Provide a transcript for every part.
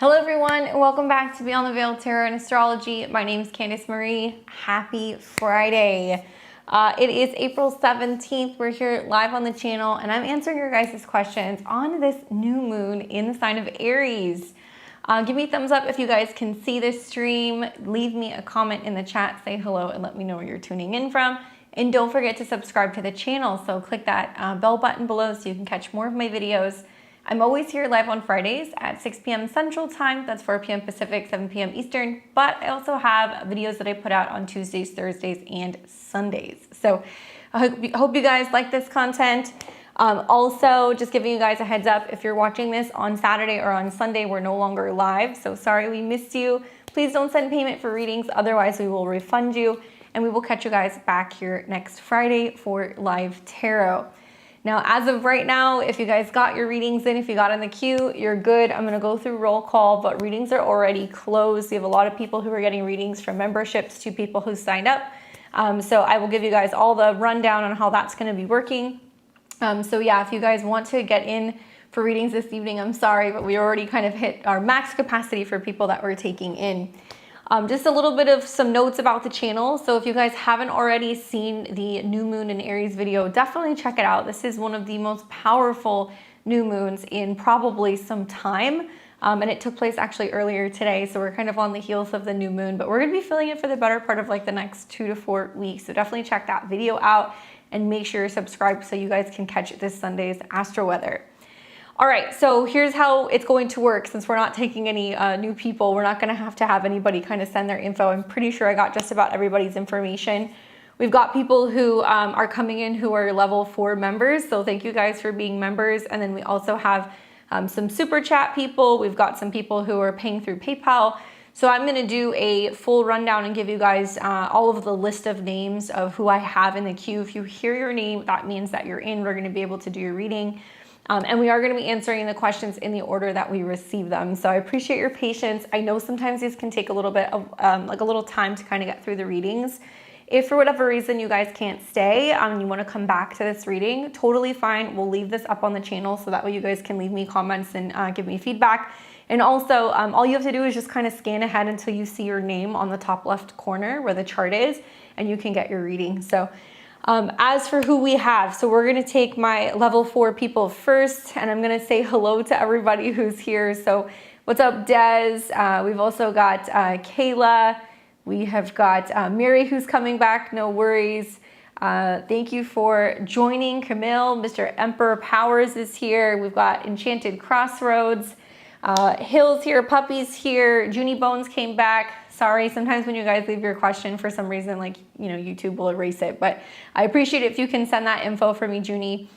Hello everyone, and welcome back to Beyond the Veil Tarot and Astrology. My name is Candace Marie. Happy Friday. It is April 17th. We're here live on the channel, and I'm answering your guys' questions on this new moon in the sign of Aries. Give me a thumbs up if you guys can see this stream. Leave me a comment in the chat, say hello, and let me know where you're tuning in from. And don't forget to subscribe to the channel. So click that bell button below so you can catch more of my videos. I'm always here live on Fridays at 6 p.m. Central Time. That's 4 p.m. Pacific, 7 p.m. Eastern. But I also have videos that I put out on Tuesdays, Thursdays, and Sundays. So I hope you guys like this content. Also, just giving you guys a heads up, if you're watching this on Saturday or on Sunday, we're no longer live. So sorry we missed you. Please don't send payment for readings. Otherwise, we will refund you. And we will catch you guys back here next Friday for live tarot. Now, as of right now, if you guys got your readings in, if you got in the queue, you're good. I'm going to go through roll call, but readings are already closed. We have a lot of people who are getting readings from memberships to people who signed up. So I will give you guys all the rundown on how that's going to be working. So yeah, if you guys want to get in for readings this evening, I'm sorry, but we already kind of hit our max capacity for people that we're taking in. Just a little bit of some notes about the channel. So if you guys haven't already seen the new moon in Aries video, definitely check it out. This is one of the most powerful new moons in probably some time. And it took place actually earlier today. So we're kind of on the heels of the new moon, but we're going to be feeling it for the better part of like the next 2 to 4 weeks. So definitely check that video out and make sure you're subscribed so you guys can catch this Sunday's astro weather. All right, so here's how it's going to work. Since we're not taking any new people, we're not going to have anybody kind of send their info. I'm pretty sure I got just about everybody's information. We've got people who are coming in who are level 4 members. So thank you guys for being members. And then we also have some super chat people. We've got some people who are paying through PayPal. So I'm going to do a full rundown and give you guys all of the list of names of who I have in the queue. If you hear your name, that means that you're in. We're going to be able to do your reading. And we are going to be answering the questions in the order that we receive them. So I appreciate your patience. I know sometimes these can take a little bit of like a little time to kind of get through the readings. If for whatever reason you guys can't stay and you want to come back to this reading, totally fine. We'll leave this up on the channel so that way you guys can leave me comments and give me feedback. And also, all you have to do is just kind of scan ahead until you see your name on the top left corner where the chart is, and you can get your reading. So as for who we have, so we're going to take my level 4 people first, and I'm going to say hello to everybody who's here. So what's up, Des? We've also got Kayla. We have got Mary who's coming back. No worries. Thank you for joining. Camille, Mr. Emperor Powers is here. We've got Enchanted Crossroads. Hill's here, Puppies here. Juny Bones came back. Sorry, sometimes when you guys leave your question for some reason, like, you know, YouTube will erase it, but I appreciate it if you can send that info for me, Juny.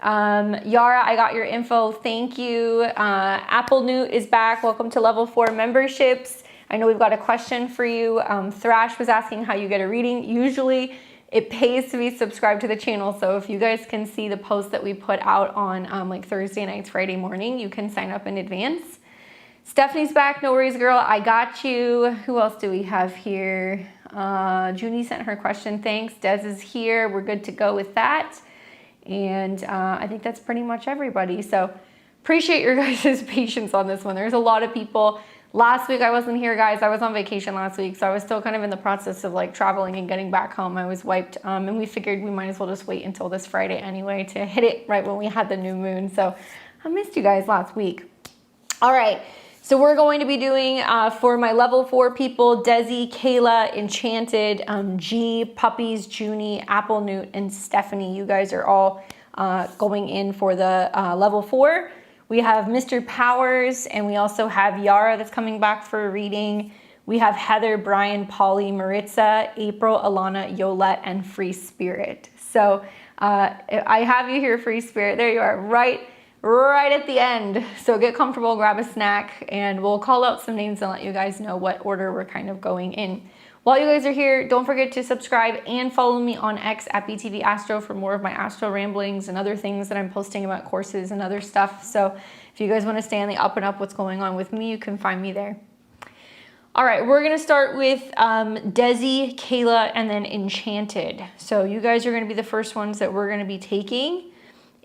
Yara, I got your info. Thank you. Apple Newt is back. Welcome to level 4 memberships. I know we've got a question for you. Thrash was asking how you get a reading. Usually it pays to be subscribed to the channel. So if you guys can see the post that we put out on like Thursday nights, Friday morning, you can sign up in advance. Stephanie's back. No worries, girl. I got you. Who else do we have here? Juny sent her question. Thanks. Des is here. We're good to go with that. And I think that's pretty much everybody. So appreciate your guys' patience on this one. There's a lot of people. Last week I wasn't here, guys. I was on vacation last week, so I was still kind of in the process of like traveling and getting back home. I was wiped, and we figured we might as well just wait until this Friday anyway to hit it right when we had the new moon. So I missed you guys last week. All right. So we're going to be doing for my level 4 people, Desi, Kayla, Enchanted, G, Puppies, Juny, Apple Newt, and Stephanie. You guys are all going in for the level 4. We have Mr. Powers, and we also have Yara that's coming back for a reading. We have Heather, Brian, Polly, Maritza, April, Alana, Yollette, and Free Spirit. So I have you here, Free Spirit. There you are, right at the end. So get comfortable, grab a snack, and we'll call out some names and let you guys know what order we're kind of going in. While you guys are here, don't forget to subscribe and follow me on X at BTV Astro for more of my astro ramblings and other things that I'm posting about courses and other stuff. So if you guys want to stay on the up and up what's going on with me, you can find me there. All right, we're going to start with Desi, Kayla, and then Enchanted. So you guys are going to be the first ones that we're going to be taking.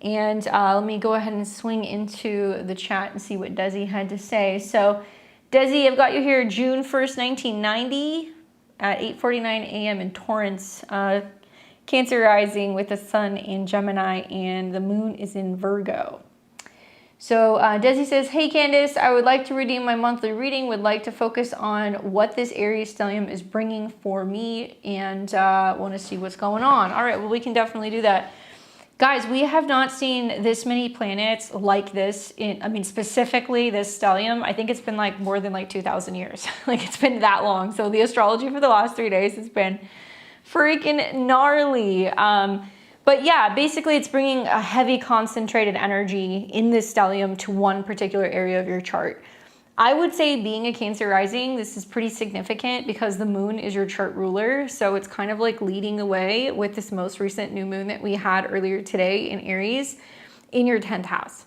And let me go ahead and swing into the chat and see what Desi had to say. So Desi, I've got you here June 1st, 1990 at 8:49 a.m. in Torrance. Cancer rising with the sun in Gemini and the moon is in Virgo. So Desi says, hey Candace, I would like to redeem my monthly reading, would like to focus on what this Aries stellium is bringing for me and want to see what's going on. All right, well, we can definitely do that. Guys, we have not seen this many planets like this specifically this stellium. I think it's been like more than like 2,000 years. Like it's been that long. So the astrology for the last 3 days has been freaking gnarly. But yeah, basically it's bringing a heavy concentrated energy in this stellium to one particular area of your chart. I would say being a Cancer rising, this is pretty significant because the moon is your chart ruler. So it's kind of like leading the way with this most recent new moon that we had earlier today in Aries in your 10th house.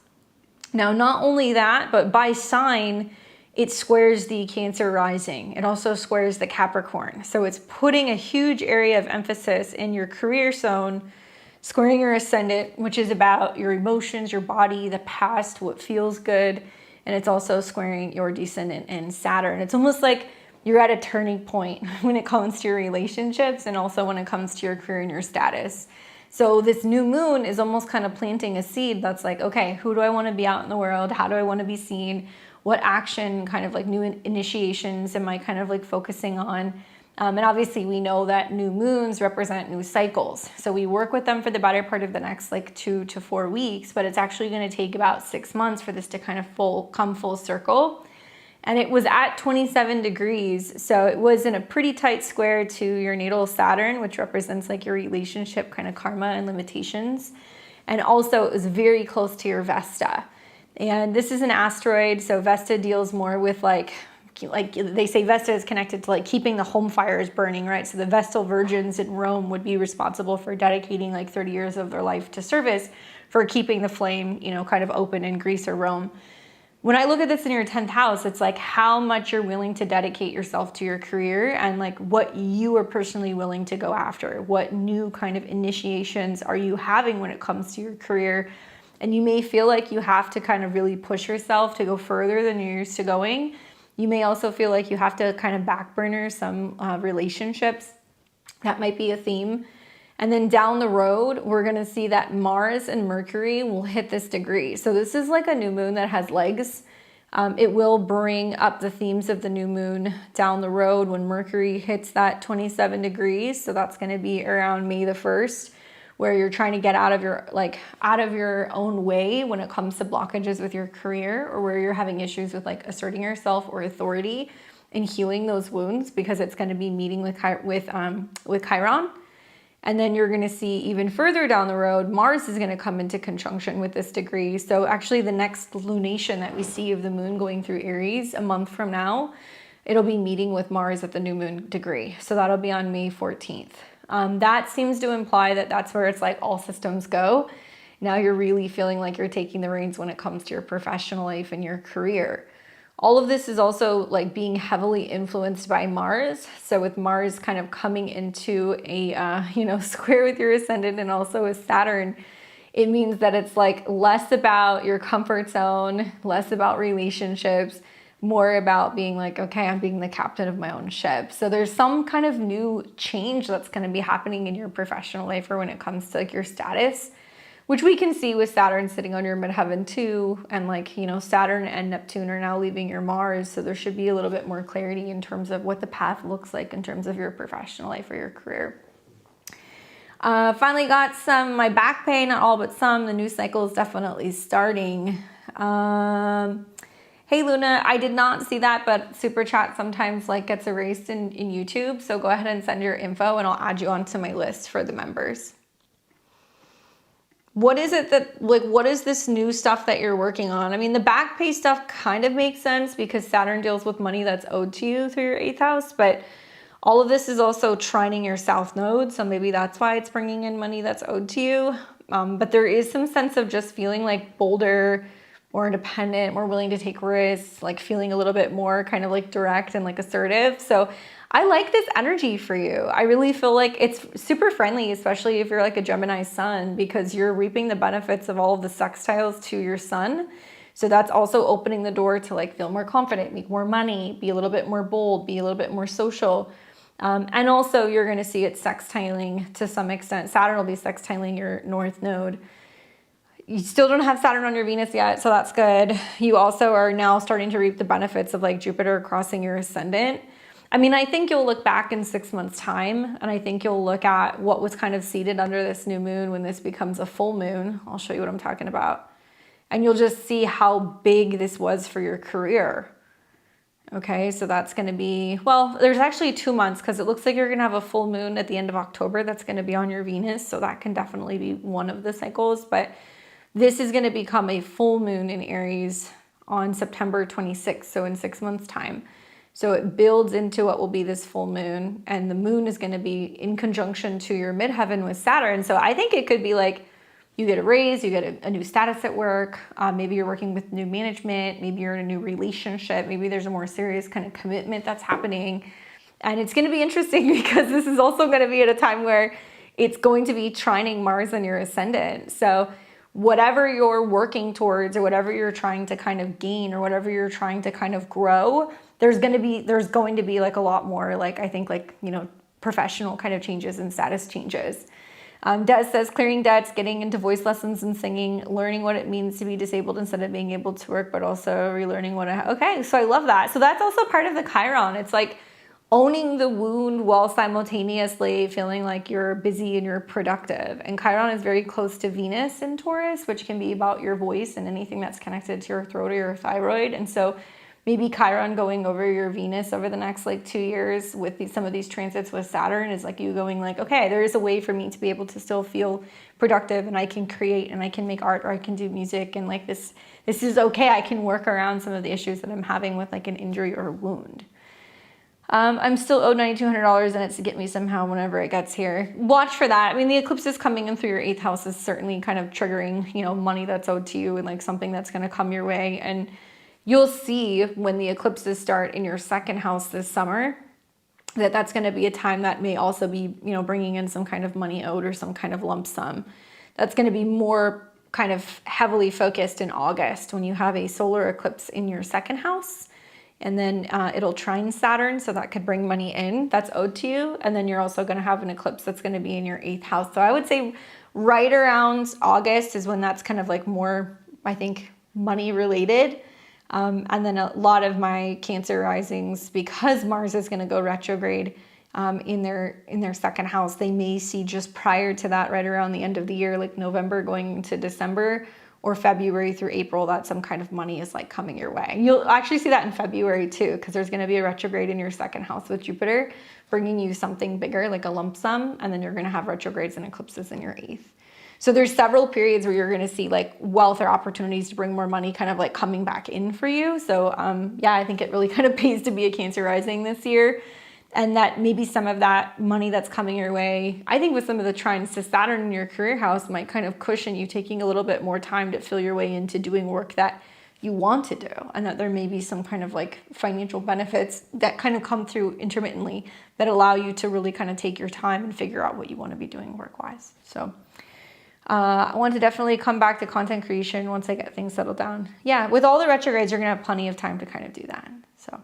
Now, not only that, but by sign, it squares the Cancer rising. It also squares the Capricorn. So it's putting a huge area of emphasis in your career zone, squaring your ascendant, which is about your emotions, your body, the past, what feels good. And it's also squaring your descendant in Saturn. It's almost like you're at a turning point when it comes to your relationships and also when it comes to your career and your status. So this new moon is almost kind of planting a seed that's like, okay, who do I want to be out in the world? How do I want to be seen? What action, kind of like new initiations am I kind of like focusing on? And obviously we know that new moons represent new cycles. So we work with them for the better part of the next like 2 to 4 weeks, but it's actually going to take about 6 months for this to kind of come full circle. And it was at 27 degrees. So it was in a pretty tight square to your natal Saturn, which represents like your relationship kind of karma and limitations. And also it was very close to your Vesta. And this is an asteroid. So Vesta deals more with like they say Vesta is connected to like keeping the home fires burning, right? So the Vestal virgins in Rome would be responsible for dedicating like 30 years of their life to service for keeping the flame, you know, kind of open in Greece or Rome. When I look at this in your 10th house, it's like how much you're willing to dedicate yourself to your career and like what you are personally willing to go after. What new kind of initiations are you having when it comes to your career? And you may feel like you have to kind of really push yourself to go further than you're used to going. You may also feel like you have to kind of back burner some relationships. That might be a theme. And then down the road, we're going to see that Mars and Mercury will hit this degree. So this is like a new moon that has legs. It will bring up the themes of the new moon down the road when Mercury hits that 27 degrees. So that's going to be around May the 1st, where you're trying to get out of your own way when it comes to blockages with your career, or where you're having issues with like asserting yourself or authority and healing those wounds, because it's going to be meeting with Chiron. And then you're going to see even further down the road, Mars is going to come into conjunction with this degree. So actually the next lunation that we see of the moon going through Aries a month from now, it'll be meeting with Mars at the new moon degree. So that'll be on May 14th. That seems to imply that that's where it's like all systems go. Now you're really feeling like you're taking the reins when it comes to your professional life and your career. All of this is also like being heavily influenced by Mars. So with Mars kind of coming into a, square with your ascendant and also with Saturn, it means that it's like less about your comfort zone, less about relationships, more about being like, okay, I'm being the captain of my own ship. So there's some kind of new change that's going to be happening in your professional life or when it comes to like your status, which we can see with Saturn sitting on your midheaven too. And like, Saturn and Neptune are now leaving your Mars. So there should be a little bit more clarity in terms of what the path looks like in terms of your professional life or your career. Finally got my back pain, not all but some. The new cycle is definitely starting. Hey Luna, I did not see that, but super chat sometimes like gets erased in YouTube. So go ahead and send your info and I'll add you onto my list for the members. What is it that, what is this new stuff that you're working on? I mean, the back pay stuff kind of makes sense because Saturn deals with money that's owed to you through your 8th house, but all of this is also trining your South Node. So maybe that's why it's bringing in money that's owed to you. But there is some sense of just feeling like bolder, more independent, more willing to take risks, like feeling a little bit more kind of like direct and like assertive. So I like this energy for you. I really feel like it's super friendly, especially if you're like a Gemini sun, because you're reaping the benefits of all of the sextiles to your sun. So that's also opening the door to like feel more confident, make more money, be a little bit more bold, be a little bit more social. And also you're going to see it sextiling to some extent. Saturn will be sextiling your north node. You still don't have Saturn on your Venus yet, so that's good. You also are now starting to reap the benefits of like Jupiter crossing your ascendant. I mean, I think you'll look back in 6 months' time, and I think you'll look at what was kind of seated under this new moon when this becomes a full moon. I'll show you what I'm talking about. And you'll just see how big this was for your career. Okay, so that's going to be, well, there's actually 2 months because it looks like you're going to have a full moon at the end of October that's going to be on your Venus. So that can definitely be one of the cycles. But this is going to become a full moon in Aries on September 26th, so in 6 months' time. So it builds into what will be this full moon, and the moon is going to be in conjunction to your midheaven with Saturn. So I think it could be like you get a raise, you get a new status at work, maybe you're working with new management, maybe you're in a new relationship, maybe there's a more serious kind of commitment that's happening. And it's going to be interesting because this is also going to be at a time where it's going to be trining Mars in your ascendant. So whatever you're working towards or whatever you're trying to kind of gain or whatever you're trying to kind of grow, there's going to be like a lot more, like, I think, like, you know, professional kind of changes and status changes. Des says clearing debts, getting into voice lessons and singing, learning what it means to be disabled instead of being able to work, but also relearning okay, so I love that. So that's also part of the Chiron. It's like owning the wound while simultaneously feeling like you're busy and you're productive. And Chiron is very close to Venus in Taurus, which can be about your voice and anything that's connected to your throat or your thyroid. And so maybe Chiron going over your Venus over the next like 2 years with some of these transits with Saturn is like you going like, okay, there is a way for me to be able to still feel productive, and I can create and I can make art or I can do music, and like this is okay. I can work around some of the issues that I'm having with like an injury or a wound. I'm still owed $9,200 and it's to get me somehow whenever it gets here. Watch for that. I mean, the eclipse is coming in through your 8th house is certainly kind of triggering, you know, money that's owed to you and like something that's going to come your way. And you'll see when the eclipses start in your 2nd house this summer that that's going to be a time that may also be, you know, bringing in some kind of money owed or some kind of lump sum. That's going to be more kind of heavily focused in August when you have a solar eclipse in your 2nd house. And then it'll trine Saturn, so that could bring money in that's owed to you. And then you're also going to have an eclipse that's going to be in your 8th house. So I would say right around August is when that's kind of like more, I think, money related. And then a lot of my Cancer risings, because Mars is going to go retrograde in their 2nd house, they may see just prior to that, right around the end of the year, like November going into December, or February through April, that some kind of money is like coming your way. You'll actually see that in February too, because there's going to be a retrograde in your 2nd house with Jupiter, bringing you something bigger, like a lump sum, and then you're going to have retrogrades and eclipses in your 8th. So there's several periods where you're going to see like wealth or opportunities to bring more money kind of like coming back in for you. So yeah, I think it really kind of pays to be a Cancer rising this year. And that maybe some of that money that's coming your way, I think with some of the trines to Saturn in your career house might kind of cushion you taking a little bit more time to feel your way into doing work that you want to do. And that there may be some kind of like financial benefits that kind of come through intermittently that allow you to really kind of take your time and figure out what you want to be doing work-wise. So I want to definitely come back to content creation once I get things settled down. Yeah, with all the retrogrades, you're going to have plenty of time to kind of do that. So.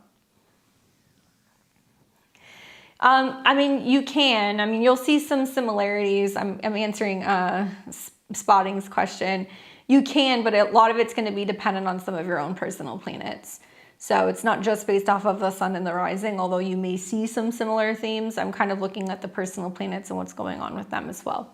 I mean, you can. I mean, you'll see some similarities. I'm answering Spotting's question. You can, but a lot of it's going to be dependent on some of your own personal planets. So it's not just based off of the sun and the rising, although you may see some similar themes. I'm kind of looking at the personal planets and what's going on with them as well.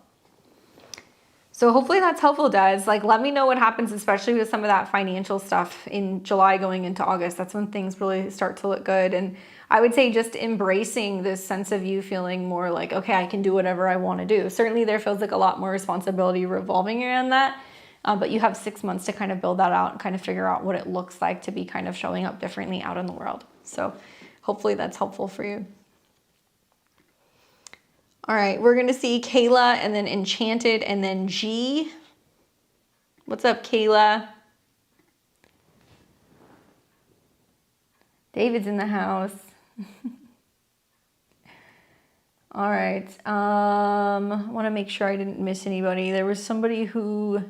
So hopefully that's helpful, Des. Like, let me know what happens, especially with some of that financial stuff in July going into August. That's when things really start to look good. And I would say just embracing this sense of you feeling more like, okay, I can do whatever I want to do. Certainly there feels like a lot more responsibility revolving around that. But you have 6 months to kind of build that out and kind of figure out what it looks like to be kind of showing up differently out in the world. So hopefully that's helpful for you. All right, we're going to see Kayla and then Enchanted and then G. What's up, Kayla? David's in the house. All right. I want to make sure I didn't miss anybody. There was somebody who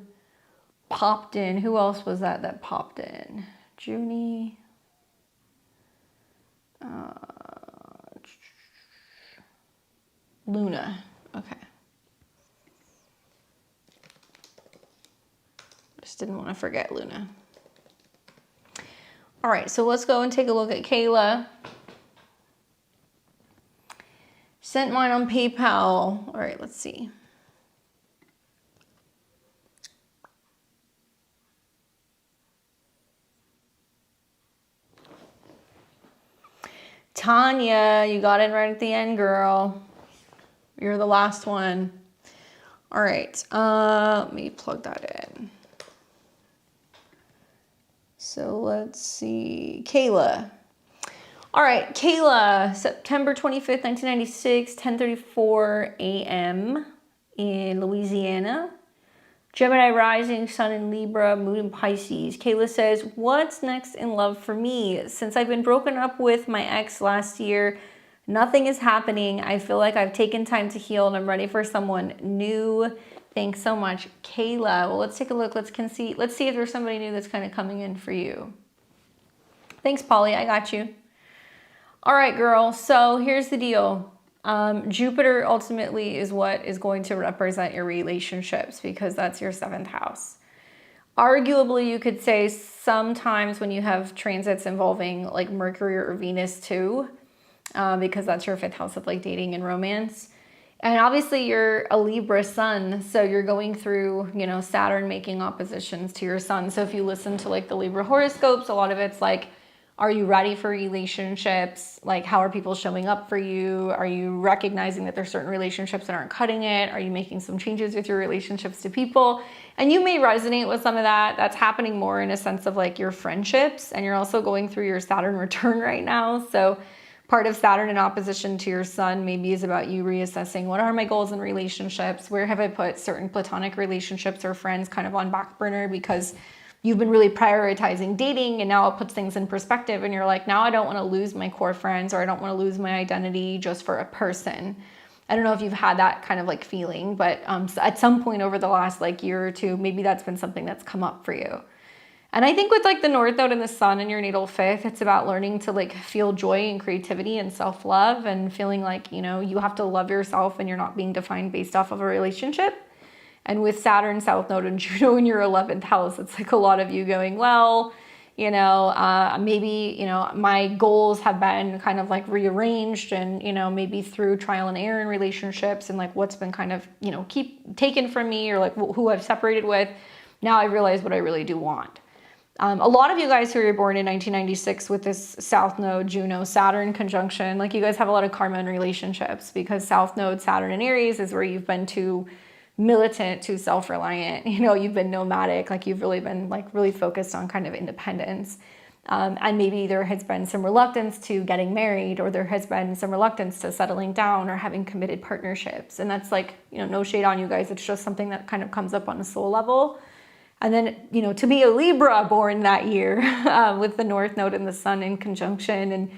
popped in. Who else was that popped in? Juny. Luna. Okay. Just didn't want to forget Luna. All right, so let's go and take a look at Kayla. Sent mine on PayPal. All right, let's see. Tanya, you got in right at the end, girl. You're the last one. All right, let me plug that in. So let's see, Kayla. All right, Kayla, September 25th, 1996, 10:34 a.m. in Louisiana. Gemini rising, sun in Libra, moon in Pisces. Kayla says, what's next in love for me? Since I've been broken up with my ex last year, nothing is happening. I feel like I've taken time to heal and I'm ready for someone new. Thanks so much, Kayla. Well, let's take a look. Let's see if there's somebody new that's kind of coming in for you. Thanks, Polly. I got you. All right, girl. So here's the deal. Jupiter ultimately is what is going to represent your relationships because that's your 7th house. Arguably, you could say sometimes when you have transits involving like Mercury or Venus too, because that's your 5th house of like dating and romance. And obviously you're a Libra sun, so you're going through, you know, Saturn making oppositions to your sun. So if you listen to like the Libra horoscopes, a lot of it's like, are you ready for relationships? Like, how are people showing up for you? Are you recognizing that there's certain relationships that aren't cutting it? Are you making some changes with your relationships to people? And you may resonate with some of that. That's happening more in a sense of like your friendships. And you're also going through your Saturn return right now. So part of Saturn in opposition to your sun maybe is about you reassessing, what are my goals in relationships? Where have I put certain platonic relationships or friends kind of on back burner because you've been really prioritizing dating, and now it puts things in perspective and you're like, now I don't want to lose my core friends, or I don't want to lose my identity just for a person. I don't know if you've had that kind of like feeling, but at some point over the last like year or two, maybe that's been something that's come up for you. And I think with like the North Node and the Sun in your natal 5th, it's about learning to like feel joy and creativity and self-love and feeling like, you know, you have to love yourself and you're not being defined based off of a relationship. And with Saturn, South Node, and Juno in your 11th house, it's like a lot of you going, well, you know, maybe, you know, my goals have been kind of like rearranged and, you know, maybe through trial and error in relationships and like what's been kind of, you know, keep taken from me or like who I've separated with. Now I realize what I really do want. A lot of you guys who were born in 1996 with this South Node, Juno, Saturn conjunction, like you guys have a lot of karma in relationships because South Node, Saturn and Aries is where you've been too militant, too self-reliant, you know, you've been nomadic, like you've really been like really focused on kind of independence. And maybe there has been some reluctance to getting married, or there has been some reluctance to settling down or having committed partnerships. And that's like, you know, no shade on you guys. It's just something that kind of comes up on a soul level. And then, you know, to be a Libra born that year with the North Node and the Sun in conjunction and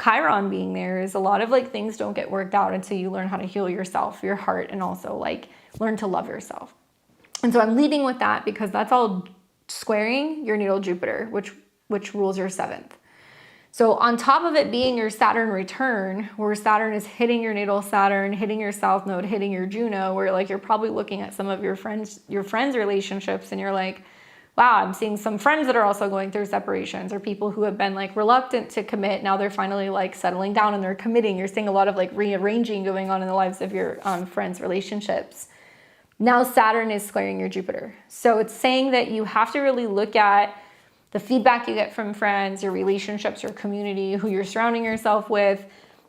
Chiron being there is a lot of like things don't get worked out until you learn how to heal yourself, your heart, and also like learn to love yourself. And so I'm leading with that because that's all squaring your natal Jupiter, which rules your 7th. So on top of it being your Saturn return, where Saturn is hitting your natal Saturn, hitting your South Node, hitting your Juno, where like you're probably looking at some of your friends' relationships and you're like, wow, I'm seeing some friends that are also going through separations, or people who have been like reluctant to commit. Now they're finally like settling down and they're committing. You're seeing a lot of like rearranging going on in the lives of your friends' relationships. Now Saturn is squaring your Jupiter. So it's saying that you have to really look at the feedback you get from friends, your relationships, your community, who you're surrounding yourself with.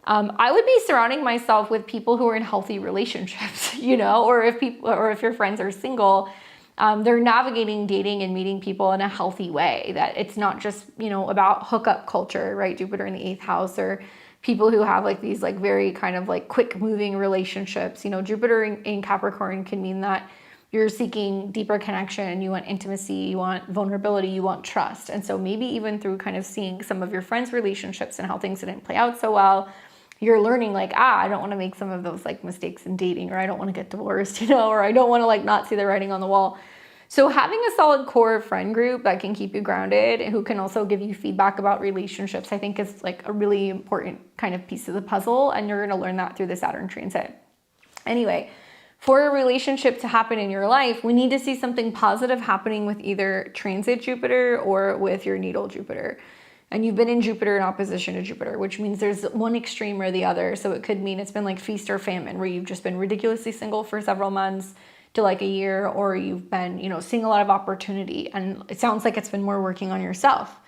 I would be surrounding myself with people who are in healthy relationships, you know, or if your friends are single, they're navigating dating and meeting people in a healthy way, that it's not just, you know, about hookup culture, right? Jupiter in the 8th house, or people who have like these like very kind of like quick moving relationships. You know, Jupiter in Capricorn can mean that you're seeking deeper connection, you want intimacy, you want vulnerability, you want trust. And so maybe even through kind of seeing some of your friends' relationships and how things didn't play out so well, you're learning like, I don't want to make some of those like mistakes in dating, or I don't want to get divorced, or I don't want to like not see the writing on the wall. So having a solid core friend group that can keep you grounded, who can also give you feedback about relationships, I think is like a really important kind of piece of the puzzle. And you're going to learn that through the Saturn transit. Anyway, for a relationship to happen in your life, we need to see something positive happening with either transit Jupiter or with your natal Jupiter. And you've been in Jupiter in opposition to Jupiter, which means there's one extreme or the other. So it could mean it's been like feast or famine, where you've just been ridiculously single for several months to like a year, or you've been, seeing a lot of opportunity. And it sounds like it's been more working on yourself.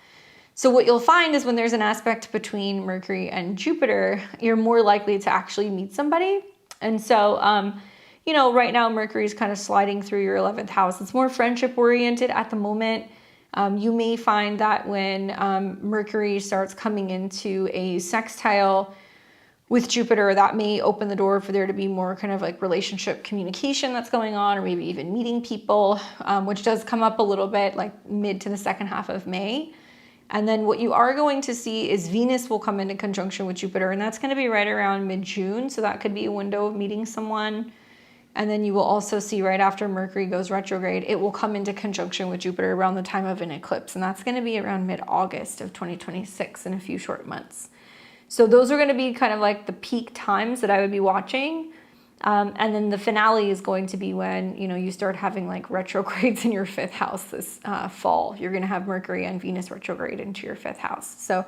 So what you'll find is when there's an aspect between Mercury and Jupiter, you're more likely to actually meet somebody. And so, right now Mercury is kind of sliding through your 11th house. It's more friendship oriented at the moment. You may find that when Mercury starts coming into a sextile with Jupiter, that may open the door for there to be more kind of like relationship communication that's going on, or maybe even meeting people, which does come up a little bit like mid to the second half of May. And then what you are going to see is Venus will come into conjunction with Jupiter, and that's going to be right around mid-June. So that could be a window of meeting someone. And then you will also see right after Mercury goes retrograde, it will come into conjunction with Jupiter around the time of an eclipse. And that's going to be around mid-August of 2026, in a few short months. So those are going to be kind of like the peak times that I would be watching. And then the finale is going to be when, you start having like retrogrades in your 5th house this fall. You're going to have Mercury and Venus retrograde into your 5th house. So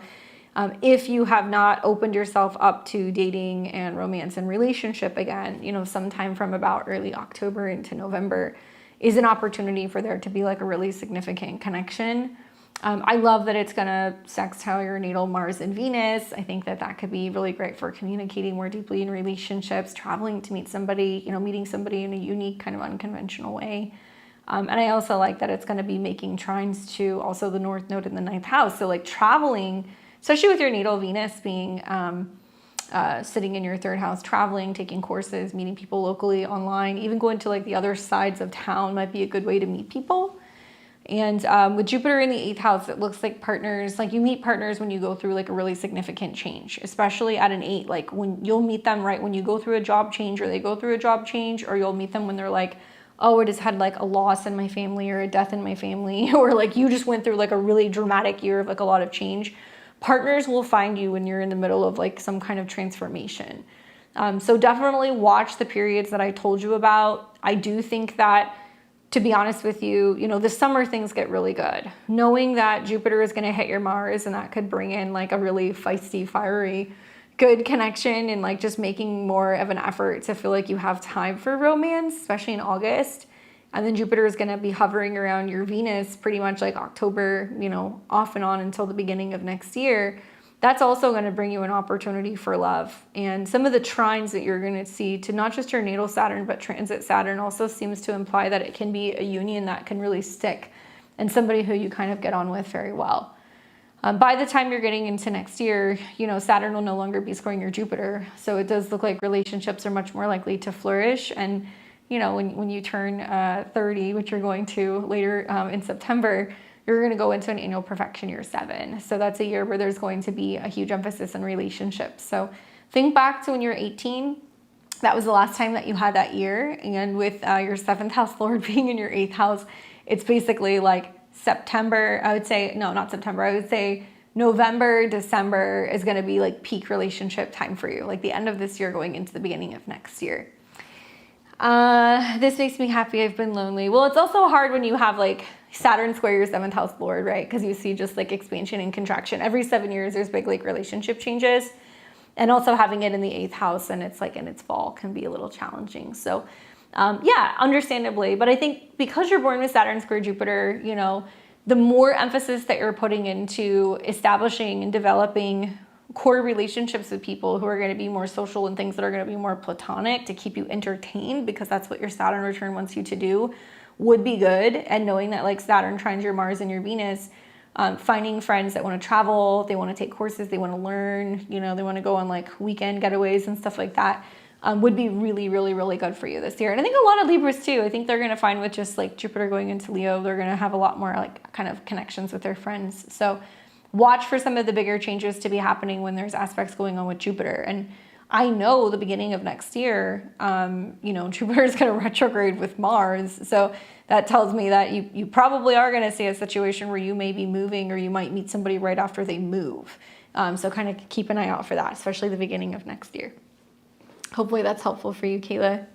if you have not opened yourself up to dating and romance and relationship again, sometime from about early October into November is an opportunity for there to be like a really significant connection. I love that it's going to sextile your natal Mars and Venus. I think that could be really great for communicating more deeply in relationships, traveling to meet somebody, meeting somebody in a unique kind of unconventional way. And I also like that it's going to be making trines to also the North Node in the 9th house. So like traveling, especially with your natal Venus being sitting in your 3rd house, traveling, taking courses, meeting people locally, online, even going to like the other sides of town might be a good way to meet people. And with Jupiter in the 8th house, it looks like partners, like you meet partners when you go through like a really significant change, especially at an 8, like when you'll meet them right when you go through a job change, or they go through a job change, or you'll meet them when they're like, oh, I just had like a loss in my family or a death in my family, or like you just went through like a really dramatic year of like a lot of change. Partners will find you when you're in the middle of like some kind of transformation. So definitely watch the periods that I told you about. I do think that, to be honest with you, this summer things get really good. Knowing that Jupiter is going to hit your Mars, and that could bring in like a really feisty, fiery, good connection, and like just making more of an effort to feel like you have time for romance, especially in August. And then Jupiter is going to be hovering around your Venus pretty much like October, off and on until the beginning of next year. That's also going to bring you an opportunity for love. And some of the trines that you're going to see to not just your natal Saturn, but transit Saturn also seems to imply that it can be a union that can really stick, and somebody who you kind of get on with very well. By the time you're getting into next year, Saturn will no longer be squaring your Jupiter. So it does look like relationships are much more likely to flourish. And, when you turn 30, which you're going to later in September, you're going to go into an annual perfection year 7. So that's a year where there's going to be a huge emphasis on relationships. So think back to when you were 18. That was the last time that you had that year. And with your 7th house Lord being in your 8th house, it's basically like September. I would say, no, not September. I would say November, December is going to be like peak relationship time for you. Like the end of this year going into the beginning of next year. This makes me happy. I've been lonely. Well, it's also hard when you have like Saturn square your 7th house Lord, right? Because you see just like expansion and contraction. Every 7 years, there's big like relationship changes. And also having it in the 8th house and it's like in its fall can be a little challenging. So yeah, understandably. But I think because you're born with Saturn square Jupiter, the more emphasis that you're putting into establishing and developing core relationships with people who are going to be more social and things that are going to be more platonic to keep you entertained, because that's what your Saturn return wants you to do, would be good. And knowing that like Saturn trines your Mars and your Venus, finding friends that want to travel, they want to take courses, they want to learn, they want to go on like weekend getaways and stuff like that. would be really, really, really good for you this year. And I think a lot of Libras too. I think they're going to find with just like Jupiter going into Leo, they're going to have a lot more like kind of connections with their friends. So watch for some of the bigger changes to be happening when there's aspects going on with Jupiter. And I know the beginning of next year, you know, Jupiter is going to retrograde with Mars. So that tells me that you probably are going to see a situation where you may be moving, or you might meet somebody right after they move. So kind of keep an eye out for that, especially the beginning of next year. Hopefully that's helpful for you, Kayla.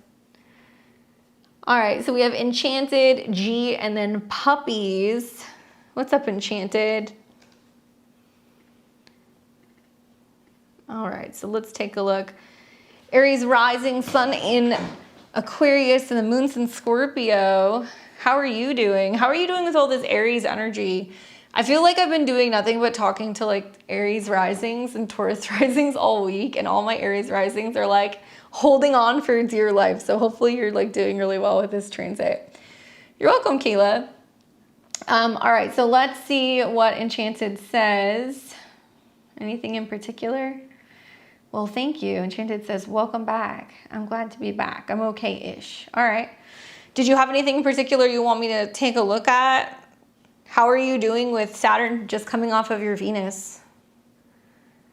All right, so we have Enchanted, G, and then Puppies. What's up, Enchanted? All right, so let's take a look. Aries rising, sun in Aquarius, and the moon's in Scorpio. How are you doing? How are you doing with all this Aries energy? I feel like I've been doing nothing but talking to like Aries risings and Taurus risings all week, and all my Aries risings are like holding on for dear life. So hopefully you're like doing really well with this transit. You're welcome, Kayla. All right, so let's see what Enchanted says. Anything in particular? Well, thank you. Enchanted says, welcome back. I'm glad to be back. I'm okay-ish. All right. Did you have anything in particular you want me to take a look at? How are you doing with Saturn just coming off of your Venus?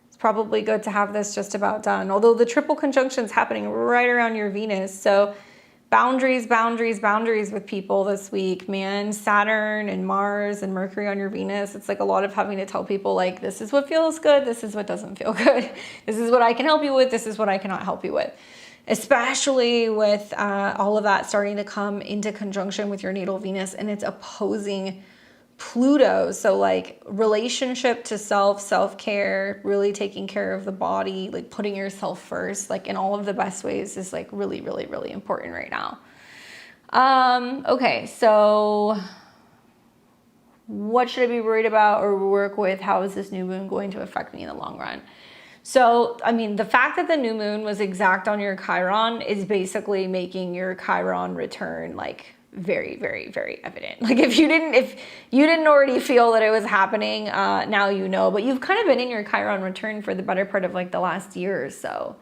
It's probably good to have this just about done. Although the triple conjunction is happening right around your Venus. So boundaries, boundaries, boundaries with people this week, man. Saturn and Mars and Mercury on your Venus. It's like a lot of having to tell people like, this is what feels good. This is what doesn't feel good. This is what I can help you with. This is what I cannot help you with. Especially with all of that starting to come into conjunction with your natal Venus, and it's opposing Pluto. So like relationship to self, self-care, really taking care of the body, like putting yourself first, like in all of the best ways is like really, really, really important right now. Okay, so what should I be worried about or work with? How is this new moon going to affect me in the long run? So, I mean, the fact that the new moon was exact on your Chiron is basically making your Chiron return like very, very, very evident. Like if you didn't already feel that it was happening, now you know, but you've kind of been in your Chiron return for the better part of like the last year or so.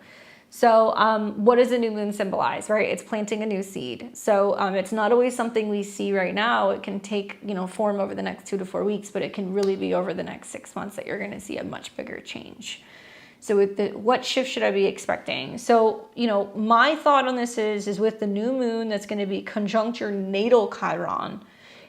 So what does a new moon symbolize, right? It's planting a new seed. So it's not always something we see right now. It can take, you know, form over the next 2 to 4 weeks, but it can really be over the next 6 months that you're going to see a much bigger change. So with what shift should I be expecting? So, you know, my thought on this is with the new moon that's going to be conjunct your natal Chiron,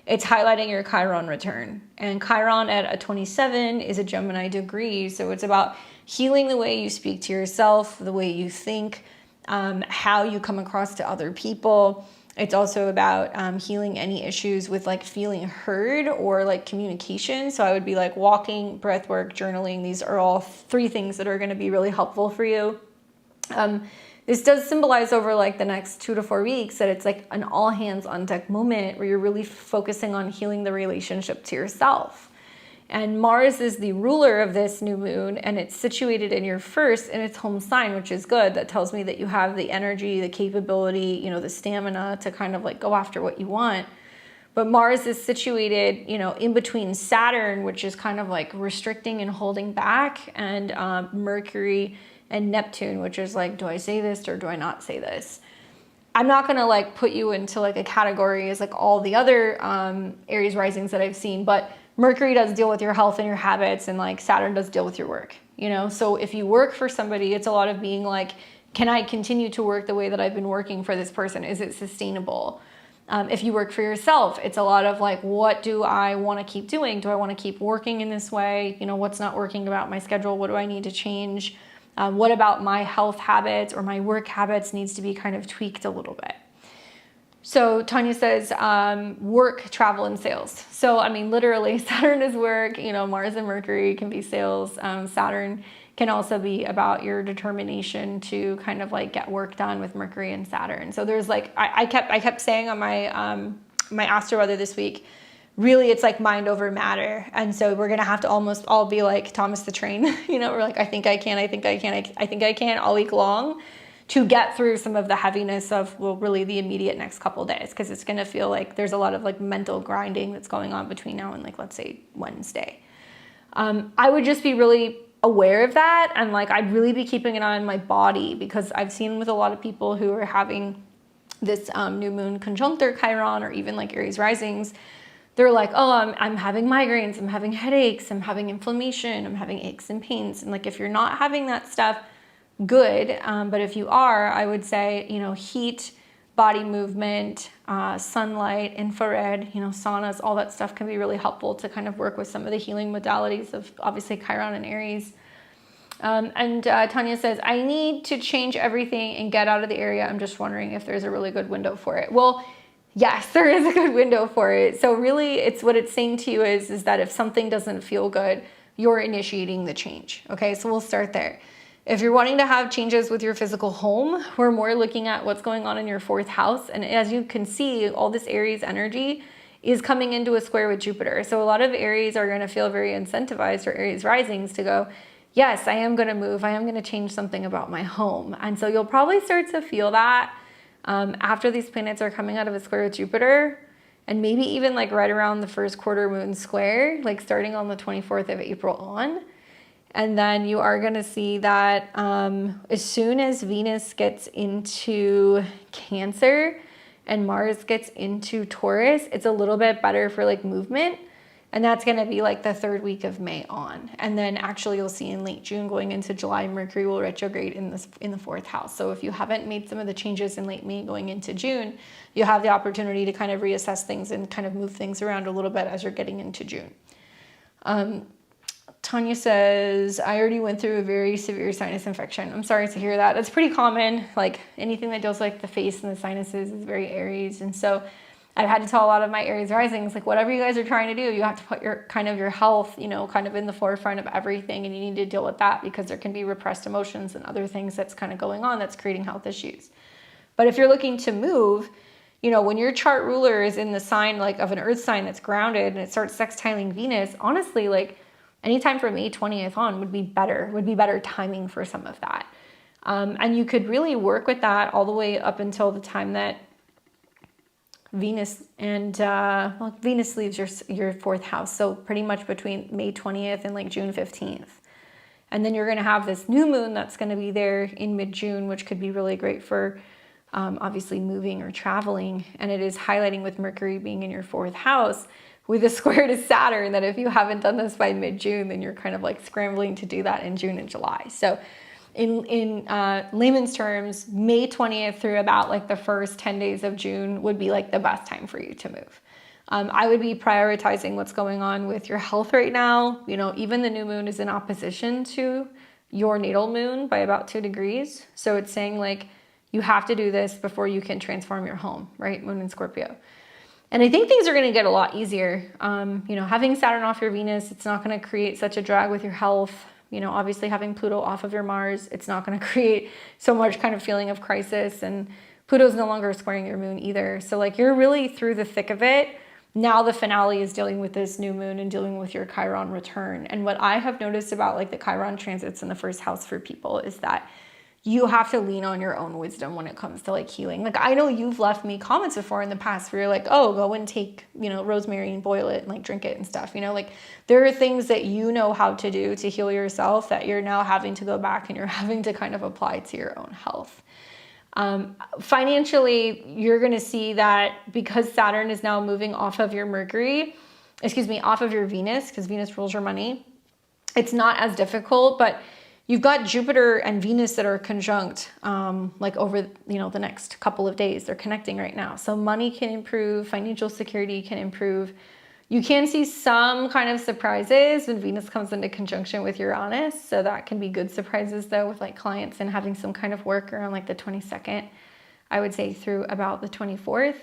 it's highlighting your Chiron return. And Chiron at a 27 is a Gemini degree. So it's about healing the way you speak to yourself, the way you think, how you come across to other people. It's also about healing any issues with like feeling heard or like communication. So I would be like walking, breath work, journaling. These are all 3 things that are going to be really helpful for you. This does symbolize over like the next 2 to 4 weeks that it's like an all hands on deck moment where you're really focusing on healing the relationship to yourself. And Mars is the ruler of this new moon, and it's situated in your first in its home sign, which is good. That tells me that you have the energy, the capability, you know, the stamina to kind of like go after what you want. But Mars is situated, you know, in between Saturn, which is kind of like restricting and holding back, and Mercury and Neptune, which is like, do I say this or do I not say this? I'm not going to like put you into like a category as like all the other Aries risings that I've seen, but Mercury does deal with your health and your habits, and like Saturn does deal with your work, you know? So if you work for somebody, it's a lot of being like, can I continue to work the way that I've been working for this person? Is it sustainable? If you work for yourself, it's a lot of like, what do I want to keep doing? Do I want to keep working in this way? You know, what's not working about my schedule? What do I need to change? What about my health habits or my work habits needs to be kind of tweaked a little bit? So Tanya says, work, travel, and sales. So, I mean, literally Saturn is work, you know, Mars and Mercury can be sales. Saturn can also be about your determination to kind of like get work done with Mercury and Saturn. So there's like, I kept saying on my, my Astro Weather this week, really it's like mind over matter. And so we're going to have to almost all be like Thomas the Train, you know, we're like, I think I can all week long, to get through some of the heaviness of, well, really the immediate next couple of days, because it's going to feel like there's a lot of like mental grinding that's going on between now and like, let's say Wednesday. I would just be really aware of that. And like, I'd really be keeping an eye on my body, because I've seen with a lot of people who are having this new moon conjunct their Chiron, or even like Aries risings, they're like, oh, I'm having migraines, I'm having headaches, I'm having inflammation, I'm having aches and pains. And like, if you're not having that stuff, good. But if you are, I would say, you know, heat, body movement, sunlight, infrared, you know, saunas, all that stuff can be really helpful to kind of work with some of the healing modalities of obviously Chiron and Aries. Tanya says, I need to change everything and get out of the area. I'm just wondering if there's a really good window for it. Well, yes, there is a good window for it. So really, it's what it's saying to you is that if something doesn't feel good, you're initiating the change. Okay, so we'll start there. If you're wanting to have changes with your physical home, we're more looking at what's going on in your 4th house. And as you can see, all this Aries energy is coming into a square with Jupiter. So a lot of Aries are going to feel very incentivized, or Aries risings, to go, yes, I am going to move. I am going to change something about my home. And so you'll probably start to feel that after these planets are coming out of a square with Jupiter, and maybe even like right around the first quarter moon square, like starting on the 24th of April on. And then you are going to see that as soon as Venus gets into Cancer and Mars gets into Taurus, it's a little bit better for like movement. And that's going to be like the 3rd week of May on. And then actually you'll see in late June going into July, Mercury will retrograde in the 4th house. So if you haven't made some of the changes in late May going into June, you have the opportunity to kind of reassess things and kind of move things around a little bit as you're getting into June. Tanya says, I already went through a very severe sinus infection. I'm sorry to hear that. That's pretty common. Like anything that deals with like the face and the sinuses is very Aries. And so I've had to tell a lot of my Aries risings, like whatever you guys are trying to do, you have to put your your health, you know, kind of in the forefront of everything. And you need to deal with that, because there can be repressed emotions and other things that's kind of going on that's creating health issues. But if you're looking to move, you know, when your chart ruler is in the sign like of an earth sign that's grounded and it starts sextiling Venus, honestly, like anytime from May 20th on would be better timing for some of that. And you could really work with that all the way up until the time that Venus and Venus leaves your 4th house. So pretty much between May 20th and like June 15th. And then you're going to have this new moon that's going to be there in mid-June, which could be really great for obviously moving or traveling. And it is highlighting with Mercury being in your 4th house with a square to Saturn, that if you haven't done this by mid-June, then you're kind of like scrambling to do that in June and July. So in layman's terms, May 20th through about like the first 10 days of June would be like the best time for you to move. I would be prioritizing what's going on with your health right now. You know, even the new moon is in opposition to your natal moon by about 2 degrees. So it's saying like, you have to do this before you can transform your home, right? Moon in Scorpio. And I think things are going to get a lot easier. You know, having Saturn off your Venus, it's not going to create such a drag with your health. You know, obviously having Pluto off of your Mars, it's not going to create so much kind of feeling of crisis. And Pluto's no longer squaring your moon either. So like you're really through the thick of it. Now the finale is dealing with this new moon and dealing with your Chiron return. And what I have noticed about like the Chiron transits in the 1st house for people is that you have to lean on your own wisdom when it comes to like healing. Like I know you've left me comments before in the past where you're like, oh, go and take, you know, rosemary and boil it and like drink it and stuff. You know, like there are things that you know how to do to heal yourself that you're now having to go back and you're having to kind of apply to your own health. Financially, you're going to see that because Saturn is now moving off of your off of your Venus, because Venus rules your money. It's not as difficult, but you've got Jupiter and Venus that are conjunct, like over, you know, the next couple of days. They're connecting right now. So money can improve, financial security can improve. You can see some kind of surprises when Venus comes into conjunction with Uranus. So that can be good surprises though, with like clients and having some kind of work around like the 22nd, I would say through about the 24th.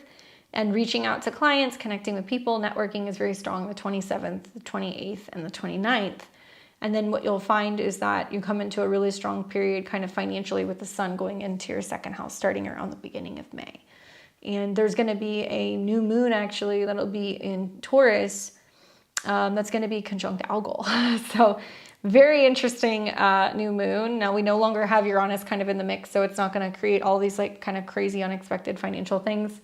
And reaching out to clients, connecting with people, networking is very strong the 27th, the 28th, and the 29th. And then what you'll find is that you come into a really strong period kind of financially with the sun going into your 2nd house starting around the beginning of May. And there's going to be a new moon actually that'll be in Taurus that's going to be conjunct Algol. So very interesting new moon. Now we no longer have Uranus kind of in the mix, so it's not going to create all these like kind of crazy unexpected financial things.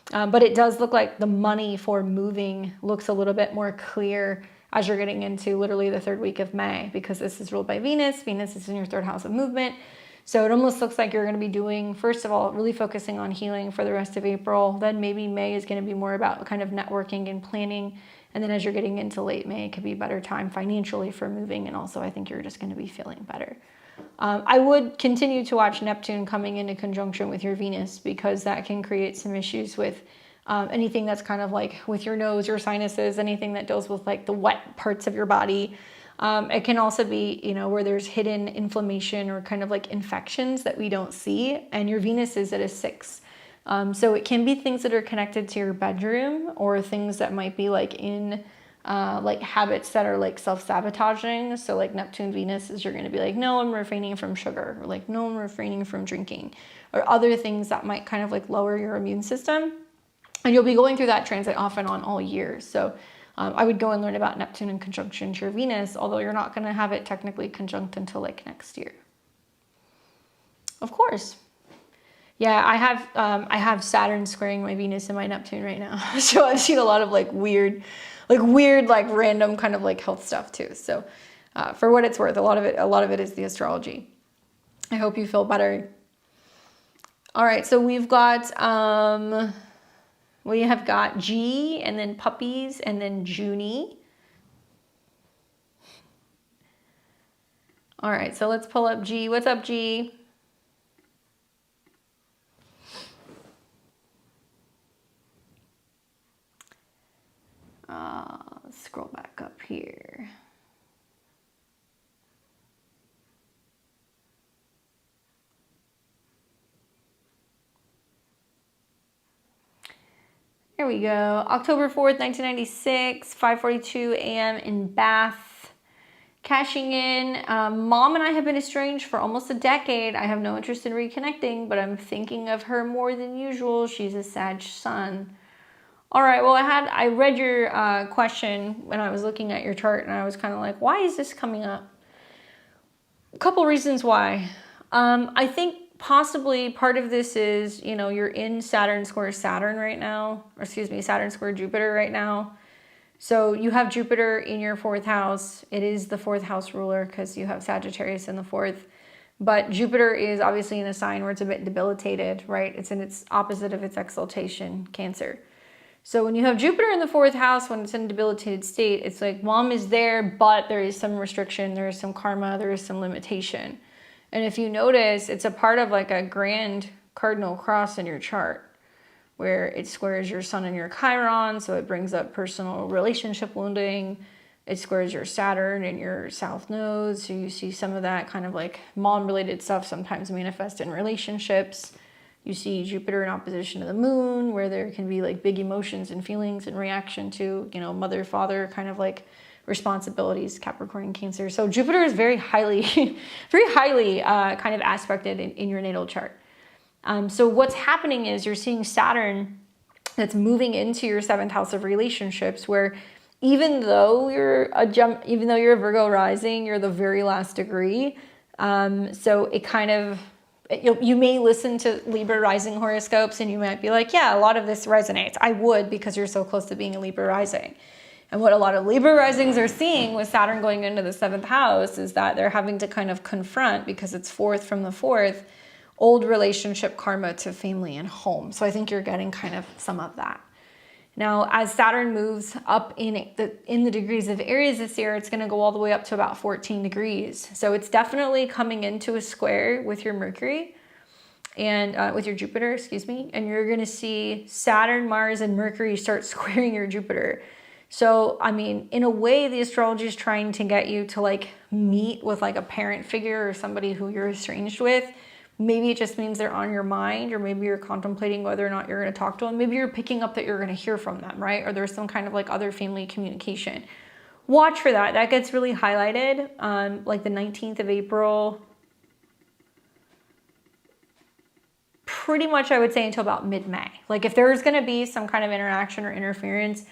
But it does look like the money for moving looks a little bit more clear as you're getting into literally the third week of May, because this is ruled by Venus. Venus is in your third house of movement. So it almost looks like you're going to be doing, first of all, really focusing on healing for the rest of April. Then maybe May is going to be more about kind of networking and planning. And then as you're getting into late May, it could be a better time financially for moving. And also I think you're just going to be feeling better. I would continue to watch Neptune coming into conjunction with your Venus, because that can create some issues with anything that's kind of like with your nose, your sinuses, anything that deals with like the wet parts of your body. It can also be, you know, where there's hidden inflammation or kind of like infections that we don't see. And your Venus is at a 6. So it can be things that are connected to your bedroom, or things that might be like in like habits that are like self-sabotaging. So like Neptune Venus is, you're going to be like, no, I'm refraining from sugar, or like, no, I'm refraining from drinking, or other things that might kind of like lower your immune system. And you'll be going through that transit off and on all year. So I would go and learn about Neptune in conjunction to your Venus, although you're not going to have it technically conjunct until like next year. Of course. Yeah, I have Saturn squaring my Venus and my Neptune right now. So I've seen a lot of like weird, like random kind of like health stuff too. So for what it's worth, a lot of it is the astrology. I hope you feel better. All right, so we have got G, and then Puppies, and then Juny. All right, so let's pull up G. What's up, G? Scroll back up here. There we go. October 4th, 1996, 5:42 a.m. in Bath. Cashing in. Mom and I have been estranged for almost a decade. I have no interest in reconnecting, but I'm thinking of her more than usual. She's a Sag sun. All right, well, I read your question when I was looking at your chart, and I was kind of like, why is this coming up? A couple reasons why. I think possibly part of this is, you know, you're in Saturn square Saturn right now, or excuse me, Saturn square Jupiter right now. So you have Jupiter in your 4th house. It is the 4th house ruler because you have Sagittarius in the 4th. But Jupiter is obviously in a sign where it's a bit debilitated, right? It's in its opposite of its exaltation, Cancer. So when you have Jupiter in the 4th house, when it's in a debilitated state, it's like mom is there, but there is some restriction, there is some karma, there is some limitation. And if you notice, it's a part of like a grand cardinal cross in your chart, where it squares your sun and your Chiron, so it brings up personal relationship wounding. It squares your Saturn and your south node, so you see some of that kind of like mom-related stuff sometimes manifest in relationships. You see Jupiter in opposition to the moon, where there can be like big emotions and feelings in reaction to, you know, mother, father kind of like responsibilities, Capricorn and Cancer. So Jupiter is very highly, kind of aspected in your natal chart. So what's happening is you're seeing Saturn that's moving into your 7th house of relationships, where even though you're a Virgo rising, you're the very last degree. So it kind of, you may listen to Libra rising horoscopes and you might be like, yeah, a lot of this resonates. I would, because you're so close to being a Libra rising. And what a lot of Libra risings are seeing with Saturn going into the 7th house is that they're having to kind of confront, because it's 4th from the 4th, old relationship karma to family and home. So I think you're getting kind of some of that. Now, as Saturn moves up in the degrees of Aries this year, it's going to go all the way up to about 14 degrees. So it's definitely coming into a square with your Mercury and with your Jupiter, excuse me. And you're going to see Saturn, Mars, and Mercury start squaring your Jupiter. So, I mean, in a way, the astrology is trying to get you to like meet with like a parent figure or somebody who you're estranged with. Maybe it just means they're on your mind, or maybe you're contemplating whether or not you're going to talk to them. Maybe you're picking up that you're going to hear from them, right? Or there's some kind of like other family communication. Watch for that. That gets really highlighted on like the 19th of April. Pretty much, I would say, until about mid-May. Like if there's going to be some kind of interaction or interference,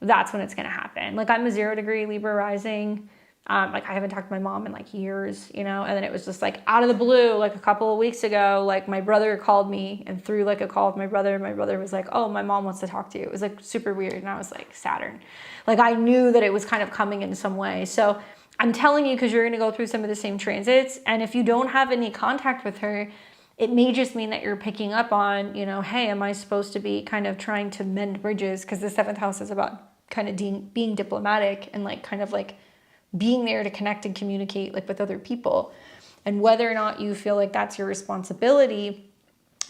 that's when it's going to happen. Like I'm a 0 degree Libra rising. Like I haven't talked to my mom in like years, you know, and then it was just like out of the blue, like a couple of weeks ago, like my brother called me and through like a call with my brother was like, oh, my mom wants to talk to you. It was like super weird. And I was like, Saturn. Like I knew that it was kind of coming in some way. So I'm telling you, because you're going to go through some of the same transits. And if you don't have any contact with her, it may just mean that you're picking up on, you know, hey, am I supposed to be kind of trying to mend bridges? Because the 7th house is about kind of being diplomatic and like kind of like being there to connect and communicate like with other people. And whether or not you feel like that's your responsibility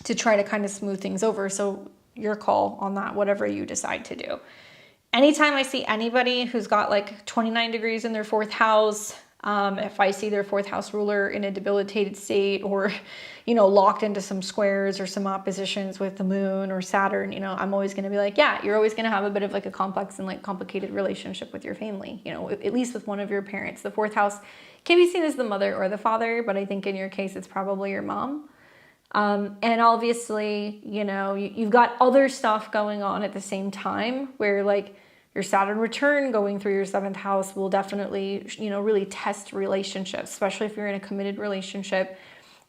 to try to kind of smooth things over. So your call on that, whatever you decide to do. Anytime I see anybody who's got like 29 degrees in their 4th house, if I see their 4th house ruler in a debilitated state or, you know, locked into some squares or some oppositions with the moon or Saturn, you know, I'm always going to be like, yeah, you're always going to have a bit of like a complex and like complicated relationship with your family, you know, at least with one of your parents. The 4th house can be seen as the mother or the father, but I think in your case, it's probably your mom. And obviously, you know, you've got other stuff going on at the same time where like your Saturn return going through your 7th house will definitely, you know, really test relationships, especially if you're in a committed relationship.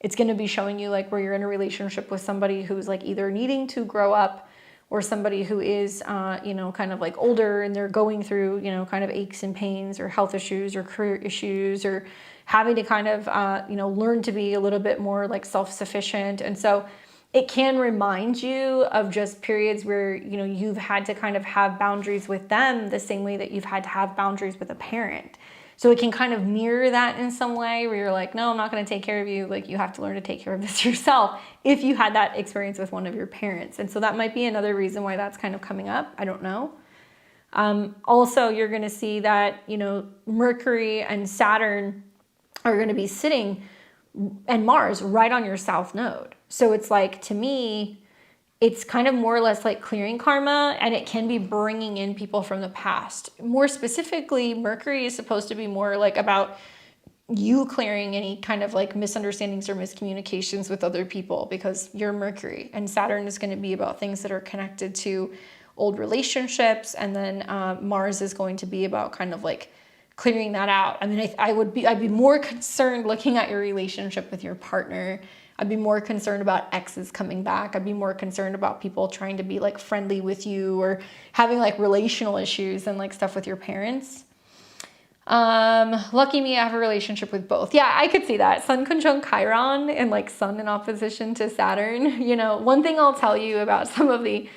It's going to be showing you like where you're in a relationship with somebody who's like either needing to grow up or somebody who is, you know, kind of like older and they're going through, you know, kind of aches and pains or health issues or career issues or having to kind of, you know, learn to be a little bit more like self-sufficient. And so it can remind you of just periods where, you know, you've had to kind of have boundaries with them the same way that you've had to have boundaries with a parent. So it can kind of mirror that in some way where you're like, no, I'm not going to take care of you. Like you have to learn to take care of this yourself if you had that experience with one of your parents. And so that might be another reason why that's kind of coming up. I don't know. Also, you're going to see that, you know, Mercury and Saturn are going to be sitting and Mars right on your south node. So it's like, to me, it's kind of more or less like clearing karma, and it can be bringing in people from the past. More specifically, Mercury is supposed to be more like about you clearing any kind of like misunderstandings or miscommunications with other people because you're Mercury, and Saturn is going to be about things that are connected to old relationships. And then Mars is going to be about kind of like clearing that out. I mean, I'd be more concerned looking at your relationship with your partner. I'd be more concerned about exes coming back. I'd be more concerned about people trying to be like friendly with you or having like relational issues and like stuff with your parents. Lucky me, I have a relationship with both. Yeah, I could see that. Sun conjunct Chiron and like Sun in opposition to Saturn. You know, one thing I'll tell you about some of the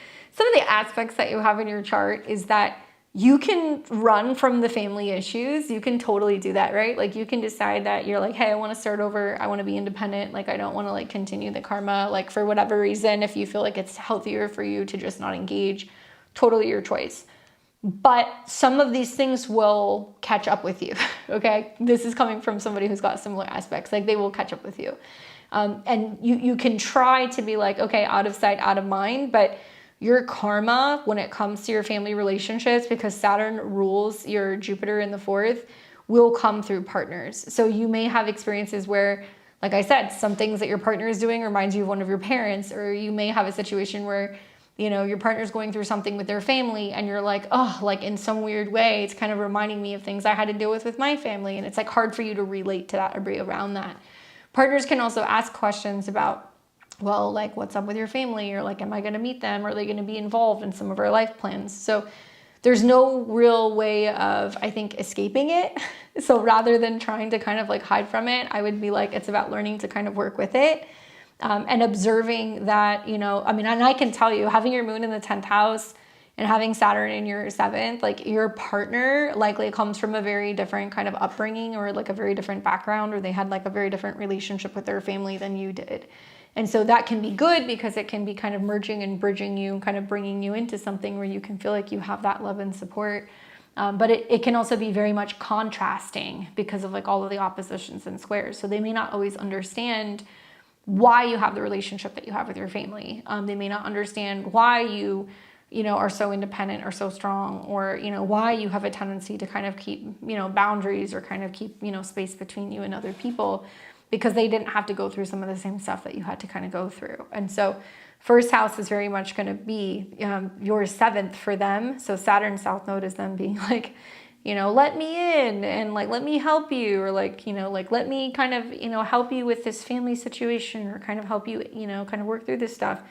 aspects that you have in your chart is that you can run from the family issues. You can totally do that, right? Like you can decide that you're like, hey, I want to start over. I want to be independent. Like I don't want to like continue the karma, like for whatever reason, if you feel like it's healthier for you to just not engage, totally your choice. But some of these things will catch up with you, okay? This is coming from somebody who's got similar aspects. Like they will catch up with you. And you can try to be like, okay, out of sight, out of mind, but your karma when it comes to your family relationships, because Saturn rules your Jupiter in the 4th, will come through partners. So you may have experiences where, like I said, some things that your partner is doing reminds you of one of your parents, or you may have a situation where, you know, your partner's going through something with their family and you're like, oh, like in some weird way, it's kind of reminding me of things I had to deal with my family. And it's like hard for you to relate to that or be around that. Partners can also ask questions about, well, like, what's up with your family? Or like, am I going to meet them? Are they going to be involved in some of our life plans? So there's no real way of, I think, escaping it. So rather than trying to kind of like hide from it, I would be like, it's about learning to kind of work with it and observing that, you know, I mean, and I can tell you, having your moon in the 10th house and having Saturn in your 7th, like your partner likely comes from a very different kind of upbringing or like a very different background, or they had like a very different relationship with their family than you did. And so that can be good because it can be kind of merging and bridging you and kind of bringing you into something where you can feel like you have that love and support. But it can also be very much contrasting because of like all of the oppositions and squares. So they may not always understand why you have the relationship that you have with your family. They may not understand why you know, are so independent or so strong, or, you know, why you have a tendency to kind of keep, you know, boundaries or kind of keep, you know, space between you and other people, because they didn't have to go through some of the same stuff that you had to kind of go through. And so first house is very much going to be your 7th for them. So Saturn South Node is them being like, let me in and like, let me help you, or like, like, let me kind of, help you with this family situation, or kind of help you, kind of work through this stuff.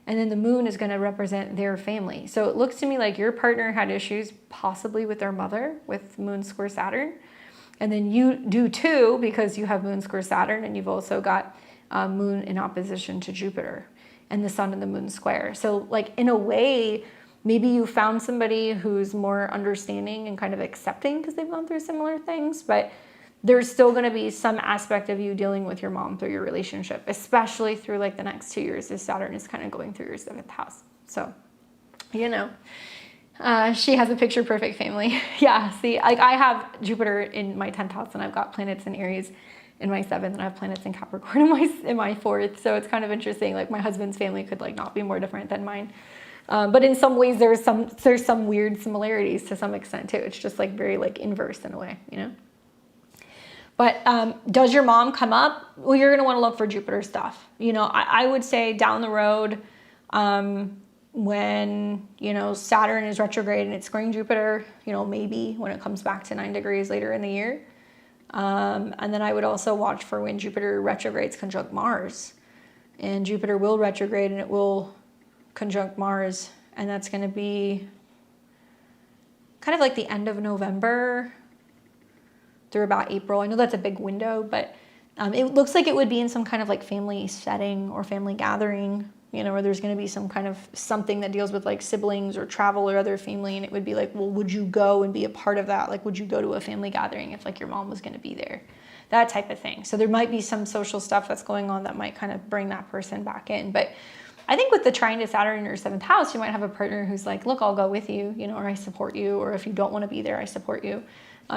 And then the moon is going to represent their family. So it looks to me like your partner had issues possibly with their mother with moon square Saturn. And then you do too, because you have moon square Saturn, and you've also got moon in opposition to Jupiter, and the sun and the moon square. So like, in a way, maybe you found somebody who's more understanding and kind of accepting because they've gone through similar things, but there's still going to be some aspect of you dealing with your mom through your relationship, especially through like the next 2 years as Saturn is kind of going through your 7th house. So, she has a picture perfect family. Yeah, see, like, I have Jupiter in my 10th house, and I've got planets in Aries in my 7th, and I have planets in Capricorn in my 4th. So it's kind of interesting. Like, my husband's family could like not be more different than mine. But in some ways there's some weird similarities to some extent too. It's just like very like inverse in a way, But does your mom come up? Well, you're going to want to look for Jupiter stuff. I would say down the road, when, Saturn is retrograde and it's squaring Jupiter, maybe when it comes back to 9 degrees later in the year. And then I would also watch for when Jupiter retrogrades conjunct Mars. And Jupiter will retrograde and it will conjunct Mars. And that's going to be kind of like the end of November through about April. I know that's a big window, but it looks like it would be in some kind of like family setting or family gathering, where there's going to be some kind of something that deals with like siblings or travel or other family. And it would be like, well, would you go and be a part of that? Like, would you go to a family gathering if like your mom was going to be there? That type of thing. So there might be some social stuff that's going on that might kind of bring that person back in. But I think with the trine to Saturn in your 7th house, you might have a partner who's like, look, I'll go with you, or I support you. Or if you don't want to be there, I support you.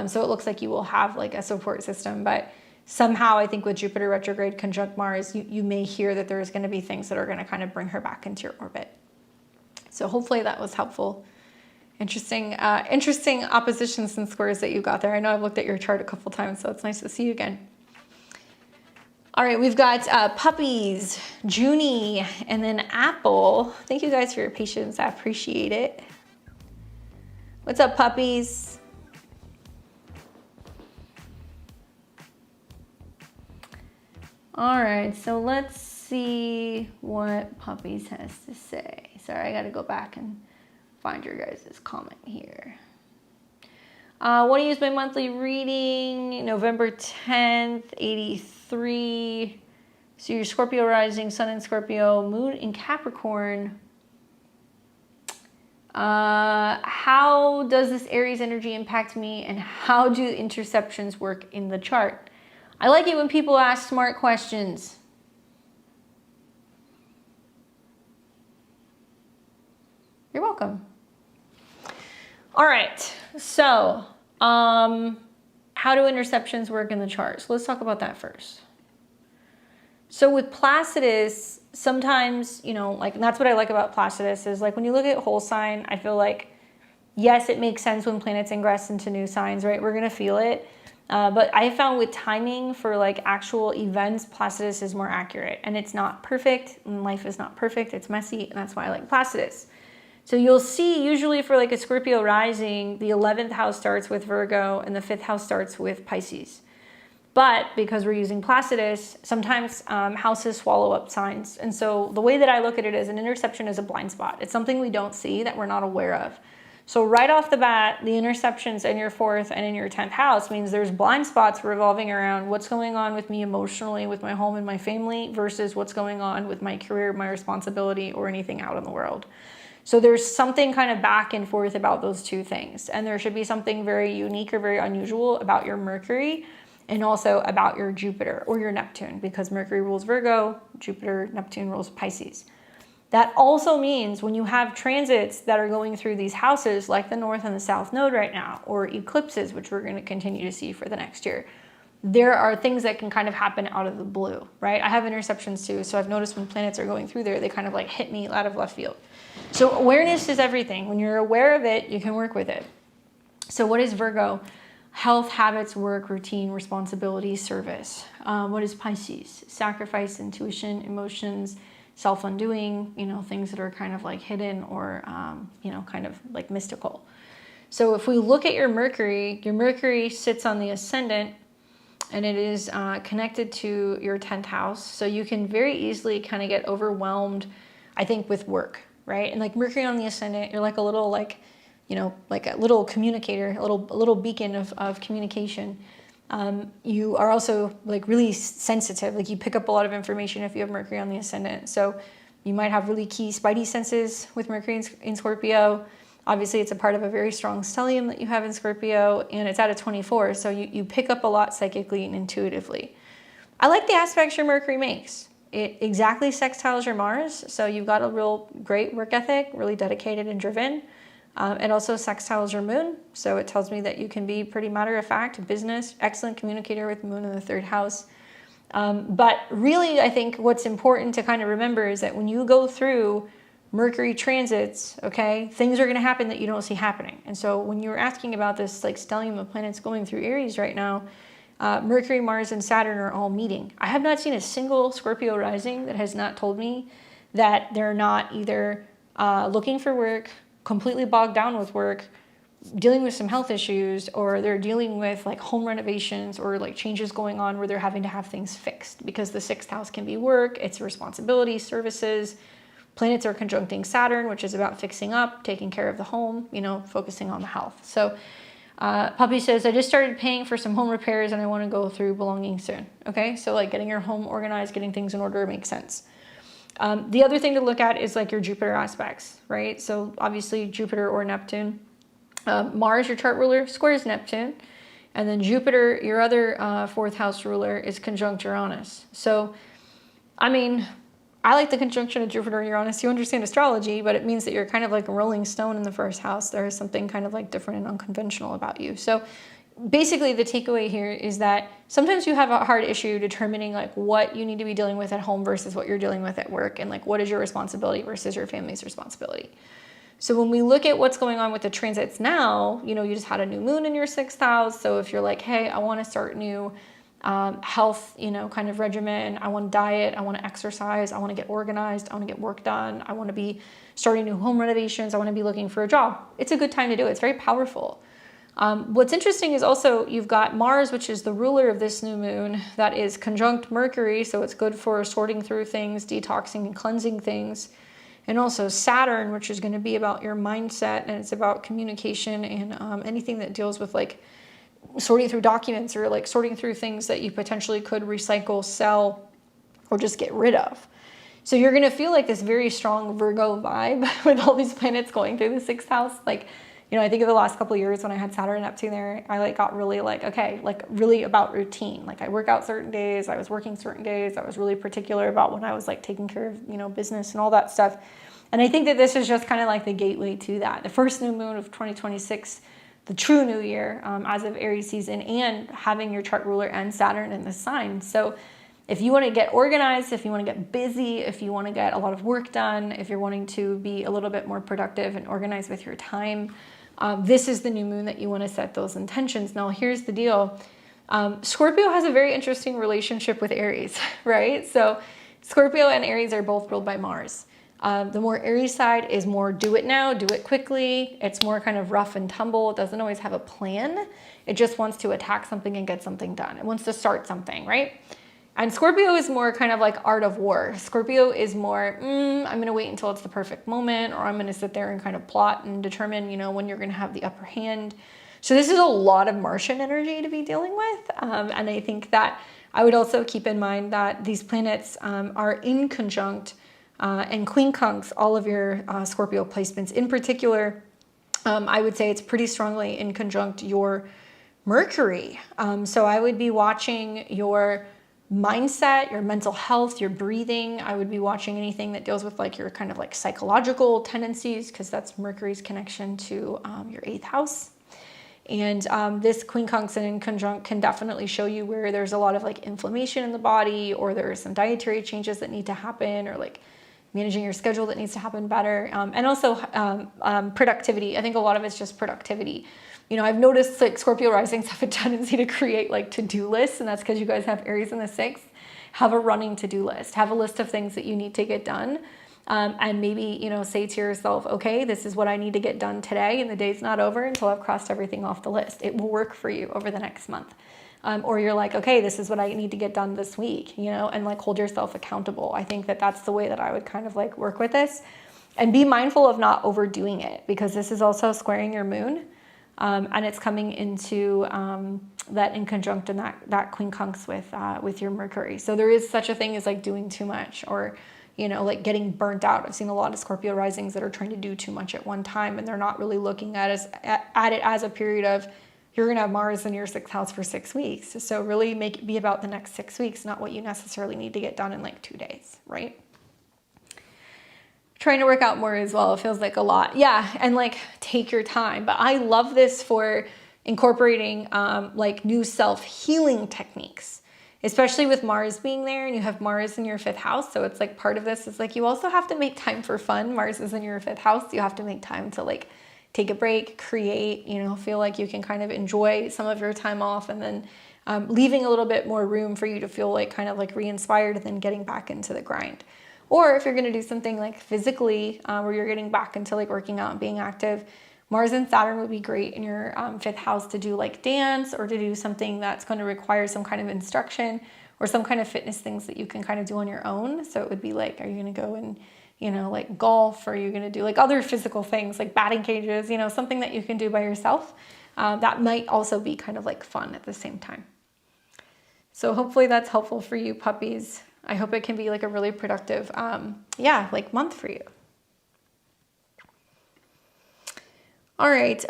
So it looks like you will have like a support system. But somehow I think with Jupiter retrograde conjunct Mars, you may hear that there's going to be things that are going to kind of bring her back into your orbit. So hopefully that was helpful. Interesting oppositions and squares that you got there. I know I've looked at your chart a couple times, so it's nice to see you again. All right, we've got Puppies, Juny, and then Apple. Thank you guys for your patience. I appreciate it. What's up, Puppies? All right, so let's see what Puppies has to say. Sorry, I got to go back and find your guys' comment here. Want to use my monthly reading, November 10th, 83. So your Scorpio rising, Sun in Scorpio, Moon in Capricorn. How does this Aries energy impact me, and how do interceptions work in the chart? I like it when people ask smart questions. You're welcome. All right, so how do interceptions work in the chart? So let's talk about that first. So with Placidus, sometimes, like, and that's what I like about Placidus is like when you look at whole sign, I feel like, yes, it makes sense when planets ingress into new signs, right? We're going to feel it. But I found with timing for like actual events, Placidus is more accurate, and it's not perfect, and life is not perfect. It's messy, and that's why I like Placidus. So you'll see usually for like a Scorpio rising, the 11th house starts with Virgo and the 5th house starts with Pisces. But because we're using Placidus, sometimes houses swallow up signs. And so the way that I look at it is an interception is a blind spot. It's something we don't see that we're not aware of. So right off the bat, the interceptions in your 4th and in your 10th house means there's blind spots revolving around what's going on with me emotionally, with my home and my family, versus what's going on with my career, my responsibility, or anything out in the world. So there's something kind of back and forth about those two things. And there should be something very unique or very unusual about your Mercury and also about your Jupiter or your Neptune, because Mercury rules Virgo, Jupiter, Neptune rules Pisces. That also means when you have transits that are going through these houses, like the North and the South Node right now, or eclipses, which we're going to continue to see for the next year, there are things that can kind of happen out of the blue, right? I have interceptions too, so I've noticed when planets are going through there, they kind of like hit me out of left field. So awareness is everything. When you're aware of it, you can work with it. So what is Virgo? Health, habits, work, routine, responsibility, service. What is Pisces? Sacrifice, intuition, emotions, self-undoing, things that are kind of like hidden or, kind of like mystical. So if we look at your Mercury sits on the ascendant, and it is connected to your 10th house. So you can very easily kind of get overwhelmed, I think, with work, right? And like Mercury on the ascendant, you're like a little like, you know, like a little communicator, a little beacon of communication. You are also like really sensitive. Like you pick up a lot of information if you have Mercury on the ascendant. So you might have really key spidey senses with Mercury in Scorpio. Obviously, it's a part of a very strong stellium that you have in Scorpio, and it's at a 24, so you pick up a lot psychically and intuitively. I like the aspects your Mercury makes. It exactly sextiles your Mars, so you've got a real great work ethic, really dedicated and driven. It also sextiles your Moon, so it tells me that you can be pretty matter-of-fact, business, excellent communicator with Moon in the 3rd house. But really, I think what's important to kind of remember is that when you go through Mercury transits, okay, things are going to happen that you don't see happening. And so when you're asking about this like stellium of planets going through Aries right now, Mercury, Mars, and Saturn are all meeting. I have not seen a single Scorpio rising that has not told me that they're not either looking for work, completely bogged down with work, dealing with some health issues, or they're dealing with like home renovations or like changes going on where they're having to have things fixed, because the 6th house can be work, it's responsibility, services. Planets are conjuncting Saturn, which is about fixing up, taking care of the home, you know, focusing on the health. So Puppy says, I just started paying for some home repairs and I want to go through belongings soon. Okay, so like getting your home organized, getting things in order makes sense. The other thing to look at is like your Jupiter aspects, right? So obviously Jupiter or Neptune. Mars, your chart ruler, squares Neptune. And then Jupiter, your other 4th house ruler, is conjunct Uranus. So, I mean, I like the conjunction of Jupiter and Uranus. You understand astrology, but it means that you're kind of like a rolling stone in the 1st house. There is something kind of like different and unconventional about you. So basically the takeaway here is that sometimes you have a hard issue determining like what you need to be dealing with at home versus what you're dealing with at work, and like what is your responsibility versus your family's responsibility. So when we look at what's going on with the transits now, you know, you just had a new moon in your 6th house. So if you're like, hey, I want to start new health, you know, kind of regimen. I want to diet. I want to exercise. I want to get organized. I want to get work done. I want to be starting new home renovations. I want to be looking for a job. It's a good time to do it. It's very powerful. What's interesting is also you've got Mars, which is the ruler of this new moon, that is conjunct Mercury. So it's good for sorting through things, detoxing and cleansing things. And also Saturn, which is going to be about your mindset, and it's about communication and anything that deals with like sorting through documents or like sorting through things that you potentially could recycle, sell, or just get rid of. So you're going to feel like this very strong Virgo vibe with all these planets going through the 6th house. Like, you know, I think of the last couple of years when I had Saturn and Neptune there, I like got really like, okay, like really about routine. Like I work out certain days, I was working certain days, I was really particular about when I was like taking care of, you know, business and all that stuff. And I think that this is just kind of like the gateway to that. The first new moon of 2026, the true new year as of Aries season, and having your chart ruler and Saturn in the sign. So if you want to get organized, if you want to get busy, if you want to get a lot of work done, if you're wanting to be a little bit more productive and organized with your time, this is the new moon that you want to set those intentions. Now, here's the deal. Scorpio has a very interesting relationship with Aries, right? So Scorpio and Aries are both ruled by Mars. The more Aries side is more do it now, do it quickly. It's more kind of rough and tumble. It doesn't always have a plan. It just wants to attack something and get something done. It wants to start something, right? And Scorpio is more kind of like art of war. Scorpio is more, I'm going to wait until it's the perfect moment, or I'm going to sit there and kind of plot and determine, you know, when you're going to have the upper hand. So this is a lot of Martian energy to be dealing with. And I think that I would also keep in mind that these planets are in conjunct and quincunx all of your Scorpio placements. In particular, I would say it's pretty strongly in conjunct your Mercury. So I would be watching your mindset, your mental health, your breathing. I would be watching anything that deals with like your kind of like psychological tendencies, because that's Mercury's connection to your 8th house. And this quincunx and in conjunct can definitely show you where there's a lot of like inflammation in the body, or there are some dietary changes that need to happen, or like managing your schedule that needs to happen better. And also productivity. I think a lot of it's just productivity. You know, I've noticed like Scorpio risings have a tendency to create like to-do lists, and that's because you guys have Aries in the 6th. Have a running to-do list. Have a list of things that you need to get done. And maybe, you know, say to yourself, okay, this is what I need to get done today, and the day's not over until I've crossed everything off the list. It will work for you over the next month. Or you're like, okay, this is what I need to get done this week, you know, and like hold yourself accountable. I think that that's the way that I would kind of like work with this, and be mindful of not overdoing it, because this is also squaring your moon. And it's coming into that in conjunct and that quincunx with your Mercury. So there is such a thing as like doing too much, or, you know, like getting burnt out. I've seen a lot of Scorpio risings that are trying to do too much at one time, and they're not really looking at it as a period of, you're going to have Mars in your 6th house for 6 weeks. So really make it be about the next 6 weeks, not what you necessarily need to get done in like 2 days, right? Trying to work out more as well. It feels like a lot. Yeah. And like take your time. But I love this for incorporating like new self-healing techniques, especially with Mars being there, and you have Mars in your 5th house. So it's like part of this is like, you also have to make time for fun. Mars is in your 5th house. You have to make time to like take a break, create, you know, feel like you can kind of enjoy some of your time off, and then leaving a little bit more room for you to feel like kind of like re-inspired, and then getting back into the grind. Or if you're going to do something like physically, where you're getting back into like working out and being active, Mars and Saturn would be great in your 5th house to do like dance, or to do something that's going to require some kind of instruction, or some kind of fitness things that you can kind of do on your own. So it would be like, are you going to go and, you know, like golf, or are you going to do like other physical things like batting cages, you know, something that you can do by yourself. That might also be kind of like fun at the same time. So hopefully that's helpful for you, puppies. I hope it can be like a really productive, like month for you. All right,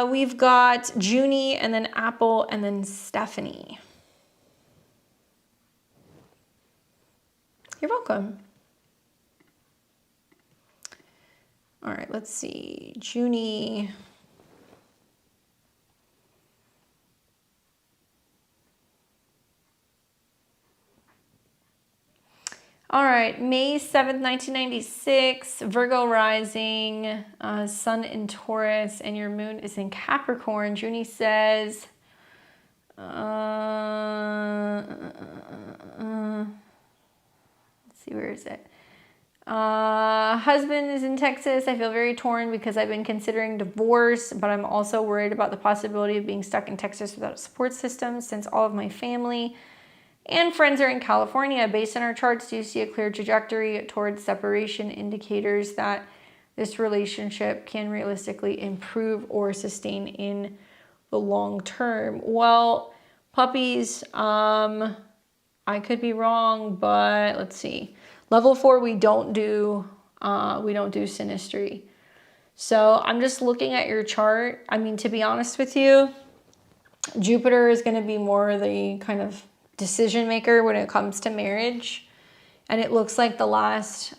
we've got Juny, and then Apple, and then Stephanie. You're welcome. All right, let's see, Juny. All right, May 7th, 1996, Virgo rising, Sun in Taurus, and your moon is in Capricorn. Juny says, let's see, where is it? Husband is in Texas. I feel very torn because I've been considering divorce, but I'm also worried about the possibility of being stuck in Texas without a support system, since all of my family and friends are in California. Based on our charts, do you see a clear trajectory towards separation, indicators that this relationship can realistically improve or sustain in the long term? Well, puppies, I could be wrong, but let's see. Level 4, we don't do synastry. So I'm just looking at your chart. I mean, to be honest with you, Jupiter is going to be more the kind of decision maker when it comes to marriage. And it looks like the last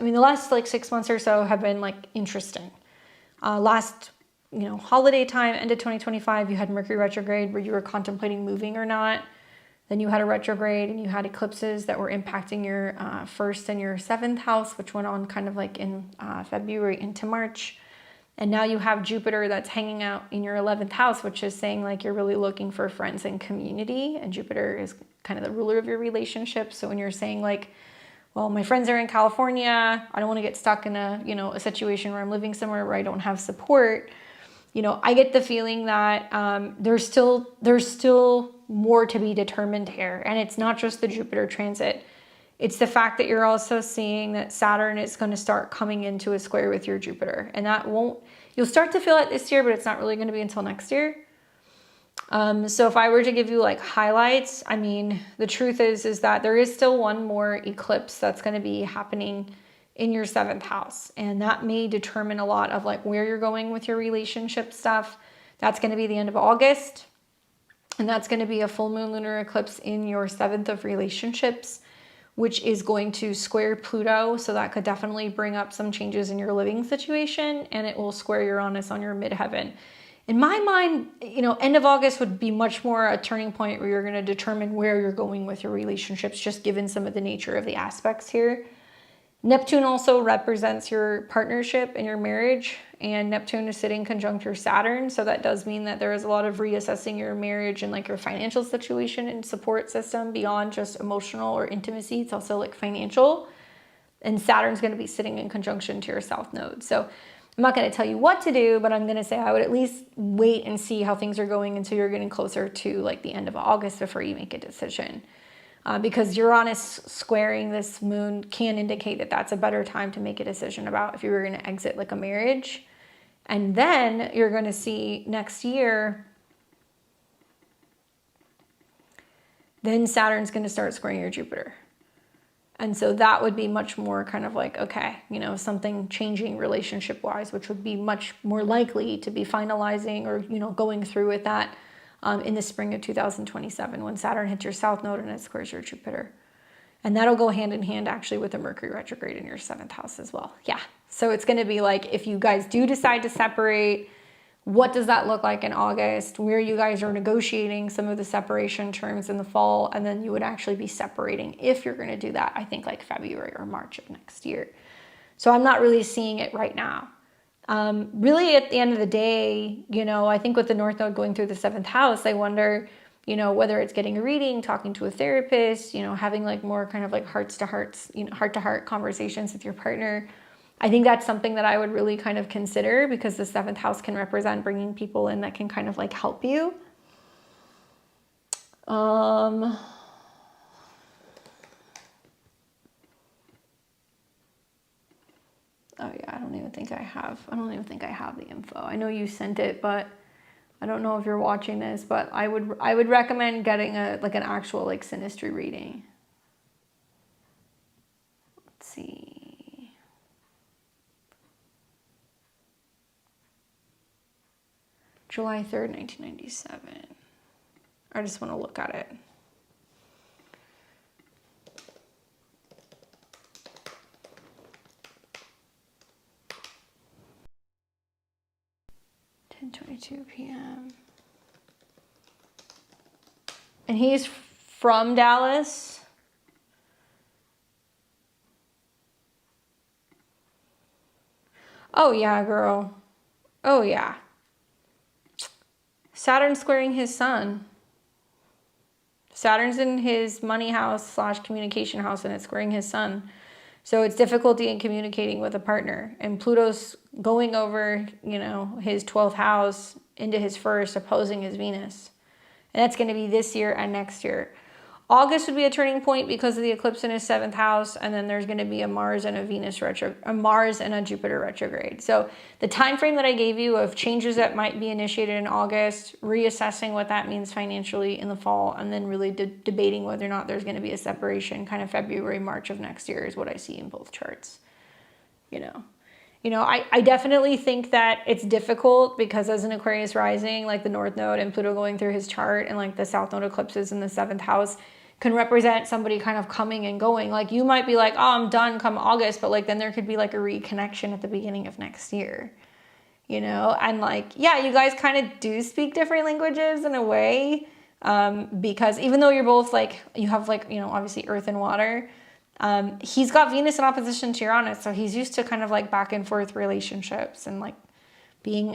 like 6 months or so have been like interesting. Last, holiday time, end of 2025, you had Mercury retrograde where you were contemplating moving or not. Then you had a retrograde, and you had eclipses that were impacting your 1st and your 7th house, which went on kind of like in February into March. And now you have Jupiter that's hanging out in your 11th house, which is saying like you're really looking for friends and community. And Jupiter is kind of the ruler of your relationship. So when you're saying like, well, my friends are in California, I don't want to get stuck in a situation where I'm living somewhere where I don't have support. I get the feeling that there's still more to be determined here. And it's not just the Jupiter transit. It's the fact that you're also seeing that Saturn is going to start coming into a square with your Jupiter. And you'll start to feel it this year, but it's not really going to be until next year. So if I were to give you like highlights, I mean, the truth is that there is still one more eclipse that's going to be happening in your 7th house. And that may determine a lot of like where you're going with your relationship stuff. That's going to be the end of August. And that's going to be a full moon lunar eclipse in your 7th of relationships, which is going to square Pluto. So that could definitely bring up some changes in your living situation, and it will square Uranus on your midheaven. In my mind, end of August would be much more a turning point where you're going to determine where you're going with your relationships, just given some of the nature of the aspects here. Neptune also represents your partnership and your marriage, and Neptune is sitting conjunct your Saturn. So that does mean that there is a lot of reassessing your marriage and like your financial situation and support system beyond just emotional or intimacy. It's also like financial. And Saturn's going to be sitting in conjunction to your South Node. So I'm not going to tell you what to do, but I'm going to say I would at least wait and see how things are going until you're getting closer to like the end of August before you make a decision. Because Uranus squaring this moon can indicate that that's a better time to make a decision about if you were going to exit like a marriage. And then you're going to see next year, then Saturn's going to start squaring your Jupiter. And so that would be much more kind of like, okay, you know, something changing relationship wise, which would be much more likely to be finalizing or, you know, going through with that in the spring of 2027 when Saturn hits your South Node and it squares your Jupiter. And that'll go hand in hand actually with the Mercury retrograde in your 7th house as well. Yeah. So it's going to be like, if you guys do decide to separate, what does that look like in August, where you guys are negotiating some of the separation terms in the fall, and then you would actually be separating if you're going to do that, I think like February or March of next year. So I'm not really seeing it right now. Really at the end of the day, you know, I think with the North Node going through the 7th house, I wonder, you know, whether it's getting a reading, talking to a therapist, you know, having like more kind of like hearts to hearts, you know, heart to heart conversations with your partner. I think that's something that I would really kind of consider because the 7th house can represent bringing people in that can kind of like help you. Oh yeah, I don't even think I have the info. I know you sent it, but I don't know if you're watching this, but I would recommend getting an actual like synastry reading. Let's see. July 3rd, 1997. I just want to look at it. .22 p.m. And he's from Dallas. Oh yeah, girl. Oh yeah. Saturn squaring his sun. Saturn's in his money house / communication house and it's squaring his sun. So it's difficulty in communicating with a partner. And Pluto's going over, you know, his 12th house into his first, opposing his Venus. And that's going to be this year and next year. August would be a turning point because of the eclipse in his 7th house, and then there's going to be a Mars and a Mars and a Jupiter retrograde. So the time frame that I gave you of changes that might be initiated in August, reassessing what that means financially in the fall, and then really debating whether or not there's going to be a separation kind of February, March of next year is what I see in both charts. You know, I definitely think that it's difficult because as an Aquarius rising, like the North Node and Pluto going through his chart and like the South Node eclipses in the 7th house can represent somebody kind of coming and going. Like you might be like, oh, I'm done come August, but like then there could be like a reconnection at the beginning of next year, you know? And like, yeah, you guys kind of do speak different languages in a way because even though you're both like, you have like, you know, obviously earth and water, he's got Venus in opposition to Uranus, so he's used to kind of like back and forth relationships and like being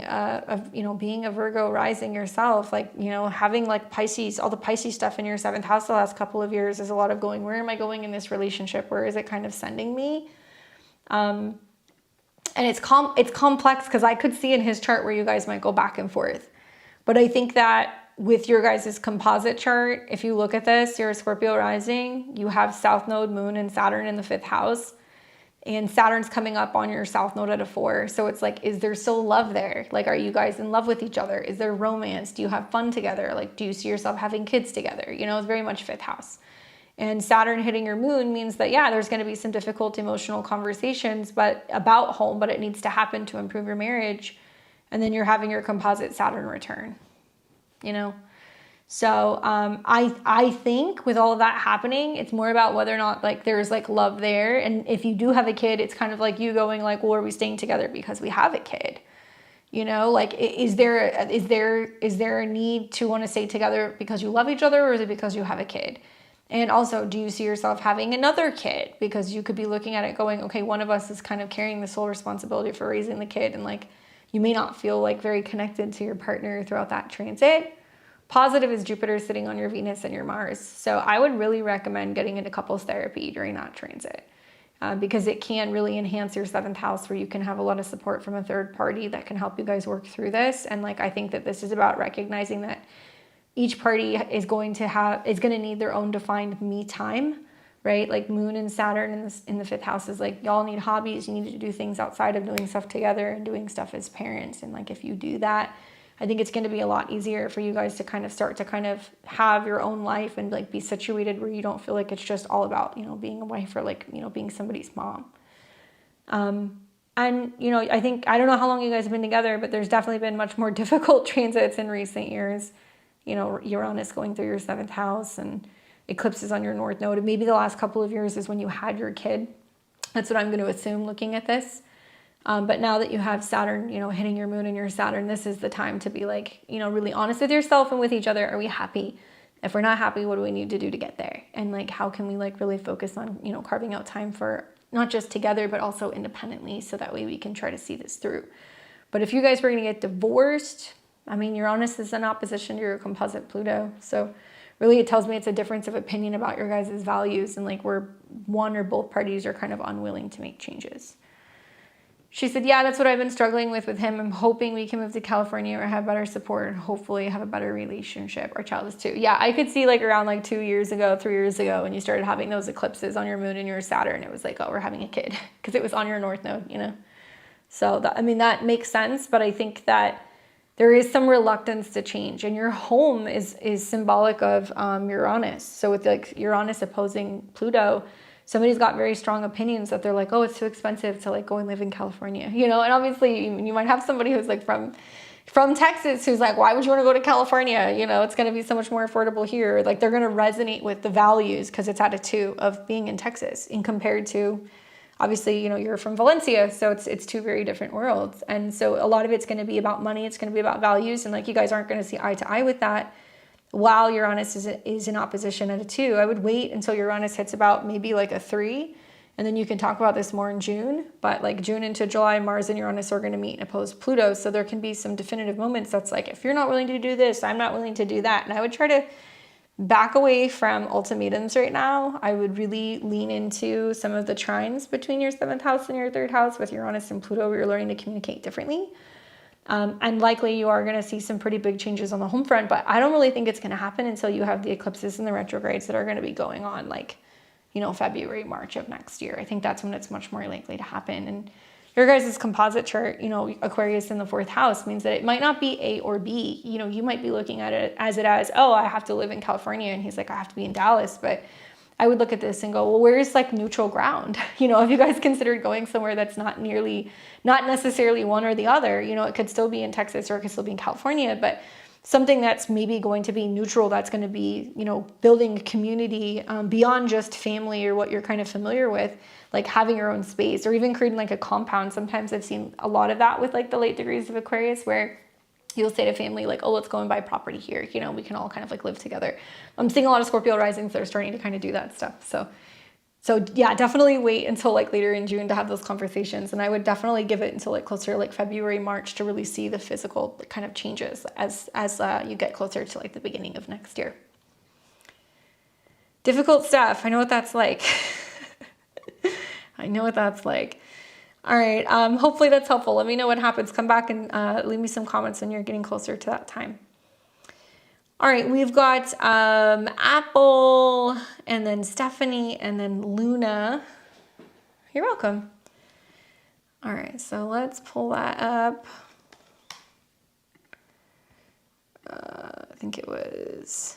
being a Virgo rising yourself, like, you know, having like Pisces, all the Pisces stuff in your 7th house the last couple of years is a lot of going, where am I going in this relationship? Where is it kind of sending me? And it's complex because I could see in his chart where you guys might go back and forth. But I think that with your guys' composite chart, if you look at this, you're a Scorpio rising, you have South Node, Moon, and Saturn in the 5th house. And Saturn's coming up on your South Node at a 4. So it's like, is there still love there? Like, are you guys in love with each other? Is there romance? Do you have fun together? Like, do you see yourself having kids together? You know, it's very much 5th house. And Saturn hitting your moon means that, yeah, there's going to be some difficult emotional conversations about home, but it needs to happen to improve your marriage. And then you're having your composite Saturn return, you know? So I think with all of that happening, it's more about whether or not like there's like love there. And if you do have a kid, it's kind of like you going like, well, are we staying together because we have a kid? You know, like is there a need to want to stay together because you love each other, or is it because you have a kid? And also, do you see yourself having another kid? Because you could be looking at it going, okay, one of us is kind of carrying the sole responsibility for raising the kid, and like you may not feel like very connected to your partner throughout that transit. Positive is Jupiter sitting on your Venus and your Mars. So I would really recommend getting into couples therapy during that transit because it can really enhance your 7th house, where you can have a lot of support from a third party that can help you guys work through this. And like, I think that this is about recognizing that each party is going to need their own defined me time, right? Like Moon and Saturn in the 5th house is like, y'all need hobbies. You need to do things outside of doing stuff together and doing stuff as parents. And like, if you do that, I think it's going to be a lot easier for you guys to kind of start to kind of have your own life and like be situated where you don't feel like it's just all about, you know, being a wife or like, you know, being somebody's mom. And, you know, I think, I don't know how long you guys have been together, but there's definitely been much more difficult transits in recent years. You know, Uranus going through your 7th house and eclipses on your North Node. And maybe the last couple of years is when you had your kid. That's what I'm going to assume looking at this. But now that you have Saturn, you know, hitting your Moon and your Saturn, this is the time to be like, you know, really honest with yourself and with each other. Are we happy? If we're not happy, what do we need to do to get there? And like, how can we like really focus on, you know, carving out time for not just together, but also independently, so that way we can try to see this through. But if you guys were going to get divorced, I mean, Uranus is in opposition to your composite Pluto. So really it tells me it's a difference of opinion about your guys' values, and like where one or both parties are kind of unwilling to make changes. She said, yeah, that's what I've been struggling with him. I'm hoping we can move to California or have better support and hopefully have a better relationship. Our child is 2. Yeah, I could see like around like 2 years ago, 3 years ago, when you started having those eclipses on your Moon and your Saturn, it was like, oh, we're having a kid, because it was on your North Node, you know? So that, I mean, that makes sense, but I think that there is some reluctance to change, and your home is symbolic of Uranus. So with like Uranus opposing Pluto, somebody's got very strong opinions that they're like, oh, it's too expensive to like go and live in California, you know? And obviously you might have somebody who's like from Texas who's like, why would you want to go to California? You know, it's going to be so much more affordable here. Like, they're going to resonate with the values because it's at a 2 of being in Texas, in compared to, obviously, you know, you're from Valencia, so it's 2 very different worlds. And so a lot of it's going to be about money. It's going to be about values. And like, you guys aren't going to see eye to eye with that while Uranus is in opposition at a 2. I would wait until Uranus hits about maybe like a 3, and then you can talk about this more in June. But like June into July, Mars and Uranus are going to meet and oppose Pluto. So there can be some definitive moments that's like, if you're not willing to do this, I'm not willing to do that. And I would try to back away from ultimatums right now. I would really lean into some of the trines between your 7th house and your 3rd house. With Uranus and Pluto, you're learning to communicate differently. And likely you are going to see some pretty big changes on the home front, but I don't really think it's going to happen until you have the eclipses and the retrogrades that are going to be going on, like, you know, February, March of next year. I think that's when it's much more likely to happen. And your guys' composite chart, you know, Aquarius in the 4th house means that it might not be A or B. You know, you might be looking at it as, oh, I have to live in California, and he's like, I have to be in Dallas. But I would look at this and go, well, where's like neutral ground? You know, if you guys considered going somewhere that's not necessarily one or the other, you know, it could still be in Texas or it could still be in California, but something that's maybe going to be neutral, that's going to be, you know, building a community beyond just family or what you're kind of familiar with, like having your own space or even creating like a compound. Sometimes I've seen a lot of that with like the late degrees of Aquarius, where you'll say to family like, oh, let's go and buy property here. You know, we can all kind of like live together. I'm seeing a lot of Scorpio risings that are starting to kind of do that stuff. So yeah, definitely wait until like later in June to have those conversations. And I would definitely give it until like closer to like February, March to really see the physical kind of changes as you get closer to like the beginning of next year. Difficult stuff. I know what that's like. I know what that's like. All right. Hopefully that's helpful. Let me know what happens. Come back and leave me some comments when you're getting closer to that time. All right. We've got Apple and then Stephanie and then Luna. You're welcome. All right. So let's pull that up. I think it was...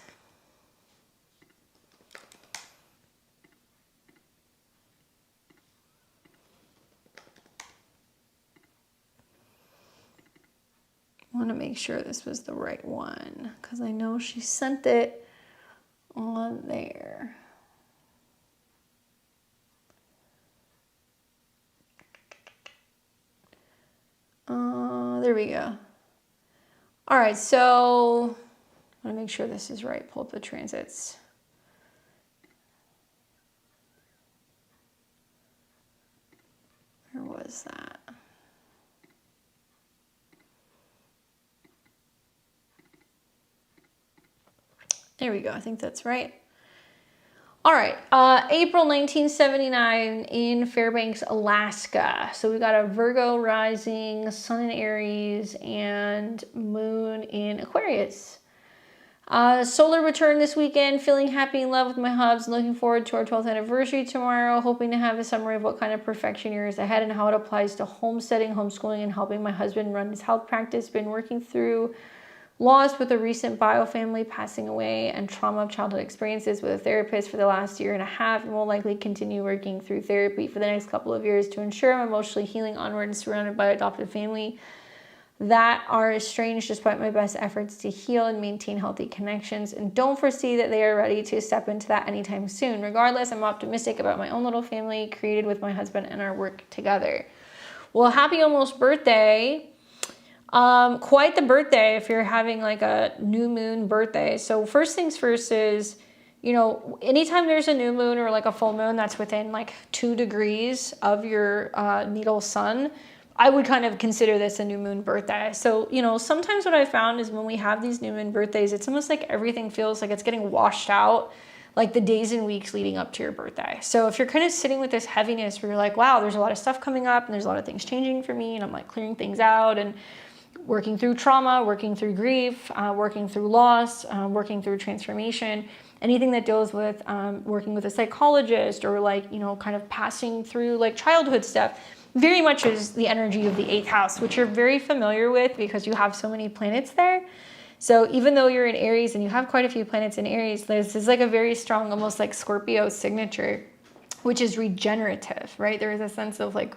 I want to make sure this was the right one because I know she sent it on there. There we go. All right, so I want to make sure this is right. Pull up the transits. Where was that? There we go. I think that's right. All right, April 1979 in Fairbanks, Alaska. So we got a Virgo rising, Sun in Aries, and Moon in Aquarius. Solar return this weekend, feeling happy in love with my hubs, looking forward to our 12th anniversary tomorrow, hoping to have a summary of what kind of perfection year is ahead and how it applies to homesteading, homeschooling, and helping my husband run his health practice. Been working through loss with a recent bio family passing away and trauma of childhood experiences with a therapist for the last year and a half, and will likely continue working through therapy for the next couple of years to ensure I'm emotionally healing onward and surrounded by adopted family that are estranged despite my best efforts to heal and maintain healthy connections, and don't foresee that they are ready to step into that anytime soon. Regardless, I'm optimistic about my own little family created with my husband and our work together. Well, happy almost birthday. Quite the birthday if you're having like a new moon birthday. So first things first is, you know, anytime there's a new moon or like a full moon that's within like 2 degrees of your natal sun, I would kind of consider this a new moon birthday. So, you know, sometimes what I found is when we have these new moon birthdays, it's almost like everything feels like it's getting washed out, like the days and weeks leading up to your birthday. So if you're kind of sitting with this heaviness where you're like, wow, there's a lot of stuff coming up and there's a lot of things changing for me, and I'm like clearing things out and working through trauma, working through grief, working through loss, working through transformation, anything that deals with working with a psychologist or like, you know, kind of passing through like childhood stuff, very much is the energy of the 8th house, which you're very familiar with because you have so many planets there. So even though you're in Aries and you have quite a few planets in Aries, this is like a very strong, almost like Scorpio signature, which is regenerative, right? There is a sense of like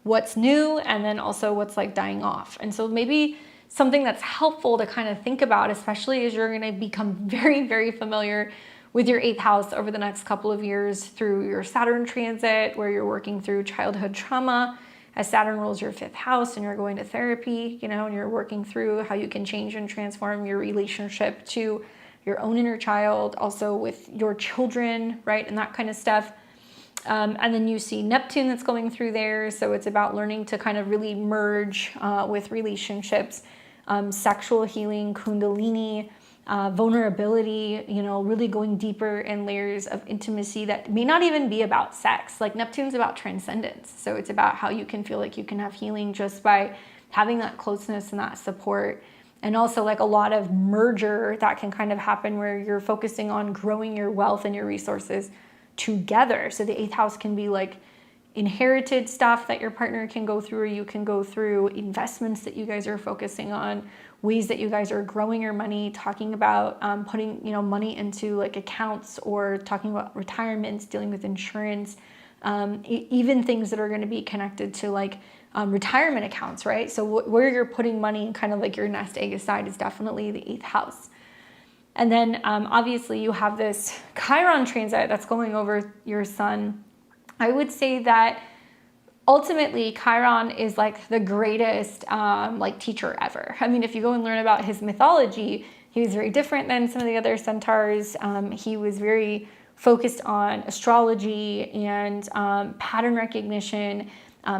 what's new and then also what's like dying off. And so maybe something that's helpful to kind of think about, especially as you're going to become very, very familiar with your 8th house over the next couple of years through your Saturn transit, where you're working through childhood trauma as Saturn rules your 5th house and you're going to therapy, you know, and you're working through how you can change and transform your relationship to your own inner child, also with your children, right? And that kind of stuff. And then you see Neptune that's going through there. So it's about learning to kind of really merge with relationships, sexual healing, kundalini, vulnerability, you know, really going deeper in layers of intimacy that may not even be about sex. Like Neptune's about transcendence. So it's about how you can feel like you can have healing just by having that closeness and that support. And also like a lot of merger that can kind of happen where you're focusing on growing your wealth and your resources together. So the 8th house can be like inherited stuff that your partner can go through, or you can go through investments that you guys are focusing on, ways that you guys are growing your money, talking about putting, you know, money into like accounts, or talking about retirements, dealing with insurance, even things that are going to be connected to like retirement accounts, right? So where you're putting money and kind of like your nest egg aside is definitely the 8th house. And then obviously you have this Chiron transit that's going over your sun. I would say that ultimately Chiron is like the greatest like teacher ever. I mean, if you go and learn about his mythology, he was very different than some of the other centaurs. He was very focused on astrology and pattern recognition,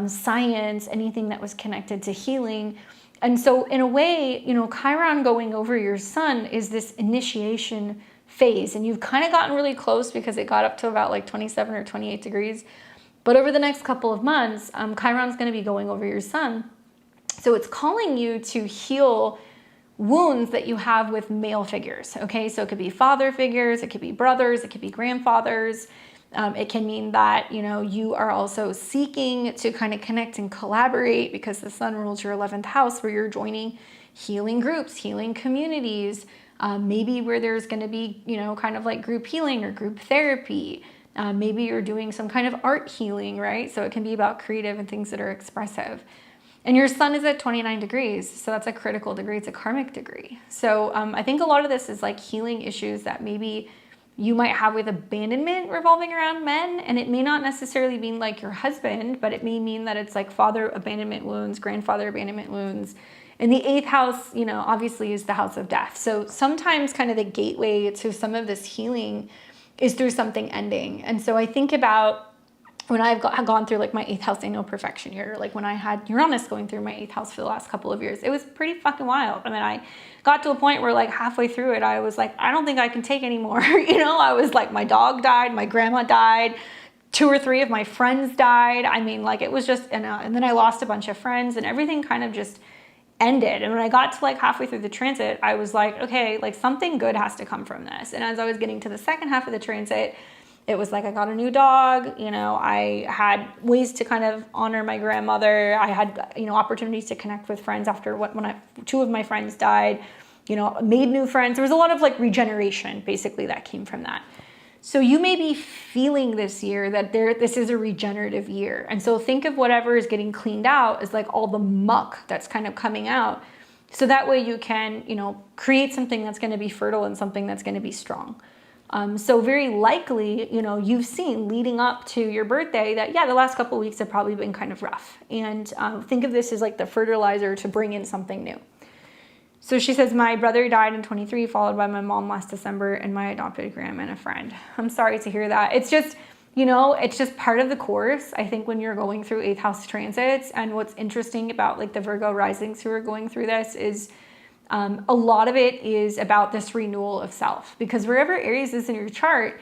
science, anything that was connected to healing. And so in a way, you know, Chiron going over your sun is this initiation phase. And you've kind of gotten really close because it got up to about like 27 or 28 degrees. But over the next couple of months, Chiron's going to be going over your sun. So it's calling you to heal wounds that you have with male figures. Okay, so it could be father figures, it could be brothers, it could be grandfathers. It can mean that, you know, you are also seeking to kind of connect and collaborate because the sun rules your 11th house, where you're joining healing groups, healing communities, maybe where there's going to be, you know, kind of like group healing or group therapy. Maybe you're doing some kind of art healing, right? So it can be about creative and things that are expressive. And your sun is at 29 degrees. So that's a critical degree. It's a karmic degree. So I think a lot of this is like healing issues that maybe you might have with abandonment revolving around men. And it may not necessarily mean like your husband, but it may mean that it's like father abandonment wounds, grandfather abandonment wounds. And the 8th house, you know, obviously is the house of death. So sometimes kind of the gateway to some of this healing is through something ending. And so I think about when I've gone through like my 8th house annual perfection year, like when I had Uranus going through my 8th house for the last couple of years, it was pretty fucking wild. I mean, I got to a point where like halfway through it, I was like, I don't think I can take anymore. I was like, my dog died, my grandma died, 2 or 3 of my friends died. I mean, like it was just, and then I lost a bunch of friends and everything kind of just ended. And when I got to like halfway through the transit, I was like, okay, like something good has to come from this. And as I was getting to the second half of the transit, it was like I got a new dog, I had ways to kind of honor my grandmother. I had, opportunities to connect with friends after when 2 of my friends died, made new friends. There was a lot of like regeneration basically that came from that. So you may be feeling this year that this is a regenerative year. And so think of whatever is getting cleaned out as like all the muck that's kind of coming out. So that way you can, create something that's going to be fertile and something that's going to be strong. So very likely, you've seen leading up to your birthday that, the last couple of weeks have probably been kind of rough. And think of this as like the fertilizer to bring in something new. So she says, my brother died in 23, followed by my mom last December, and my adopted grandma and a friend. I'm sorry to hear that. It's just, it's just part of the course. I think when you're going through 8th house transits, and what's interesting about like the Virgo risings who are going through this is a lot of it is about this renewal of self, because wherever Aries is in your chart,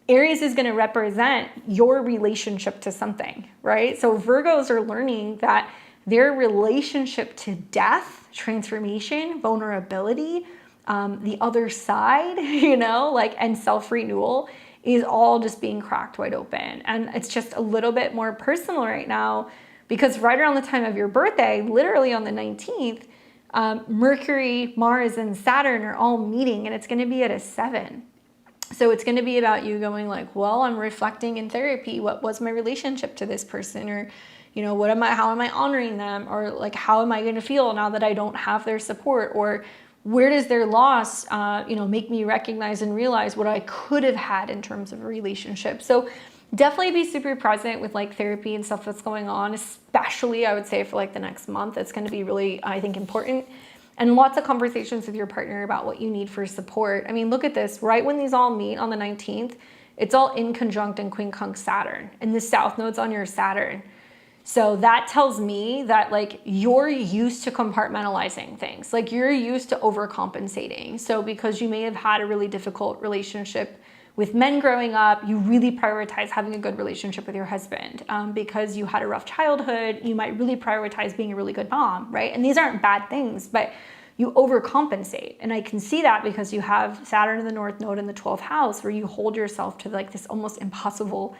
Aries is going to represent your relationship to something, right? So Virgos are learning that their relationship to death, transformation, vulnerability, the other side, and self-renewal is all just being cracked wide open. And it's just a little bit more personal right now because right around the time of your birthday, literally on the 19th, Mercury, Mars, and Saturn are all meeting, and it's going to be at a 7. So it's going to be about you going like, well, I'm reflecting in therapy. What was my relationship to this person? Or, how am I honoring them? Or like, how am I going to feel now that I don't have their support? Or where does their loss, make me recognize and realize what I could have had in terms of a relationship? So definitely be super present with like therapy and stuff that's going on, especially I would say for like the next month. It's going to be really, I think, important. And lots of conversations with your partner about what you need for support. I mean, look at this, right when these all meet on the 19th, it's all in conjunct and quincunx Saturn, and the south node's on your Saturn. So that tells me that like you're used to compartmentalizing things, like you're used to overcompensating. So because you may have had a really difficult relationship with men growing up, you really prioritize having a good relationship with your husband. Because you had a rough childhood, you might really prioritize being a really good mom, right? And these aren't bad things, but you overcompensate. And I can see that because you have Saturn in the North Node in the 12th house, where you hold yourself to like this almost impossible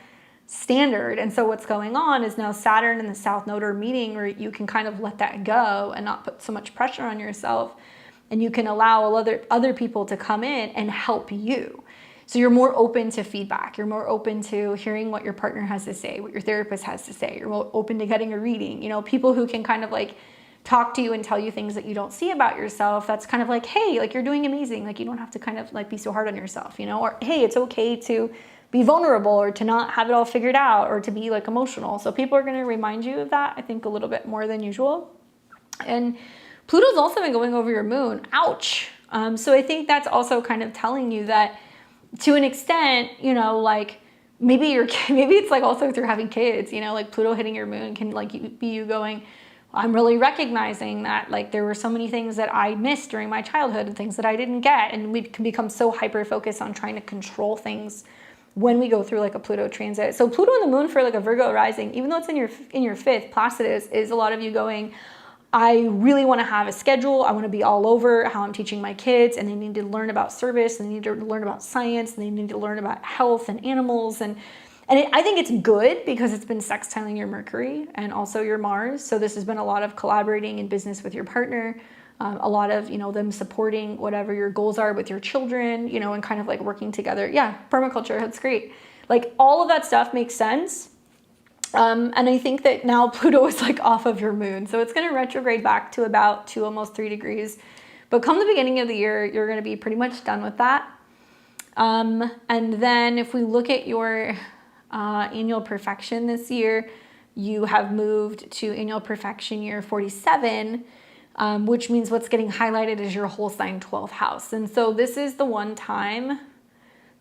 standard. And so what's going on is now Saturn and the South Node are meeting, where you can kind of let that go and not put so much pressure on yourself. And you can allow other people to come in and help you. So you're more open to feedback. You're more open to hearing what your partner has to say, what your therapist has to say. You're more open to getting a reading. People who can kind of like talk to you and tell you things that you don't see about yourself. That's kind of like, hey, like you're doing amazing. Like you don't have to kind of like be so hard on yourself, or hey, it's okay to be vulnerable or to not have it all figured out or to be like emotional. So people are going to remind you of that, I think, a little bit more than usual. And Pluto's also been going over your moon. Ouch. So I think that's also kind of telling you that to an extent, like maybe it's like also through having kids, like Pluto hitting your moon can like be you going, I'm really recognizing that like there were so many things that I missed during my childhood and things that I didn't get. And we can become so hyper-focused on trying to control things when we go through like a Pluto transit. So Pluto and the moon for like a Virgo rising, even though it's in your 5th, Placidus, is a lot of you going, I really want to have a schedule. I want to be all over how I'm teaching my kids, and they need to learn about service, and they need to learn about science, and they need to learn about health and animals. I think it's good because it's been sextiling your Mercury and also your Mars. So this has been a lot of collaborating in business with your partner, a lot of, them supporting whatever your goals are with your children, and kind of like working together. Yeah, permaculture, that's great. Like all of that stuff makes sense. And I think that now Pluto is like off of your moon. So it's going to retrograde back to about 2, almost 3 degrees. But come the beginning of the year, you're going to be pretty much done with that. And then if we look at your annual perfection this year, you have moved to annual perfection year 47, which means what's getting highlighted is your whole sign 12th house. And so this is the one time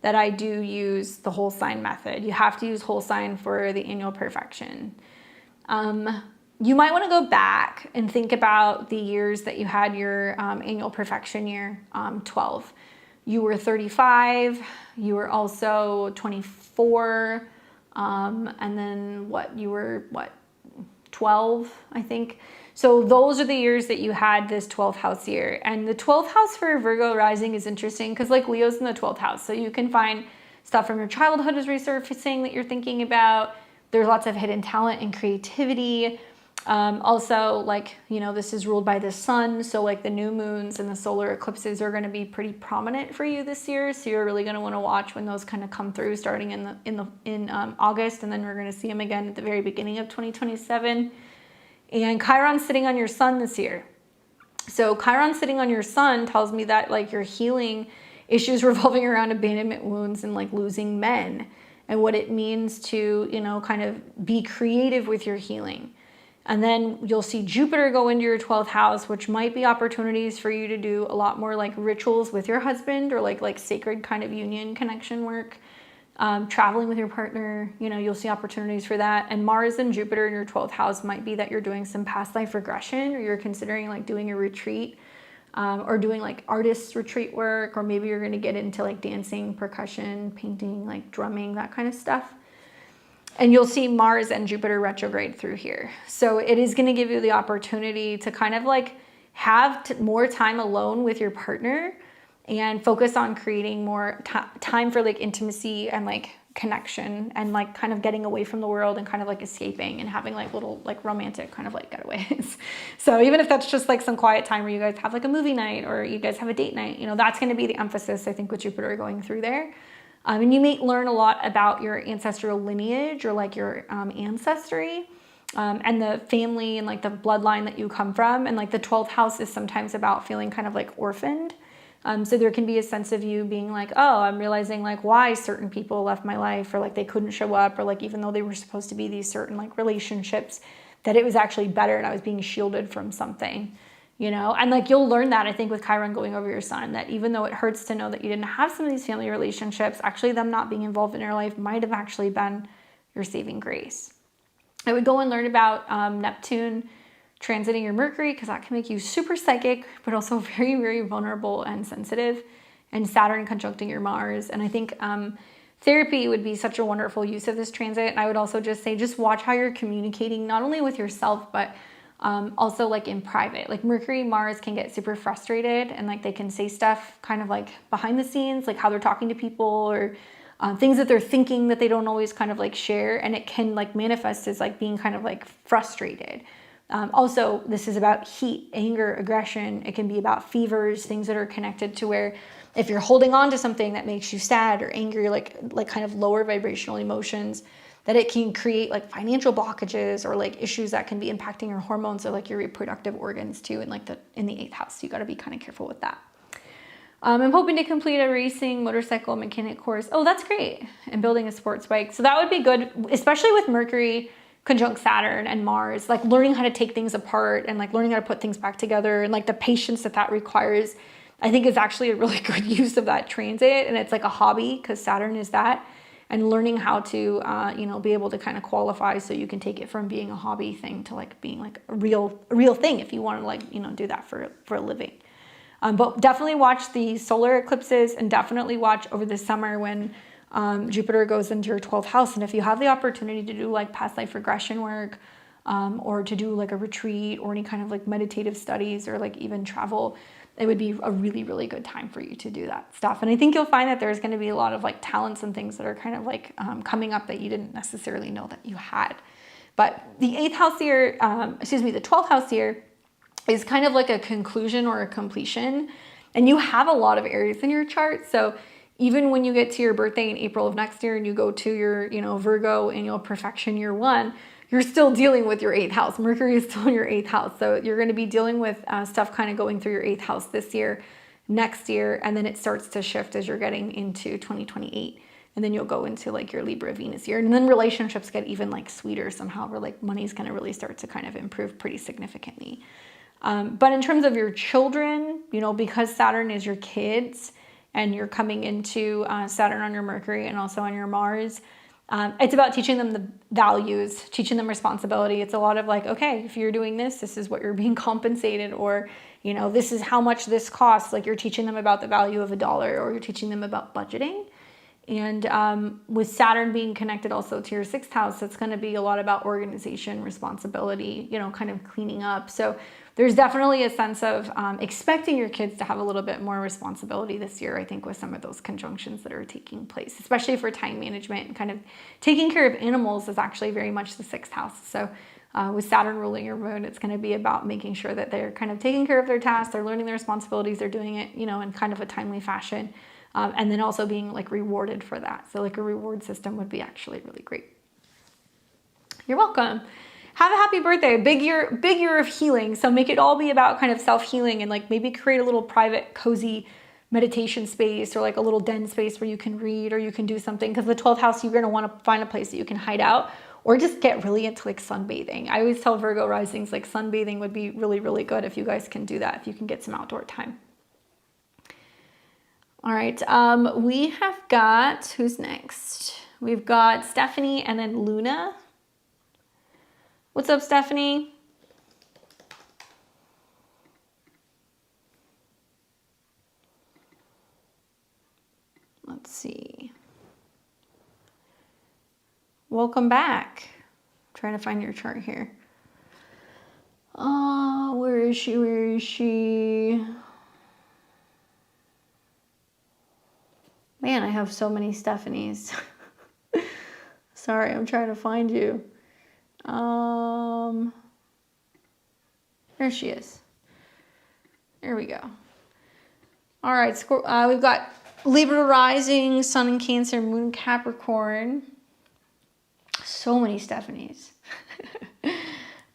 that I do use the whole sign method. You have to use whole sign for the annual perfection. You might want to go back and think about the years that you had your annual perfection year, 12. You were 35, you were also 24, and then you were 12, I think. So those are the years that you had this 12th house year. And the 12th house for Virgo rising is interesting because like Leo's in the 12th house. So you can find stuff from your childhood is resurfacing that you're thinking about. There's lots of hidden talent and creativity. Also, like, you know, this is ruled by the sun. So like the new moons and the solar eclipses are going to be pretty prominent for you this year. So you're really going to want to watch when those kind of come through starting in August. And then we're going to see them again at the very beginning of 2027. And Chiron's sitting on your sun this year. So Chiron sitting on your sun tells me that like your healing issues revolving around abandonment wounds and like losing men and what it means to, you know, kind of be creative with your healing. And then you'll see Jupiter go into your 12th house, which might be opportunities for you to do a lot more like rituals with your husband or like sacred kind of union connection work. Traveling with your partner, you know, you'll see opportunities for that. And Mars and Jupiter in your 12th house might be that you're doing some past life regression, or you're considering like doing a retreat, or doing like artist retreat work, or maybe you're going to get into like dancing, percussion, painting, like drumming, that kind of stuff. And you'll see Mars and Jupiter retrograde through here. So it is going to give you the opportunity to kind of like have more time alone with your partner and focus on creating more time for like intimacy and like connection and like kind of getting away from the world and kind of like escaping and having like little like romantic kind of like getaways. So even if that's just like some quiet time where you guys have like a movie night or you guys have a date night, you know, that's going to be the emphasis, I think, with Jupiter going through there. And you may learn a lot about your ancestral lineage or like your ancestry and the family and like the bloodline that you come from. And like the 12th house is sometimes about feeling kind of like orphaned. So there can be a sense of you being like, oh, I'm realizing like why certain people left my life, or like they couldn't show up, or like even though they were supposed to be these certain like relationships, that it was actually better and I was being shielded from something, you know? And like you'll learn that, I think, with Chiron going over your sun, that even though it hurts to know that you didn't have some of these family relationships, actually them not being involved in your life might have actually been your saving grace. I would go and learn about Neptune transiting your Mercury, because that can make you super psychic, but also very, very vulnerable and sensitive, and Saturn conjuncting your Mars. And I think therapy would be such a wonderful use of this transit. And I would also just say, just watch how you're communicating, not only with yourself, but also like in private. Like Mercury, Mars can get super frustrated and like they can say stuff kind of like behind the scenes, like how they're talking to people, or things that they're thinking that they don't always kind of like share. And it can like manifest as like being kind of like frustrated. Also, this is about heat, anger, aggression. It can be about fevers, things that are connected to where if you're holding on to something that makes you sad or angry, like kind of lower vibrational emotions, that it can create like financial blockages or like issues that can be impacting your hormones or like your reproductive organs too. And like in the 8th house, you got to be kind of careful with that. I'm hoping to complete a racing motorcycle mechanic course. Oh, that's great. And building a sports bike. So that would be good, especially with Mercury conjunct Saturn and Mars, like learning how to take things apart and like learning how to put things back together, and like the patience that requires, I think, is actually a really good use of that transit. And it's like a hobby, because Saturn is that, and learning how to, you know, be able to kind of qualify so you can take it from being a hobby thing to like being like a real thing if you want to like, you know, do that for a living. But definitely watch the solar eclipses, and definitely watch over the summer when Jupiter goes into your 12th house. And if you have the opportunity to do like past life regression work, or to do like a retreat or any kind of like meditative studies, or like even travel, it would be a really, really good time for you to do that stuff. And I think you'll find that there's going to be a lot of like talents and things that are kind of like coming up that you didn't necessarily know that you had. But the 8th house year, the 12th house year is kind of like a conclusion or a completion. And you have a lot of Aries in your chart. So even when you get to your birthday in April of next year and you go to your, you know, Virgo annual perfection year 1, you're still dealing with your 8th house. Mercury is still in your 8th house. So you're going to be dealing with stuff kind of going through your 8th house this year, next year, and then it starts to shift as you're getting into 2028. And then you'll go into like your Libra Venus year. And then relationships get even like sweeter somehow, where like money's going to really start to kind of improve pretty significantly. But in terms of your children, you know, because Saturn is your kids, and you're coming into Saturn on your Mercury and also on your Mars. It's about teaching them the values, teaching them responsibility. It's a lot of like, okay, if you're doing this, this is what you're being compensated, or, you know, this is how much this costs. Like, you're teaching them about the value of $1, or you're teaching them about budgeting. And with Saturn being connected also to your 6th house, it's going to be a lot about organization, responsibility, you know, kind of cleaning up. So there's definitely a sense of expecting your kids to have a little bit more responsibility this year, I think, with some of those conjunctions that are taking place, especially for time management and kind of taking care of animals is actually very much the 6th house. So with Saturn ruling your moon, it's going to be about making sure that they're kind of taking care of their tasks, they're learning their responsibilities, they're doing it, you know, in kind of a timely fashion. And then also being like rewarded for that. So like a reward system would be actually really great. You're welcome. Have a happy birthday. Big year of healing. So make it all be about kind of self-healing, and like maybe create a little private, cozy meditation space, or like a little den space where you can read or you can do something. Because the 12th house, you're going to want to find a place that you can hide out, or just get really into like sunbathing. I always tell Virgo risings like sunbathing would be really, really good if you guys can do that, if you can get some outdoor time. All right, we have got, who's next? We've got Stephanie and then Luna. What's up, Stephanie? Let's see. Welcome back. I'm trying to find your chart here. Where is she? Where is she? Man, I have so many Stephanies. Sorry, I'm trying to find you. There she is. There we go. All right, we've got Libra rising, Sun in Cancer, Moon Capricorn. So many Stephanies.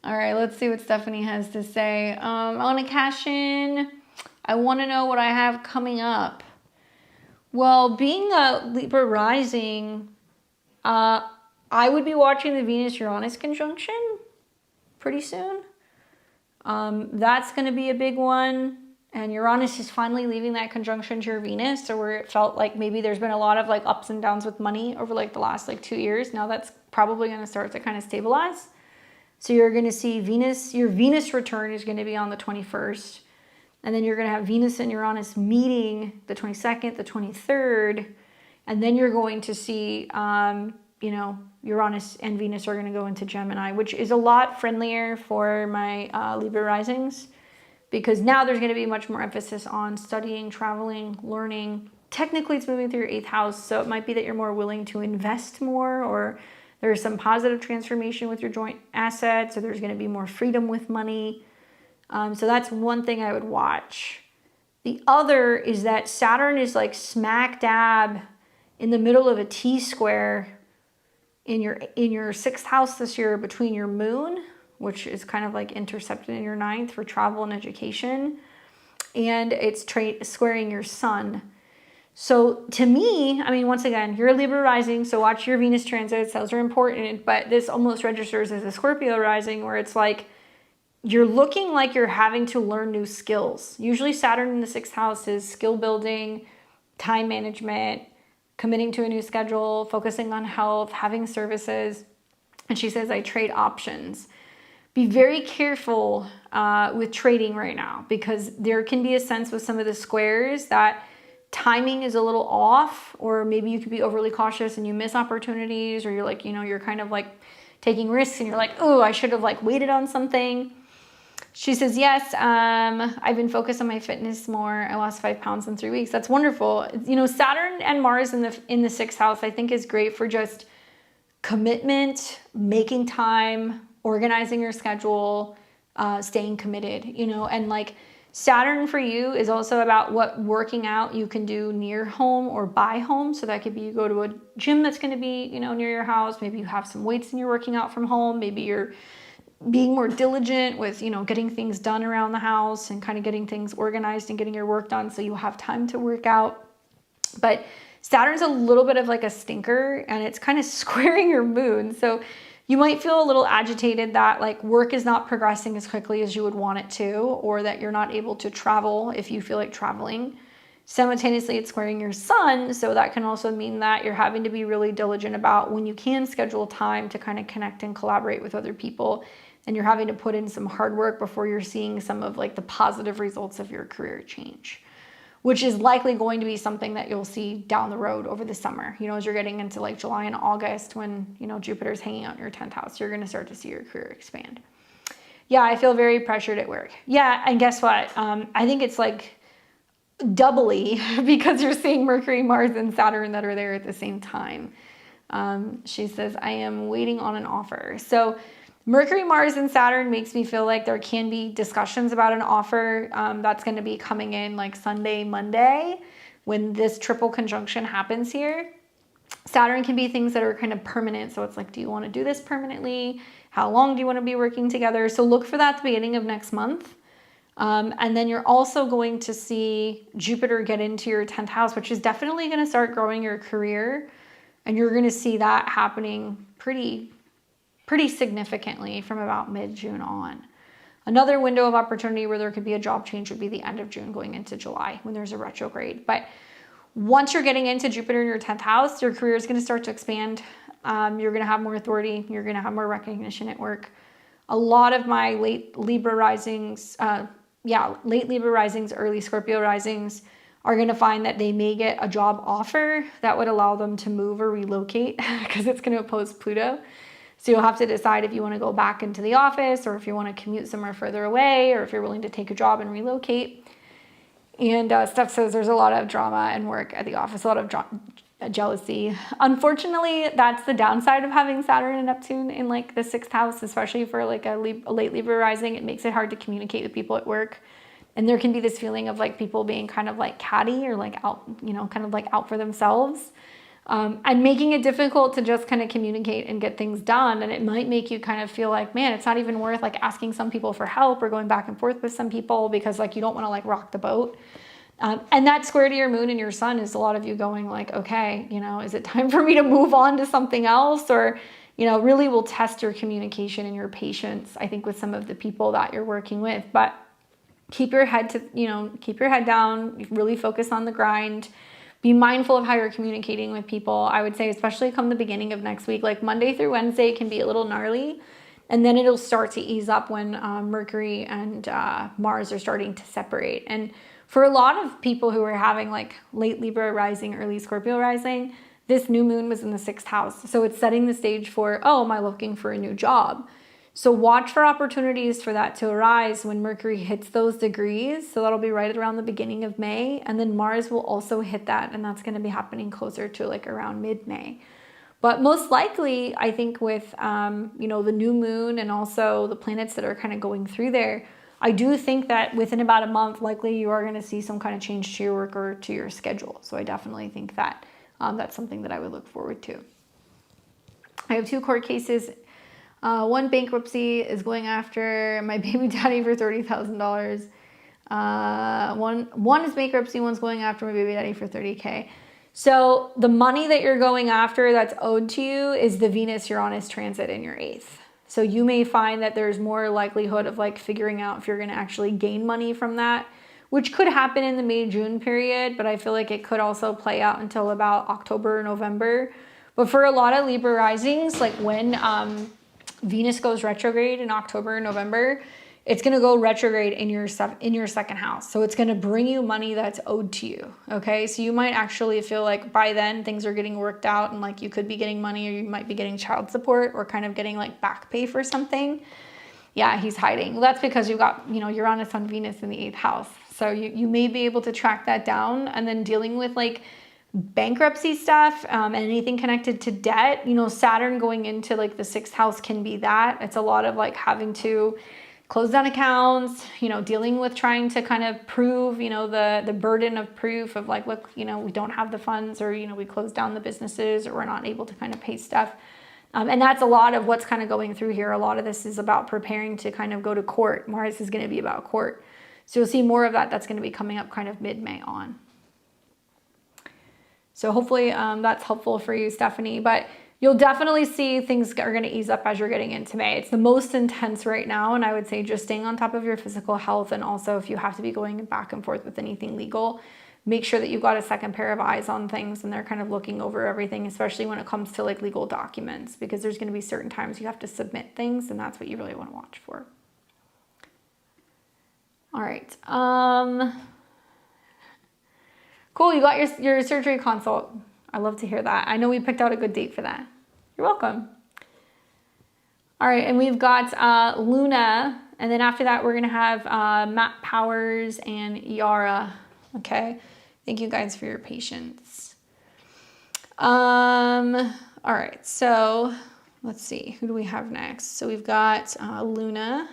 All right, let's see what Stephanie has to say. I want to cash in. I want to know what I have coming up. Well, being a Libra rising, I would be watching the Venus-Uranus conjunction pretty soon. That's going to be a big one. And Uranus is finally leaving that conjunction to your Venus, so where it felt like maybe there's been a lot of like ups and downs with money over like the last like 2 years. Now that's probably going to start to kind of stabilize. So you're going to see Venus, your Venus return is going to be on the 21st. And then you're going to have Venus and Uranus meeting the 22nd, the 23rd. And then you're going to see, you know, Uranus and Venus are going to go into Gemini, which is a lot friendlier for my Libra risings, because now there's going to be much more emphasis on studying, traveling, learning. Technically, it's moving through your 8th house, so it might be that you're more willing to invest more, or there's some positive transformation with your joint assets, or there's going to be more freedom with money. So that's one thing I would watch. The other is that Saturn is like smack dab in the middle of a T-square in your 6th house this year between your moon, which is kind of like intercepted in your 9th for travel and education, and it's squaring your sun. So to me, I mean, once again, you're a Libra rising, so watch your Venus transits. Those are important, but this almost registers as a Scorpio rising, where it's like you're looking like you're having to learn new skills. Usually Saturn in the 6th house is skill building, time management, committing to a new schedule, focusing on health, having services. And she says, I trade options. Be very careful with trading right now, because there can be a sense with some of the squares that timing is a little off, or maybe you could be overly cautious and you miss opportunities, or you're like, you know, you're kind of like taking risks and you're like, oh, I should have like waited on something. She says, yes, I've been focused on my fitness more. I lost 5 pounds in 3 weeks. That's wonderful. You know, Saturn and Mars in the 6th house, I think, is great for just commitment, making time, organizing your schedule, staying committed, you know, and like Saturn for you is also about what working out you can do near home or by home. So that could be you go to a gym that's going to be, you know, near your house. Maybe you have some weights and you're working out from home. Maybe you're being more diligent with, you know, getting things done around the house and kind of getting things organized and getting your work done so you have time to work out. But Saturn's a little bit of like a stinker, and it's kind of squaring your moon. So you might feel a little agitated that like work is not progressing as quickly as you would want it to, or that you're not able to travel if you feel like traveling. Simultaneously, it's squaring your sun, so that can also mean that you're having to be really diligent about when you can schedule time to kind of connect and collaborate with other people, and you're having to put in some hard work before you're seeing some of like the positive results of your career change, which is likely going to be something that you'll see down the road over the summer. You know, as you're getting into like July and August, when, you know, Jupiter's hanging out in your 10th house, you're going to start to see your career expand. Yeah, I feel very pressured at work. Yeah, and guess what? I think it's like doubly because you're seeing Mercury, Mars, and Saturn that are there at the same time. She says, I am waiting on an offer. So Mercury, Mars, and Saturn makes me feel like there can be discussions about an offer that's going to be coming in like Sunday, Monday, when this triple conjunction happens here. Saturn can be things that are kind of permanent. So it's like, do you want to do this permanently? How long do you want to be working together? So look for that at the beginning of next month. And then you're also going to see Jupiter get into your 10th house, which is definitely going to start growing your career. And you're going to see that happening pretty significantly from about mid-June on. Another window of opportunity where there could be a job change would be the end of June going into July when there's a retrograde. But once you're getting into Jupiter in your 10th house, your career is going to start to expand. You're going to have more authority. You're going to have more recognition at work. A lot of my late Libra risings, early Scorpio risings are going to find that they may get a job offer that would allow them to move or relocate because it's going to oppose Pluto. So you'll have to decide if you want to go back into the office or if you want to commute somewhere further away or if you're willing to take a job and relocate. And Steph says there's a lot of drama and work at the office, a lot of jealousy. Unfortunately, that's the downside of having Saturn and Neptune in like the 6th house, especially for like a late Libra rising. It makes it hard to communicate with people at work. And there can be this feeling of like people being kind of like catty or like out, you know, kind of like out for themselves. And making it difficult to just kind of communicate and get things done. And it might make you kind of feel like, man, it's not even worth like asking some people for help or going back and forth with some people because like you don't want to like rock the boat. And that square to your moon and your sun is a lot of you going like, okay, you know, is it time for me to move on to something else? Or, you know, really will test your communication and your patience, I think, with some of the people that you're working with. But keep your head down, really focus on the grind. Be mindful of how you're communicating with people. I would say, especially come the beginning of next week, like Monday through Wednesday can be a little gnarly. And then it'll start to ease up when Mercury and Mars are starting to separate. And for a lot of people who are having like late Libra rising, early Scorpio rising, this new moon was in the 6th house. So it's setting the stage for, oh, am I looking for a new job? So watch for opportunities for that to arise when Mercury hits those degrees. So that'll be right around the beginning of May. And then Mars will also hit that. And that's going to be happening closer to like around mid-May. But most likely, I think with, the new moon and also the planets that are kind of going through there, I do think that within about a month, likely you are going to see some kind of change to your work or to your schedule. So I definitely think that that's something that I would look forward to. I have 2 court cases. One bankruptcy is going after my baby daddy for $30,000. One is bankruptcy, one's going after my baby daddy for $30K. So the money that you're going after that's owed to you is the Venus-Uranus transit in your 8th. So you may find that there's more likelihood of like figuring out if you're going to actually gain money from that, which could happen in the May-June period, but I feel like it could also play out until about October or November. But for a lot of Libra risings, like when Venus goes retrograde in October or November, it's going to go retrograde in your 2nd house. So it's going to bring you money that's owed to you. Okay. So you might actually feel like by then things are getting worked out and like you could be getting money or you might be getting child support or kind of getting like back pay for something. Yeah, he's hiding. Well, that's because you've got, Uranus on Venus in the 8th house. So you may be able to track that down, and then dealing with like bankruptcy stuff and anything connected to debt. Saturn going into like the 6th house can be that. It's a lot of like having to close down accounts, dealing with trying to kind of prove, the burden of proof of like, look, we don't have the funds, or, we closed down the businesses, or we're not able to kind of pay stuff. And that's a lot of what's kind of going through here. A lot of this is about preparing to kind of go to court. Mars is going to be about court. So you'll see more of that. That's going to be coming up kind of mid-May on. So hopefully that's helpful for you, Stephanie. But you'll definitely see things are going to ease up as you're getting into May. It's the most intense right now. And I would say just staying on top of your physical health. And also if you have to be going back and forth with anything legal, make sure that you've got a second pair of eyes on things and they're kind of looking over everything, especially when it comes to like legal documents, because there's going to be certain times you have to submit things, and that's what you really want to watch for. All right. Cool. You got your surgery consult. I love to hear that. I know we picked out a good date for that. You're welcome. All right. And we've got Luna. And then after that, we're going to have Matt Powers and Yara. Okay. Thank you guys for your patience. All right. So let's see. Who do we have next? So we've got Luna.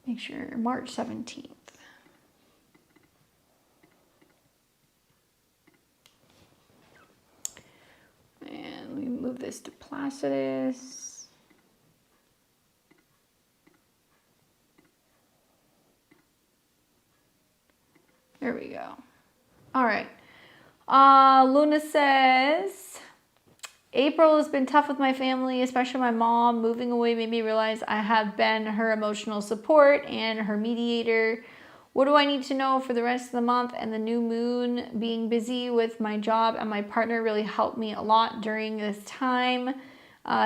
Make sure March 17th. And we move this to Placidus. There we go. All right. Luna says, April has been tough with my family, especially my mom. Moving away made me realize I have been her emotional support and her mediator. What do I need to know for the rest of the month? And the new moon, being busy with my job and my partner, really helped me a lot during this time.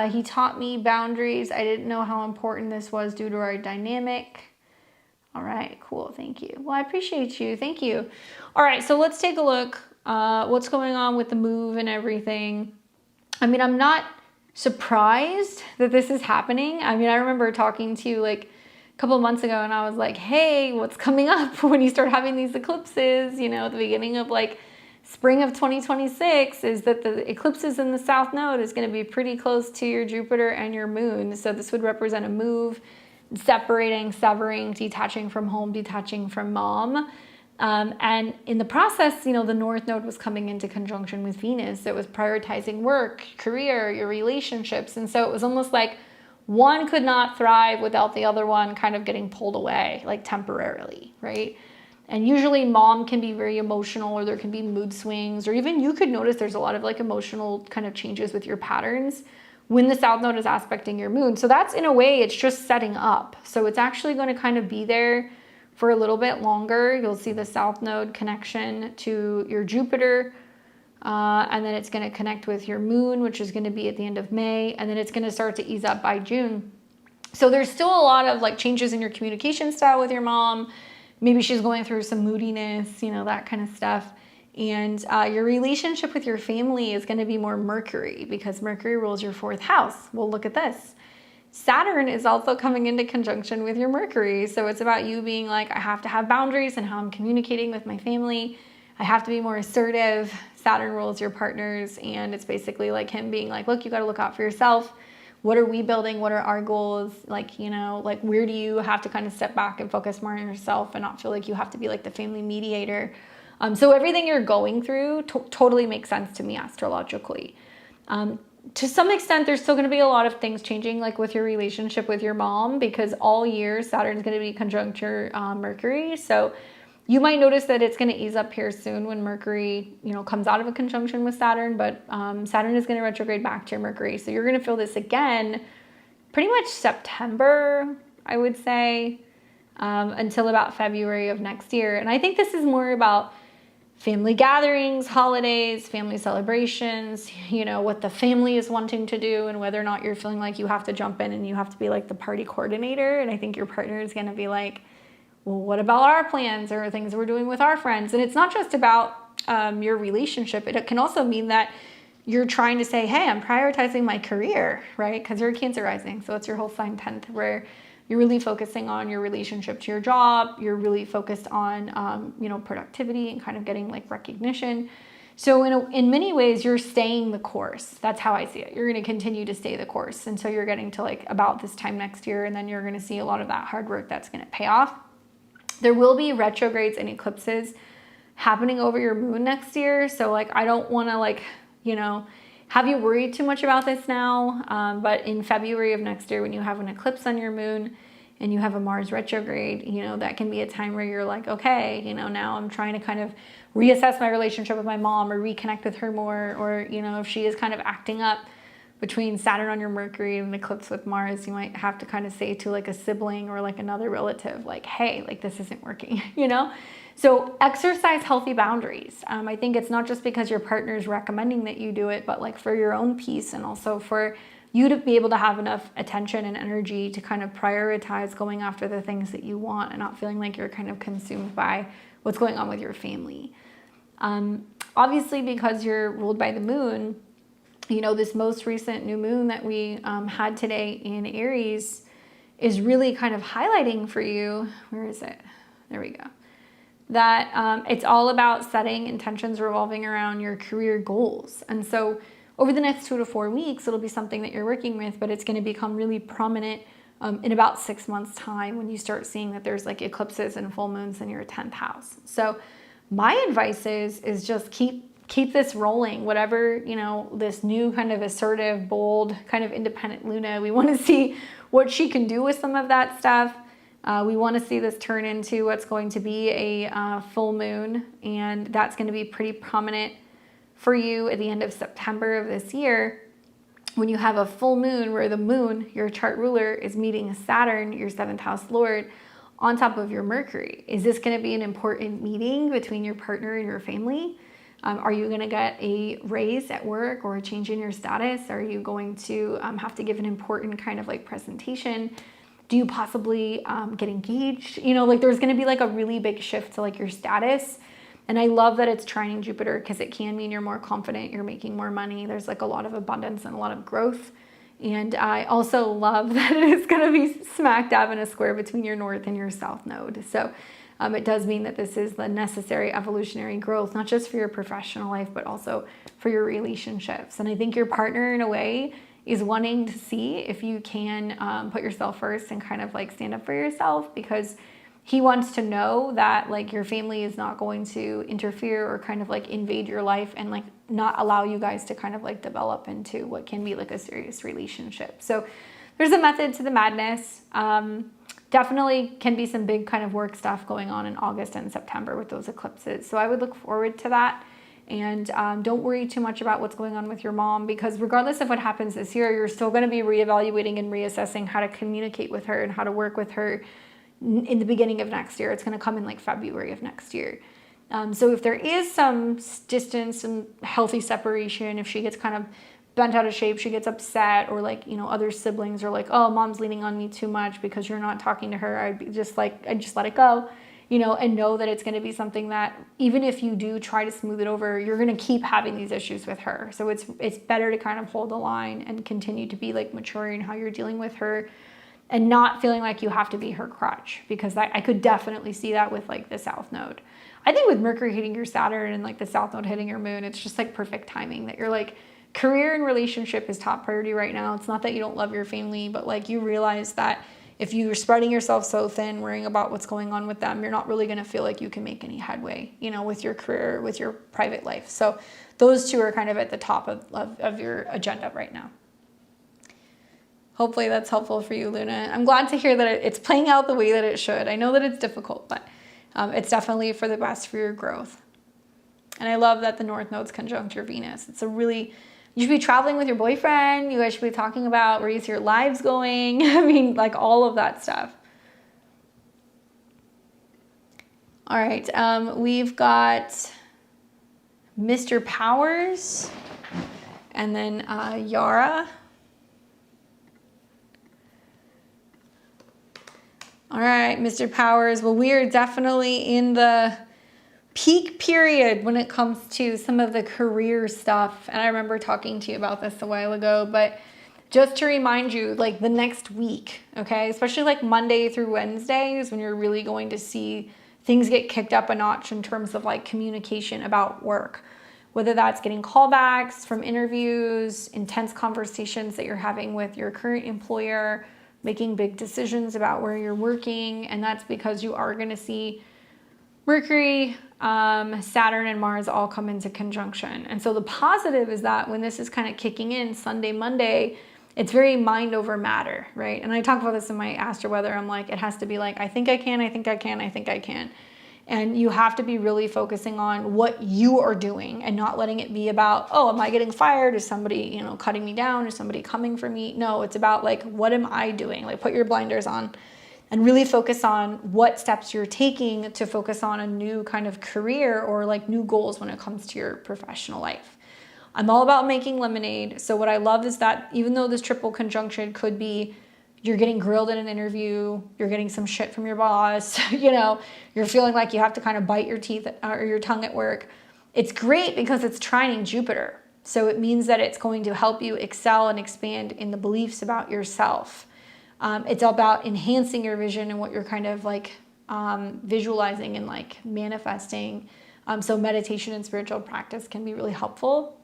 He taught me boundaries. I didn't know how important this was due to our dynamic. All right, cool. Thank you. Well, I appreciate you. Thank you. All right, so let's take a look what's going on with the move and everything. I mean, I'm not surprised that this is happening. I mean, I remember talking to you like a couple of months ago and I was like, hey, what's coming up when you start having these eclipses, you know, at the beginning of like spring of 2026 is that the eclipses in the South Node is going to be pretty close to your Jupiter and your moon. So this would represent a move, separating, severing, detaching from home, detaching from mom. And in the process, you know, the North Node was coming into conjunction with Venus. It was prioritizing work, career, your relationships. And so it was almost like one could not thrive without the other one kind of getting pulled away, like temporarily, right? And usually mom can be very emotional, or there can be mood swings, or even you could notice there's a lot of like emotional kind of changes with your patterns when the South Node is aspecting your moon. So that's, in a way, it's just setting up. So it's actually going to kind of be there for a little bit longer. You'll see the South Node connection to your Jupiter, and then it's going to connect with your moon, which is going to be at the end of May, and then it's going to start to ease up by June. So there's still a lot of like changes in your communication style with your mom. Maybe she's going through some moodiness, you know, that kind of stuff. And your relationship with your family is going to be more Mercury, because Mercury rules your 4th house. Well, look at this. Saturn is also coming into conjunction with your Mercury. So it's about you being like, I have to have boundaries and how I'm communicating with my family. I have to be more assertive. Saturn rules your partners. And it's basically like him being like, look, you got to look out for yourself. What are we building? What are our goals? Like, you know, like where do you have to kind of step back and focus more on yourself and not feel like you have to be like the family mediator? So everything you're going through totally makes sense to me astrologically. To some extent, there's still going to be a lot of things changing, like with your relationship with your mom, because all year Saturn's going to be conjuncture Mercury. So you might notice that it's going to ease up here soon when Mercury, you know, comes out of a conjunction with Saturn, but Saturn is going to retrograde back to your Mercury. So you're going to feel this again pretty much September, I would say, until about February of next year. And I think this is more about family gatherings, holidays, family celebrations, you know, what the family is wanting to do and whether or not you're feeling like you have to jump in and you have to be like the party coordinator. And I think your partner is going to be like, well, what about our plans or things we're doing with our friends? And it's not just about your relationship. It can also mean that you're trying to say, hey, I'm prioritizing my career, right? Because you're a Cancer rising. So it's your whole sign 10th, where you're really focusing on your relationship to your job. You're really focused on, you know, productivity and kind of getting like recognition. So in many ways, you're staying the course. That's how I see it. You're going to continue to stay the course. And so you're getting to like about this time next year, and then you're going to see a lot of that hard work that's going to pay off. There will be retrogrades and eclipses happening over your moon next year. So like, I don't want to like, you know, have you worried too much about this now? But in February of next year, when you have an eclipse on your moon and you have a Mars retrograde, you know, that can be a time where you're like, okay, you know, now I'm trying to kind of reassess my relationship with my mom or reconnect with her more, or, you know, if she is kind of acting up between Saturn on your Mercury and an eclipse with Mars, you might have to kind of say to like a sibling or like another relative, like, hey, like this isn't working, you know? So exercise healthy boundaries. I think it's not just because your partner is recommending that you do it, but like for your own peace and also for you to be able to have enough attention and energy to kind of prioritize going after the things that you want and not feeling like you're kind of consumed by what's going on with your family. Obviously, because you're ruled by the moon, you know, this most recent new moon that we had today in Aries is really kind of highlighting for you. Where is it? There we go. That it's all about setting intentions revolving around your career goals. And so over the next 2 to 4 weeks, it'll be something that you're working with, but it's going to become really prominent in about 6 months' time when you start seeing that there's like eclipses and full moons in your 10th house. So my advice is just keep this rolling, whatever, you know, this new kind of assertive, bold, kind of independent Luna. We want to see what she can do with some of that stuff. We want to see this turn into what's going to be a full moon, and that's going to be pretty prominent for you at the end of September of this year when you have a full moon where the moon, your chart ruler, is meeting Saturn, your 7th house lord, on top of your Mercury. Is this going to be an important meeting between your partner and your family? Are you going to get a raise at work or a change in your status? Are you going to have to give an important kind of like presentation? Do you possibly get engaged? You know, like there's going to be like a really big shift to like your status. And I love that it's trining Jupiter because it can mean you're more confident, you're making more money. There's like a lot of abundance and a lot of growth. And I also love that it is going to be smack dab in a square between your north and your south node. So it does mean that this is the necessary evolutionary growth, not just for your professional life, but also for your relationships. And I think your partner, in a way, is wanting to see if you can put yourself first and kind of like stand up for yourself, because he wants to know that like your family is not going to interfere or kind of like invade your life and like not allow you guys to kind of like develop into what can be like a serious relationship. So there's a method to the madness. Definitely can be some big kind of work stuff going on in August and September with those eclipses. So I would look forward to that. And don't worry too much about what's going on with your mom, because regardless of what happens this year, you're still going to be reevaluating and reassessing how to communicate with her and how to work with her in the beginning of next year. It's going to come in like February of next year. So if there is some distance and healthy separation, if she gets kind of bent out of shape, she gets upset, or like, you know, other siblings are like, oh, mom's leaning on me too much because you're not talking to her, I'd just let it go. You know, and know that it's going to be something that even if you do try to smooth it over, you're going to keep having these issues with her. So it's better to kind of hold the line and continue to be like mature in how you're dealing with her and not feeling like you have to be her crutch, because I could definitely see that with like the South Node. I think with Mercury hitting your Saturn and like the South Node hitting your moon, it's just like perfect timing that you're like, career and relationship is top priority right now. It's not that you don't love your family, but like you realize that if you're spreading yourself so thin, worrying about what's going on with them, you're not really going to feel like you can make any headway, you know, with your career, with your private life. So those two are kind of at the top of your agenda right now. Hopefully that's helpful for you, Luna. I'm glad to hear that it's playing out the way that it should. I know that it's difficult, but it's definitely for the best for your growth. And I love that the North Node's conjunct your Venus. It's a really... You should be traveling with your boyfriend. You guys should be talking about where you see your lives going. I mean, like all of that stuff. All right, we've got Mr. Powers and then Yara. All right, Mr. Powers. Well, we are definitely in the peak period when it comes to some of the career stuff. And I remember talking to you about this a while ago, but just to remind you, like the next week, okay, especially like Monday through Wednesday is when you're really going to see things get kicked up a notch in terms of like communication about work, whether that's getting callbacks from interviews, intense conversations that you're having with your current employer, making big decisions about where you're working. And that's because you are going to see Mercury, Saturn, and Mars all come into conjunction. And so the positive is that when this is kind of kicking in Sunday, Monday, it's very mind over matter, right? And I talk about this in my Astro Weather. I'm like, it has to be like, I think I can, I think I can, I think I can. And you have to be really focusing on what you are doing and not letting it be about, oh, am I getting fired? Is somebody, cutting me down? Is somebody coming for me? No, it's about like, what am I doing? Like, put your blinders on and really focus on what steps you're taking to focus on a new kind of career or like new goals when it comes to your professional life. I'm all about making lemonade. So what I love is that even though this triple conjunction could be you're getting grilled in an interview, you're getting some shit from your boss, you're feeling like you have to kind of bite your teeth or your tongue at work. It's great because it's trining Jupiter. So it means that it's going to help you excel and expand in the beliefs about yourself. It's about enhancing your vision and what you're kind of like visualizing and like manifesting. So meditation and spiritual practice can be really helpful.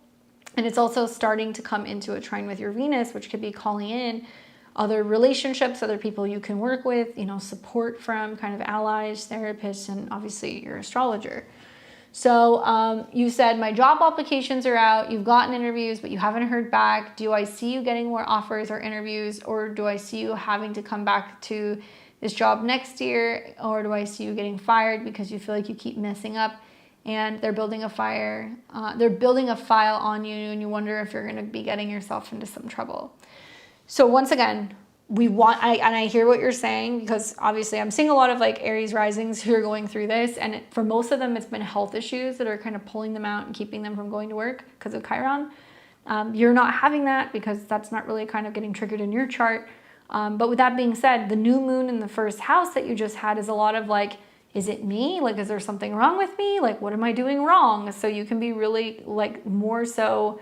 And it's also starting to come into a trine with your Venus, which could be calling in other relationships, other people you can work with, support from kind of allies, therapists, and obviously your astrologer. So you said my job applications are out, you've gotten interviews, but you haven't heard back. Do I see you getting more offers or interviews, or do I see you having to come back to this job next year, or do I see you getting fired because you feel like you keep messing up and they're building a file on you and you wonder if you're going to be getting yourself into some trouble? So once again, I hear what you're saying, because obviously I'm seeing a lot of like Aries risings who are going through this, and for most of them it's been health issues that are kind of pulling them out and keeping them from going to work because of Chiron. You're not having that because that's not really kind of getting triggered in your chart. But with that being said, the new moon in the first house that you just had is a lot of like, is it me? Like, is there something wrong with me? Like, what am I doing wrong? So you can be really like more so,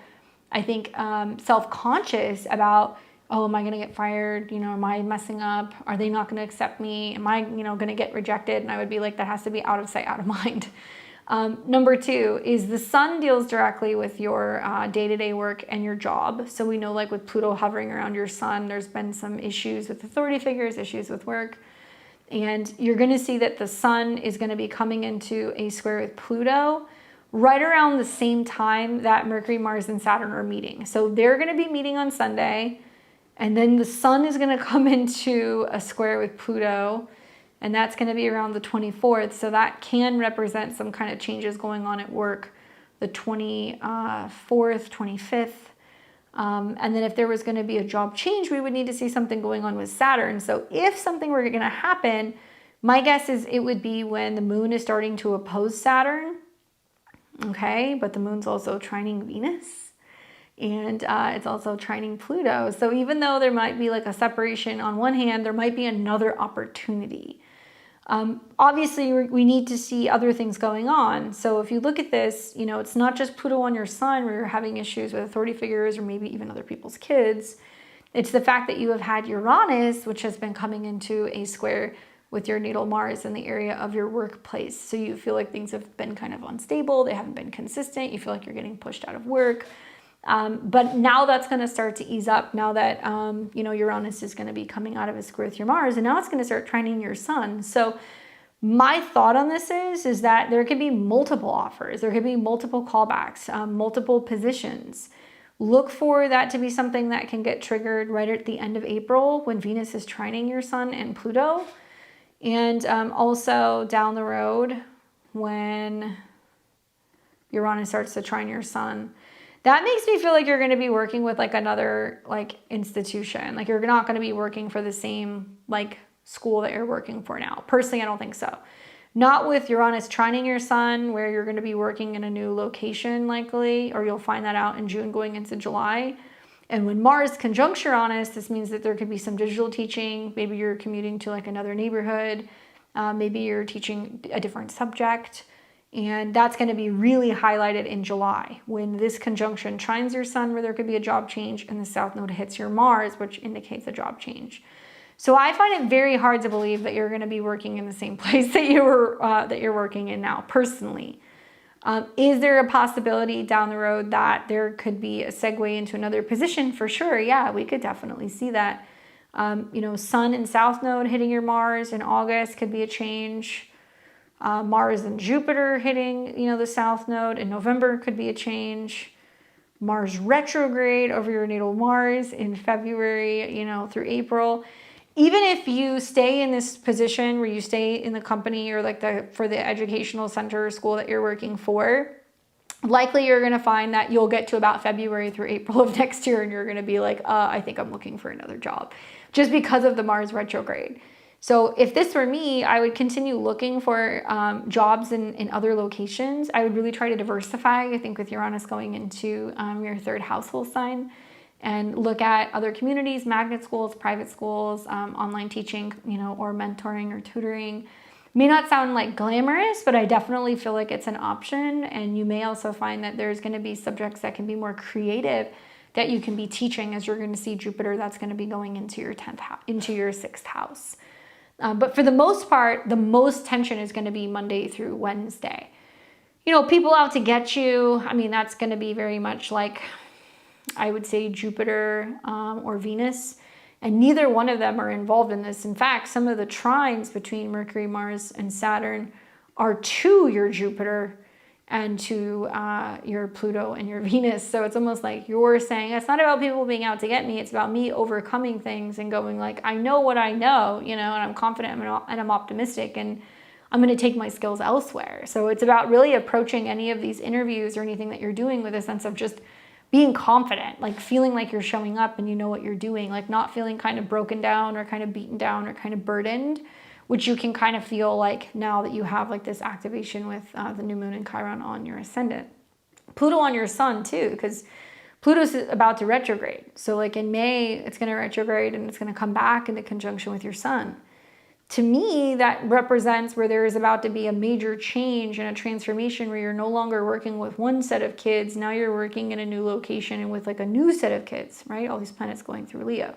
I think, self-conscious about, oh, am I going to get fired? Am I messing up? Are they not going to accept me? Am I, going to get rejected? And I would be like, that has to be out of sight, out of mind. Number two is the sun deals directly with your day-to-day work and your job. So we know, like with Pluto hovering around your sun, there's been some issues with authority figures, issues with work. And you're going to see that the sun is going to be coming into a square with Pluto right around the same time that Mercury, Mars, and Saturn are meeting. So they're going to be meeting on Sunday. And then the sun is going to come into a square with Pluto, and that's going to be around the 24th. So that can represent some kind of changes going on at work, the 24th, 25th. And then if there was going to be a job change, we would need to see something going on with Saturn. So if something were going to happen, my guess is it would be when the moon is starting to oppose Saturn. Okay, but the moon's also trining Venus. And it's also trining Pluto. So even though there might be like a separation on one hand, there might be another opportunity. Obviously, we need to see other things going on. So if you look at this, it's not just Pluto on your sun where you're having issues with authority figures or maybe even other people's kids. It's the fact that you have had Uranus, which has been coming into a square with your natal Mars in the area of your workplace. So you feel like things have been kind of unstable. They haven't been consistent. You feel like you're getting pushed out of work. But now that's going to start to ease up now that, Uranus is going to be coming out of a square with your Mars, and now it's going to start trining your sun. So my thought on this is that there could be multiple offers. There could be multiple callbacks, multiple positions. Look for that to be something that can get triggered right at the end of April when Venus is trining your sun and Pluto. And also down the road when Uranus starts to trine your sun. That makes me feel like you're going to be working with like another like institution. Like you're not going to be working for the same like school that you're working for now. Personally, I don't think so. Not with Uranus trining your sun, where you're going to be working in a new location likely, or you'll find that out in June going into July. And when Mars conjuncts Uranus, this means that there could be some digital teaching. Maybe you're commuting to like another neighborhood. Maybe you're teaching a different subject. And that's going to be really highlighted in July when this conjunction trines your sun, where there could be a job change, and the South Node hits your Mars, which indicates a job change. So I find it very hard to believe that you're going to be working in the same place that you're working in now, personally. Is there a possibility down the road that there could be a segue into another position? For sure, yeah, we could definitely see that. Sun and South Node hitting your Mars in August could be a change. Mars and Jupiter hitting, the South Node in November could be a change. Mars retrograde over your natal Mars in February, through April. even if you stay in this position where you stay in the company or like for the educational center or school that you're working for, likely you're going to find that you'll get to about February through April of next year and you're going to be like, I think I'm looking for another job, just because of the Mars retrograde. So if this were me, I would continue looking for jobs in other locations. I would really try to diversify, I think, with Uranus going into your third household sign, and look at other communities, magnet schools, private schools, online teaching, or mentoring or tutoring. May not sound like glamorous, but I definitely feel like it's an option. And you may also find that there's going to be subjects that can be more creative that you can be teaching, as you're going to see Jupiter that's going to be going into your 10th house, into your 6th house. But for the most part, the most tension is going to be Monday through Wednesday. People out to get you. I mean, that's going to be very much like, I would say, Jupiter or Venus. And neither one of them are involved in this. In fact, some of the trines between Mercury, Mars, and Saturn are to your Jupiter and to your Pluto and your Venus. So it's almost like you're saying, it's not about people being out to get me. It's about me overcoming things and going like, I know what I know, and I'm confident and I'm optimistic, and I'm going to take my skills elsewhere. So it's about really approaching any of these interviews or anything that you're doing with a sense of just being confident, like feeling like you're showing up and you know what you're doing, like not feeling kind of broken down or kind of beaten down or kind of burdened, which you can kind of feel like now that you have like this activation with the new moon and Chiron on your ascendant. Pluto on your sun too, because Pluto's about to retrograde. So like in May, it's going to retrograde and it's going to come back into conjunction with your sun. To me, that represents where there is about to be a major change and a transformation where you're no longer working with one set of kids. Now you're working in a new location and with like a new set of kids, right? All these planets going through Leo.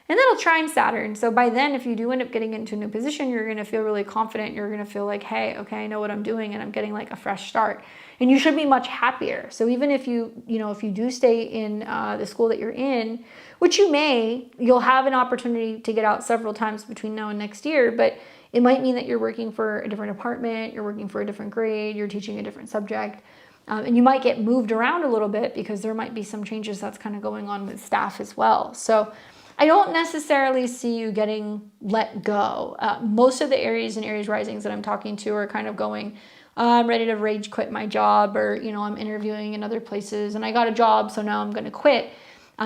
And that'll trine Saturn. So by then, if you do end up getting into a new position, you're going to feel really confident. You're going to feel like, hey, okay, I know what I'm doing and I'm getting like a fresh start. And you should be much happier. So even if if you do stay in the school that you're in, which you'll have an opportunity to get out several times between now and next year, but it might mean that you're working for a different department, you're working for a different grade, you're teaching a different subject, and you might get moved around a little bit because there might be some changes that's kind of going on with staff as well. So I don't necessarily see you getting let go. Most of the Aries and Aries risings that I'm talking to are kind of going, I'm ready to rage quit my job, or, I'm interviewing in other places and I got a job, so now I'm going to quit.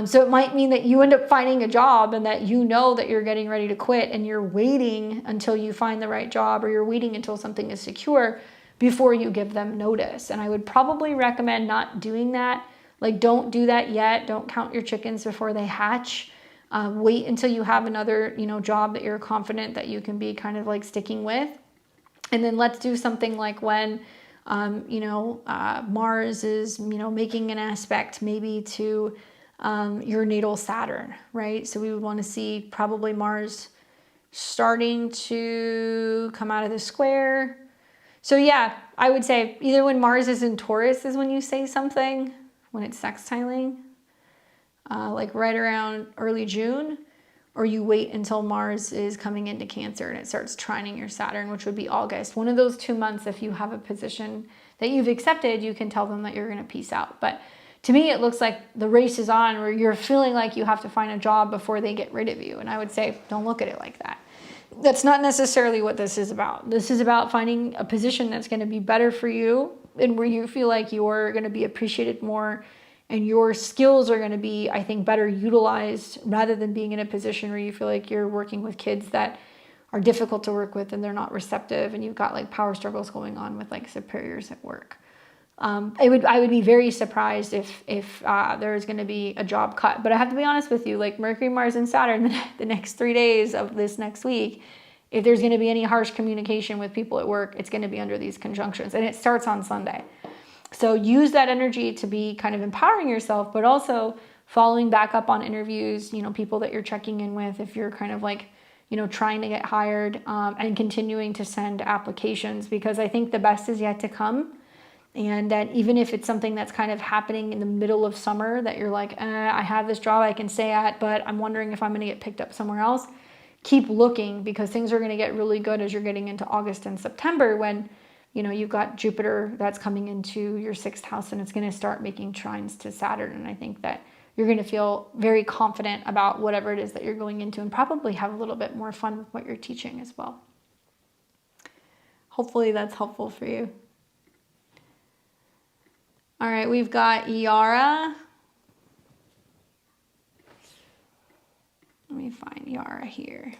So it might mean that you end up finding a job and that that you're getting ready to quit and you're waiting until you find the right job, or you're waiting until something is secure before you give them notice. And I would probably recommend not doing that. Like, don't do that yet. Don't count your chickens before they hatch. Wait until you have another, job that you're confident that you can be kind of like sticking with. And then let's do something like when, Mars is, making an aspect maybe to your natal Saturn, right? So we would want to see probably Mars starting to come out of the square. So yeah, I would say either when Mars is in Taurus is when you say something, when it's sextiling, like right around early June, or you wait until Mars is coming into Cancer and it starts trining your Saturn, which would be August. One of those 2 months, if you have a position that you've accepted, you can tell them that you're going to peace out. But to me, it looks like the race is on where you're feeling like you have to find a job before they get rid of you. And I would say, don't look at it like that. That's not necessarily what this is about. This is about finding a position that's going to be better for you and where you feel like you're going to be appreciated more and your skills are going to be, I think, better utilized, rather than being in a position where you feel like you're working with kids that are difficult to work with and they're not receptive and you've got like power struggles going on with like superiors at work. I would be very surprised if there's going to be a job cut. But I have to be honest with you, like Mercury, Mars, and Saturn, the next 3 days of this next week, if there's going to be any harsh communication with people at work, it's going to be under these conjunctions. And it starts on Sunday. So use that energy to be kind of empowering yourself, but also following back up on interviews, people that you're checking in with, if you're kind of like, trying to get hired, and continuing to send applications, because I think the best is yet to come. And that even if it's something that's kind of happening in the middle of summer that you're like, I have this job I can stay at, but I'm wondering if I'm going to get picked up somewhere else, keep looking, because things are going to get really good as you're getting into August and September when, you've got Jupiter that's coming into your 6th house and it's going to start making trines to Saturn. And I think that you're going to feel very confident about whatever it is that you're going into and probably have a little bit more fun with what you're teaching as well. Hopefully that's helpful for you. All right, we've got Yara. Let me find Yara here.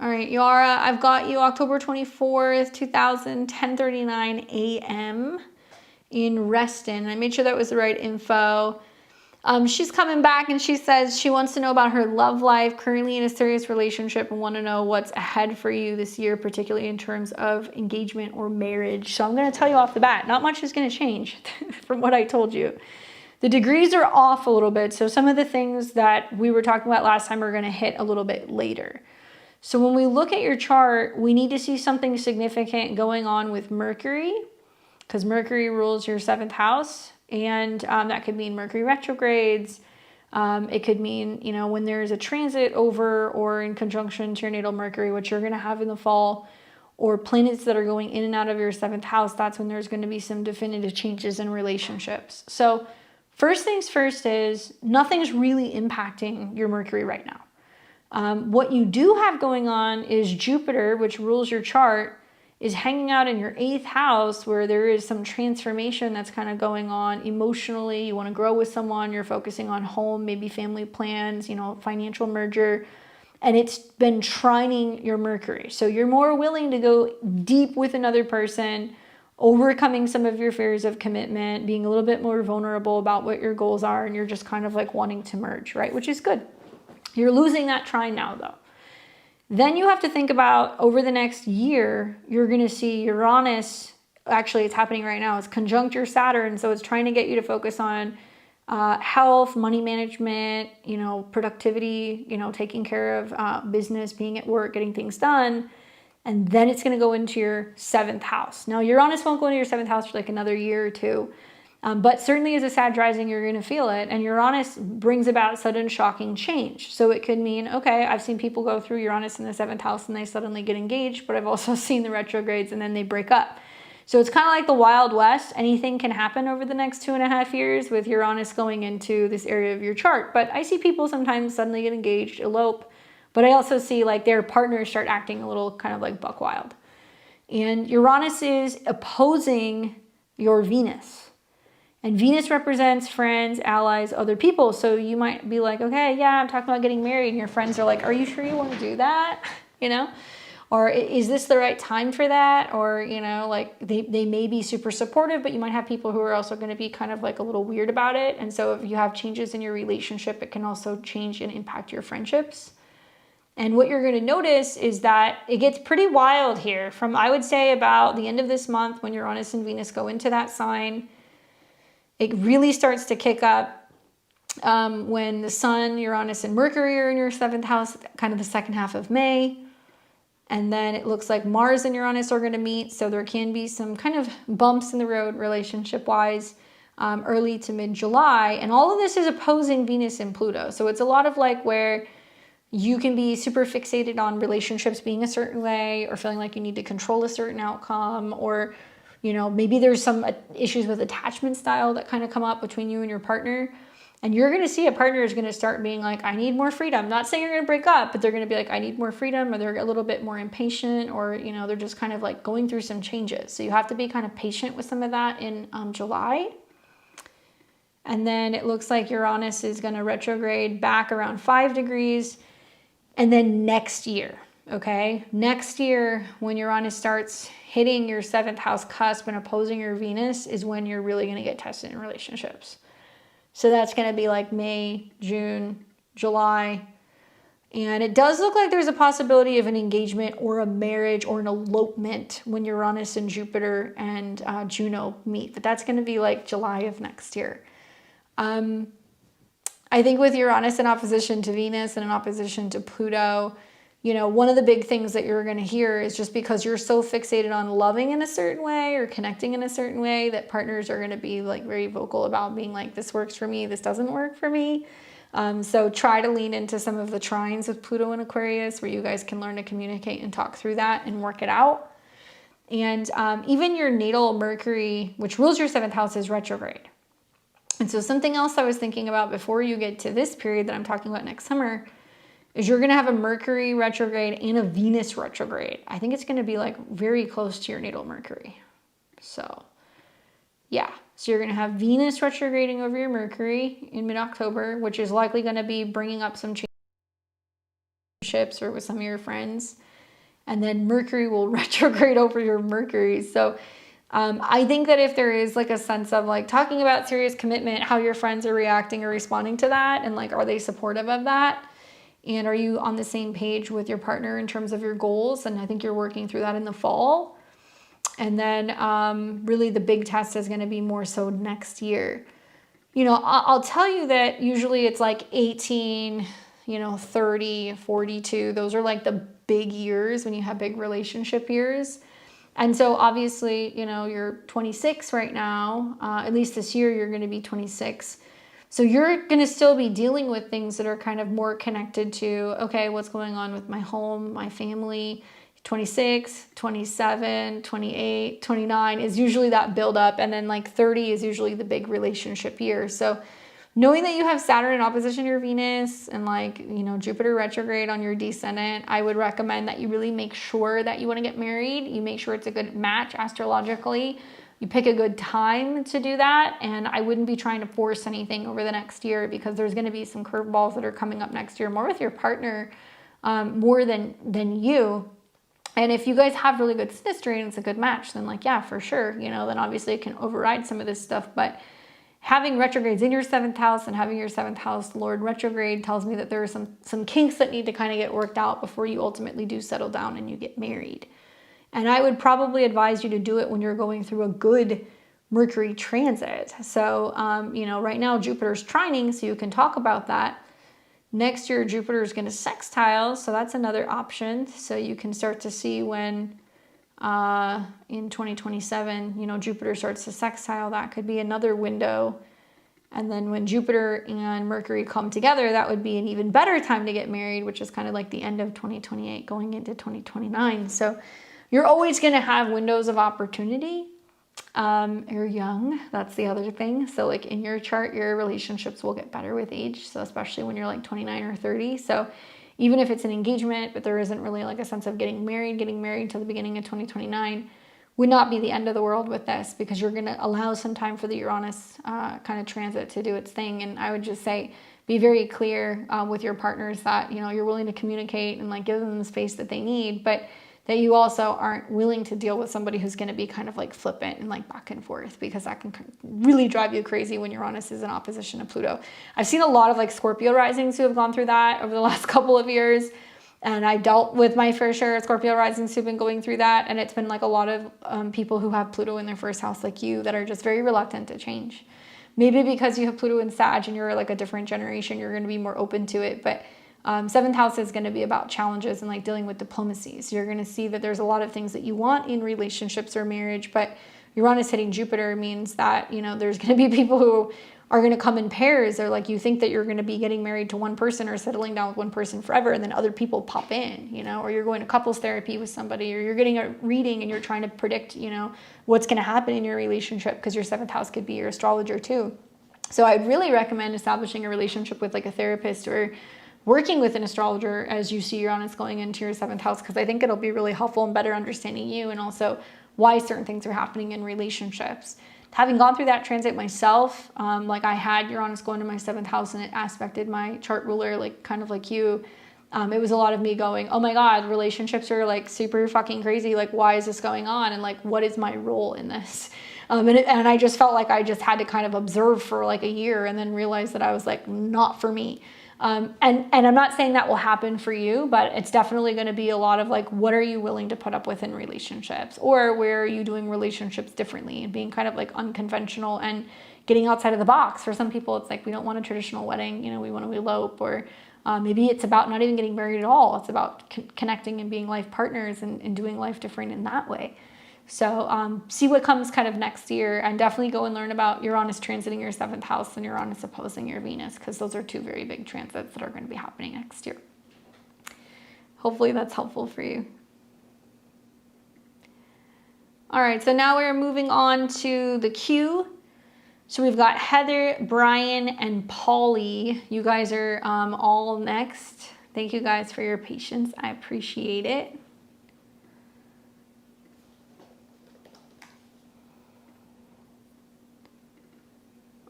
All right, Yara, I've got you October 24th, 2000, 10:39 a.m. in Reston. I made sure that was the right info. She's coming back and she says she wants to know about her love life, currently in a serious relationship, and want to know what's ahead for you this year, particularly in terms of engagement or marriage. So I'm going to tell you off the bat, not much is going to change from what I told you. The degrees are off a little bit, so some of the things that we were talking about last time are going to hit a little bit later. So when we look at your chart, we need to see something significant going on with Mercury, because Mercury rules your 7th house. And that could mean Mercury retrogrades. It could mean, you know, when there's a transit over or in conjunction to your natal Mercury, which you're going to have in the fall, or planets that are going in and out of your 7th house, that's when there's going to be some definitive changes in relationships. So first things first is nothing's really impacting your Mercury right now. What you do have going on is Jupiter, which rules your chart, is hanging out in your 8th house, where there is some transformation that's kind of going on emotionally. You want to grow with someone, you're focusing on home, maybe family plans, you know, financial merger, and it's been trining your Mercury. So you're more willing to go deep with another person, overcoming some of your fears of commitment, being a little bit more vulnerable about what your goals are, and you're just kind of like wanting to merge, right? Which is good. You're losing that trine now though. Then you have to think about over the next year, you're going to see Uranus, actually it's happening right now, it's conjunct your Saturn. So it's trying to get you to focus on health, money management, you know, productivity, you know, taking care of business, being at work, getting things done. And then it's going to go into your 7th house. Now Uranus won't go into your 7th house for like another year or two. But certainly as a Sag rising, you're going to feel it. And Uranus brings about sudden shocking change. So it could mean, okay, I've seen people go through Uranus in the 7th house and they suddenly get engaged, but I've also seen the retrogrades and then they break up. So it's kind of like the Wild West. Anything can happen over the next 2.5 years with Uranus going into this area of your chart. But I see people sometimes suddenly get engaged, elope, but I also see like their partners start acting a little kind of like buck wild. And Uranus is opposing your Venus. And Venus represents friends, allies, other people. So you might be like, okay, yeah, I'm talking about getting married. And your friends are like, are you sure you want to do that? You know, or is this the right time for that? Or, you know, like they may be super supportive, but you might have people who are also going to be kind of like a little weird about it. And so if you have changes in your relationship, it can also change and impact your friendships. And what you're going to notice is that it gets pretty wild here from, I would say, about the end of this month when Uranus and Venus go into that sign. It really starts to kick up when the Sun, Uranus, and Mercury are in your 7th house, kind of the second half of May. And then it looks like Mars and Uranus are going to meet. So there can be some kind of bumps in the road relationship-wise early to mid-July. And all of this is opposing Venus and Pluto. So it's a lot of like where you can be super fixated on relationships being a certain way or feeling like you need to control a certain outcome, or you know, maybe there's some issues with attachment style that kind of come up between you and your partner. And you're going to see a partner is going to start being like, I need more freedom. Not saying you're going to break up, but they're going to be like, I need more freedom, or they're a little bit more impatient, or, you know, they're just kind of like going through some changes. So you have to be kind of patient with some of that in July. And then it looks like Uranus is going to retrograde back around 5 degrees. And then next year, okay? Next year, when Uranus starts hitting your 7th house cusp and opposing your Venus, is when you're really going to get tested in relationships. So that's going to be like May, June, July. And it does look like there's a possibility of an engagement or a marriage or an elopement when Uranus and Jupiter and Juno meet. But that's going to be like July of next year. I think with Uranus in opposition to Venus and in opposition to Pluto, you know, one of the big things that you're going to hear is just because you're so fixated on loving in a certain way or connecting in a certain way, that partners are going to be like very vocal about being like, this works for me, this doesn't work for me. So try to lean into some of the trines with Pluto and Aquarius, where you guys can learn to communicate and talk through that and work it out. And even your natal Mercury, which rules your 7th house, is retrograde. And so something else I was thinking about before you get to this period that I'm talking about next summer is you're going to have a Mercury retrograde and a Venus retrograde. I think it's going to be like very close to your natal Mercury. So yeah, so you're going to have Venus retrograding over your Mercury in mid-October, which is likely going to be bringing up some relationships or with some of your friends. And then Mercury will retrograde over your Mercury. So I think that if there is like a sense of like talking about serious commitment, how your friends are reacting or responding to that, and like, are they supportive of that? And are you on the same page with your partner in terms of your goals? And I think you're working through that in the fall. And then really the big test is going to be more so next year. You know, I'll tell you that usually it's like 18, 30, 42. Those are like the big years when you have big relationship years. And so obviously, you're 26 right now. At least this year, you're going to be 26. So you're going to still be dealing with things that are kind of more connected to, okay, what's going on with my home, my family. 26, 27, 28, 29 is usually that build up. And then like 30 is usually the big relationship year. So knowing that you have Saturn in opposition to your Venus and like, Jupiter retrograde on your descendant, I would recommend that you really make sure that you want to get married. You make sure it's a good match astrologically. You pick a good time to do that. And I wouldn't be trying to force anything over the next year because there's going to be some curveballs that are coming up next year, more with your partner, more than you. And if you guys have really good synastry and it's a good match, then like, yeah, for sure, then obviously it can override some of this stuff. But having retrogrades in your 7th house and having your 7th house Lord retrograde tells me that there are some kinks that need to kind of get worked out before you ultimately do settle down and you get married. And I would probably advise you to do it when you're going through a good Mercury transit. So, right now Jupiter's trining, so you can talk about that. Next year, Jupiter is going to sextile, so that's another option. So you can start to see when in 2027, Jupiter starts to sextile, that could be another window. And then when Jupiter and Mercury come together, that would be an even better time to get married, which is kind of like the end of 2028 going into 2029. So you're always going to have windows of opportunity. You're young. That's the other thing. So like in your chart, your relationships will get better with age. So especially when you're like 29 or 30. So even if it's an engagement, but there isn't really like a sense of getting married till the beginning of 2029 would not be the end of the world with this, because you're going to allow some time for the Uranus kind of transit to do its thing. And I would just say, be very clear with your partners that, you're willing to communicate and like give them the space that they need, but that you also aren't willing to deal with somebody who's going to be kind of like flippant and like back and forth, because that can really drive you crazy when Uranus is in opposition to Pluto. I've seen a lot of like Scorpio risings who have gone through that over the last couple of years. And I dealt with my fair share of Scorpio risings who've been going through that. And it's been like a lot of people who have Pluto in their first house like you that are just very reluctant to change. Maybe because you have Pluto in Sag and you're like a different generation, you're going to be more open to it. But 7th house is going to be about challenges and like dealing with diplomacy. So you're going to see that there's a lot of things that you want in relationships or marriage, but Uranus hitting Jupiter means that, there's going to be people who are going to come in pairs, or like you think that you're going to be getting married to one person or settling down with one person forever, and then other people pop in, or you're going to couples therapy with somebody, or you're getting a reading and you're trying to predict, what's going to happen in your relationship, because your 7th house could be your astrologer too. So I'd really recommend establishing a relationship with like a therapist or working with an astrologer as you see Uranus going into your 7th house, because I think it'll be really helpful in better understanding you and also why certain things are happening in relationships. Having gone through that transit myself, like I had Uranus going to my 7th house and it aspected my chart ruler, like kind of like you. It was a lot of me going, oh my God, relationships are like super fucking crazy. Like, why is this going on? And like, what is my role in this? And I just felt like I just had to kind of observe for like a year and then realize that I was like, not for me. And I'm not saying that will happen for you, but it's definitely going to be a lot of like, what are you willing to put up with in relationships, or where are you doing relationships differently and being kind of like unconventional and getting outside of the box. For some people, it's like, we don't want a traditional wedding, we want to elope, or maybe it's about not even getting married at all. It's about connecting and being life partners and doing life different in that way. So see what comes kind of next year, and definitely go and learn about Uranus transiting your 7th house and Uranus opposing your Venus, because those are two very big transits that are going to be happening next year. Hopefully that's helpful for you. All right, so now we're moving on to the Q. So we've got Heather, Brian, and Polly. You guys are all next. Thank you guys for your patience. I appreciate it.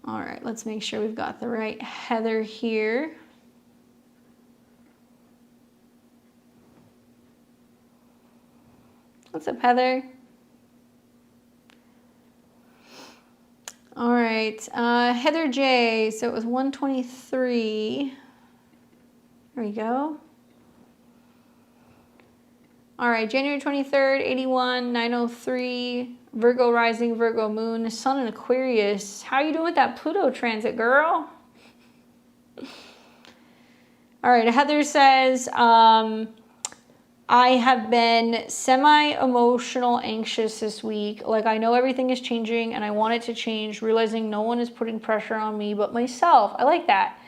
All right, let's make sure we've got the right Heather here. What's up, Heather? All right, Heather J. So it was 123. There we go. All right, January 23rd, 81, 903, Virgo rising, Virgo moon, sun in Aquarius. How you doing with that Pluto transit, girl? All right, Heather says, I have been semi-emotional anxious this week. Like, I know everything is changing and I want it to change, realizing no one is putting pressure on me but myself. I like that.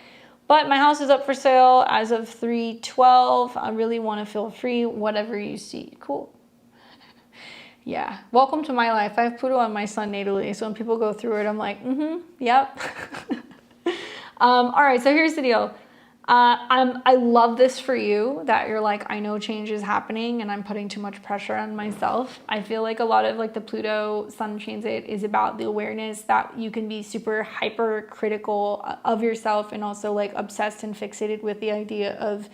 But my house is up for sale as of 3/12. I really want to feel free, whatever you see. Cool. Yeah. Welcome to my life. I have Pluto on my sun natally. So when people go through it, I'm like, yep. All right. So here's the deal. I love this for you, that you're like, I know change is happening and I'm putting too much pressure on myself. I feel like a lot of like the Pluto sun transit is about the awareness that you can be super hyper critical of yourself and also like obsessed and fixated with the idea of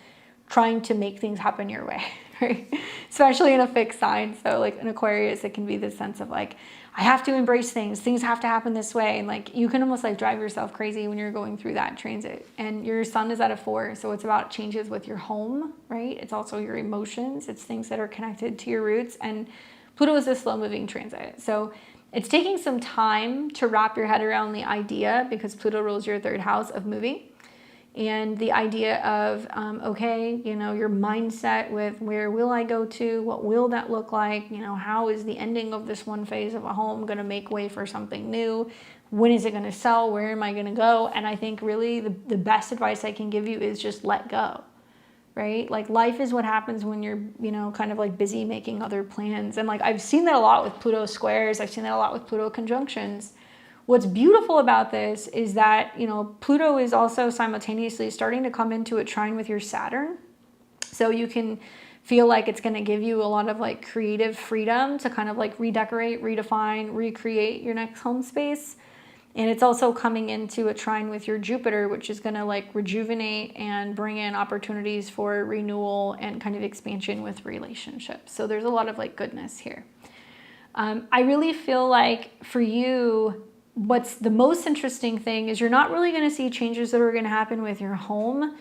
trying to make things happen your way, right? Especially in a fixed sign. So like in Aquarius, it can be this sense of like, I have to embrace things have to happen this way. And like, you can almost like drive yourself crazy when you're going through that transit. And your sun is at a 4. So it's about changes with your home, right? It's also your emotions. It's things that are connected to your roots. And Pluto is a slow moving transit. So it's taking some time to wrap your head around the idea, because Pluto rules your 3rd house, of moving. And the idea of, okay, you know, your mindset with where will I go to? What will that look like? You know, how is the ending of this one phase of a home going to make way for something new? When is it going to sell? Where am I going to go? And I think really the best advice I can give you is just let go, right? Like, life is what happens when you're, you know, kind of like busy making other plans. And like, I've seen that a lot with Pluto squares. I've seen that a lot with Pluto conjunctions. What's beautiful about this is that, you know, Pluto is also simultaneously starting to come into a trine with your Saturn. So you can feel like it's going to give you a lot of like creative freedom to kind of like redecorate, redefine, recreate your next home space. And it's also coming into a trine with your Jupiter, which is going to like rejuvenate and bring in opportunities for renewal and kind of expansion with relationships. So there's a lot of like goodness here. I really feel like for you, what's the most interesting thing is you're not really going to see changes that are going to happen with your home.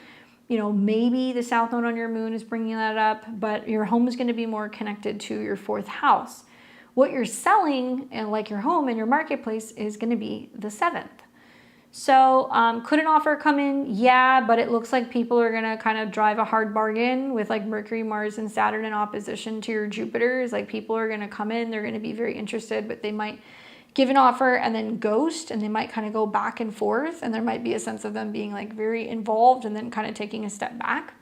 You know, maybe the south node on your moon is bringing that up, but your home is going to be more connected to your 4th house. What you're selling, and like your home and your marketplace, is going to be the 7th. So could an offer come in? Yeah, but it looks like people are going to kind of drive a hard bargain with like Mercury, Mars, and Saturn in opposition to your Jupiter. Is like people are going to come in, they're going to be very interested, but they might give an offer and then ghost, and they might kind of go back and forth, and there might be a sense of them being like very involved and then kind of taking a step back.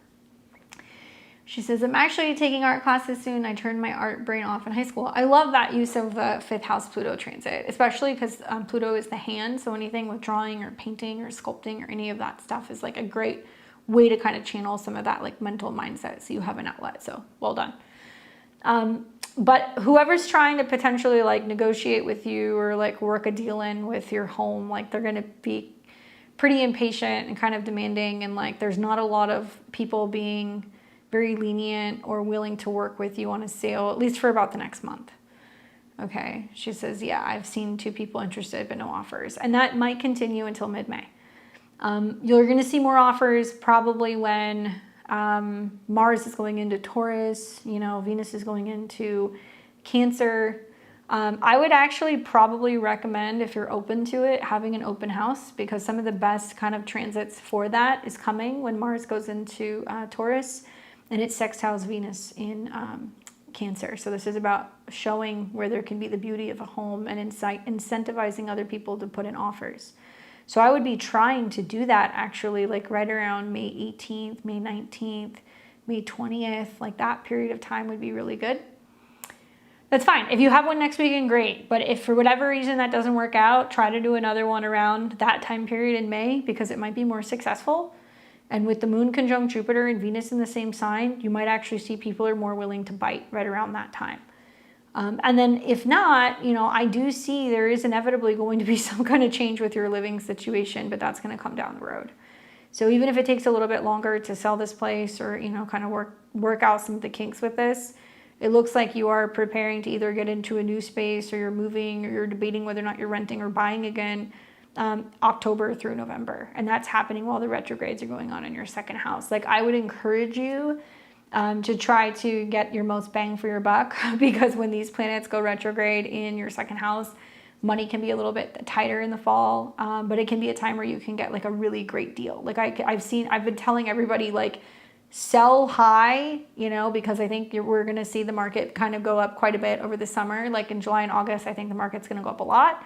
She says, I'm actually taking art classes soon. I turned my art brain off in high school. I love that use of the 5th house Pluto transit, especially because Pluto is the hand. So anything with drawing or painting or sculpting or any of that stuff is like a great way to kind of channel some of that like mental mindset, so you have an outlet. So well done. But whoever's trying to potentially like negotiate with you or like work a deal in with your home, like they're going to be pretty impatient and kind of demanding. And like, there's not a lot of people being very lenient or willing to work with you on a sale, at least for about the next month. Okay. She says, yeah, I've seen 2 people interested, but no offers. And that might continue until mid-May. You're going to see more offers probably when Mars is going into Taurus, you know, Venus is going into Cancer. I would actually probably recommend, if you're open to it, having an open house, because some of the best kind of transits for that is coming when Mars goes into Taurus, and it sextiles Venus in Cancer. So this is about showing where there can be the beauty of a home and incentivizing other people to put in offers. So I would be trying to do that actually like right around May 18th, May 19th, May 20th, like that period of time would be really good. That's fine. If you have one next weekend, great. But if for whatever reason that doesn't work out, try to do another one around that time period in May because it might be more successful. And with the moon conjunct Jupiter and Venus in the same sign, you might actually see people are more willing to bite right around that time. And then if not, I do see there is inevitably going to be some kind of change with your living situation, but that's going to come down the road. So even if it takes a little bit longer to sell this place or, kind of work out some of the kinks with this, it looks like you are preparing to either get into a new space or you're moving or you're debating whether or not you're renting or buying again October through November. And that's happening while the retrogrades are going on in your second house. Like I would encourage you to try to get your most bang for your buck because when these planets go retrograde in your second house, money can be a little bit tighter in the fall, but it can be a time where you can get like a really great deal. Like I've been telling everybody like sell high, because I think we're going to see the market kind of go up quite a bit over the summer. Like in July and August, I think the market's going to go up a lot.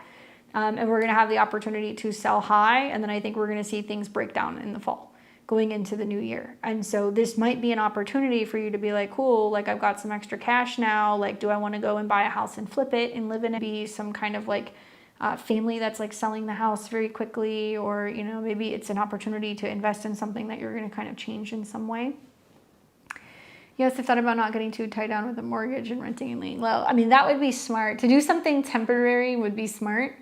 And we're going to have the opportunity to sell high. And then I think we're going to see things break down in the fall going into the new year. And so this might be an opportunity for you to be like, cool, like I've got some extra cash now. Like, do I want to go and buy a house and flip it and live in it? Be some kind of like family that's like selling the house very quickly, or, maybe it's an opportunity to invest in something that you're going to kind of change in some way. Yes, I've thought about not getting too tied down with a mortgage and renting and laying low. I mean, that would be smart. To do something temporary would be smart.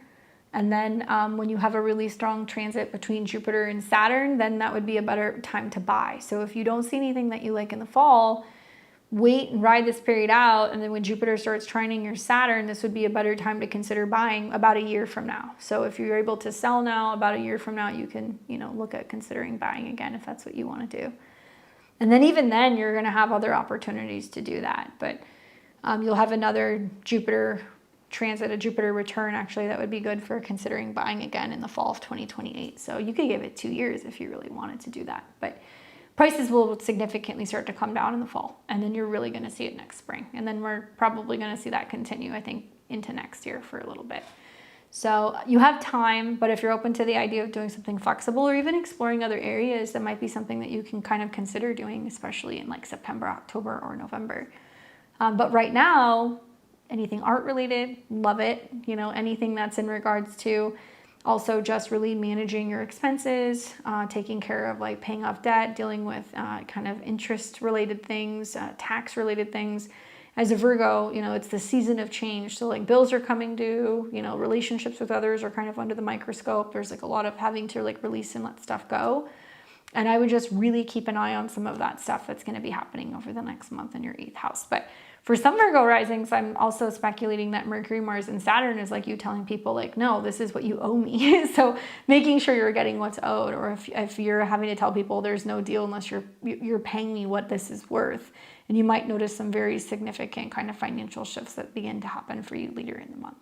And then when you have a really strong transit between Jupiter and Saturn, then that would be a better time to buy. So if you don't see anything that you like in the fall, wait and ride this period out. And then when Jupiter starts trining your Saturn, this would be a better time to consider buying about a year from now. So if you're able to sell now, about a year from now, you can, look at considering buying again if that's what you want to do. And then even then, you're going to have other opportunities to do that. But you'll have another Jupiter transit, a Jupiter return, actually, that would be good for considering buying again in the fall of 2028. So you could give it 2 years if you really wanted to do that. But prices will significantly start to come down in the fall. And then you're really going to see it next spring. And then we're probably going to see that continue, I think, into next year for a little bit. So you have time, but if you're open to the idea of doing something flexible or even exploring other areas, that might be something that you can kind of consider doing, especially in like September, October, or November. But right now, anything art related, love it. Anything that's in regards to also just really managing your expenses, taking care of like paying off debt, dealing with kind of interest related things, tax related things. As a Virgo, it's the season of change. So like bills are coming due, relationships with others are kind of under the microscope. There's like a lot of having to like release and let stuff go. And I would just really keep an eye on some of that stuff that's going to be happening over the next month in your 8th house. But for some Virgo risings, I'm also speculating that Mercury, Mars, and Saturn is like you telling people like, no, this is what you owe me. So making sure you're getting what's owed, or if you're having to tell people there's no deal unless you're paying me what this is worth. And you might notice some very significant kind of financial shifts that begin to happen for you later in the month.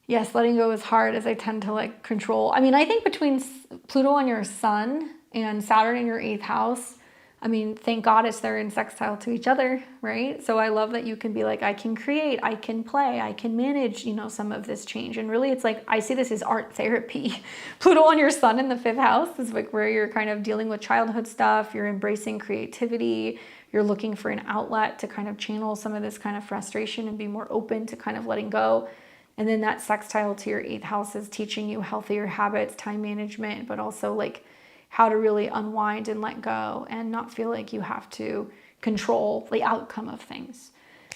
Yes, letting go is hard as I tend to like control. I mean, I think between Pluto on your sun and Saturn in your 8th house, I mean, thank God it's there in sextile to each other, right? So I love that you can be like, I can create, I can play, I can manage, some of this change. And really it's like, I see this as art therapy. Pluto on your sun in the 5th house is like where you're kind of dealing with childhood stuff, you're embracing creativity, you're looking for an outlet to kind of channel some of this kind of frustration and be more open to kind of letting go. And then that sextile to your 8th house is teaching you healthier habits, time management, but also like how to really unwind and let go and not feel like you have to control the outcome of things.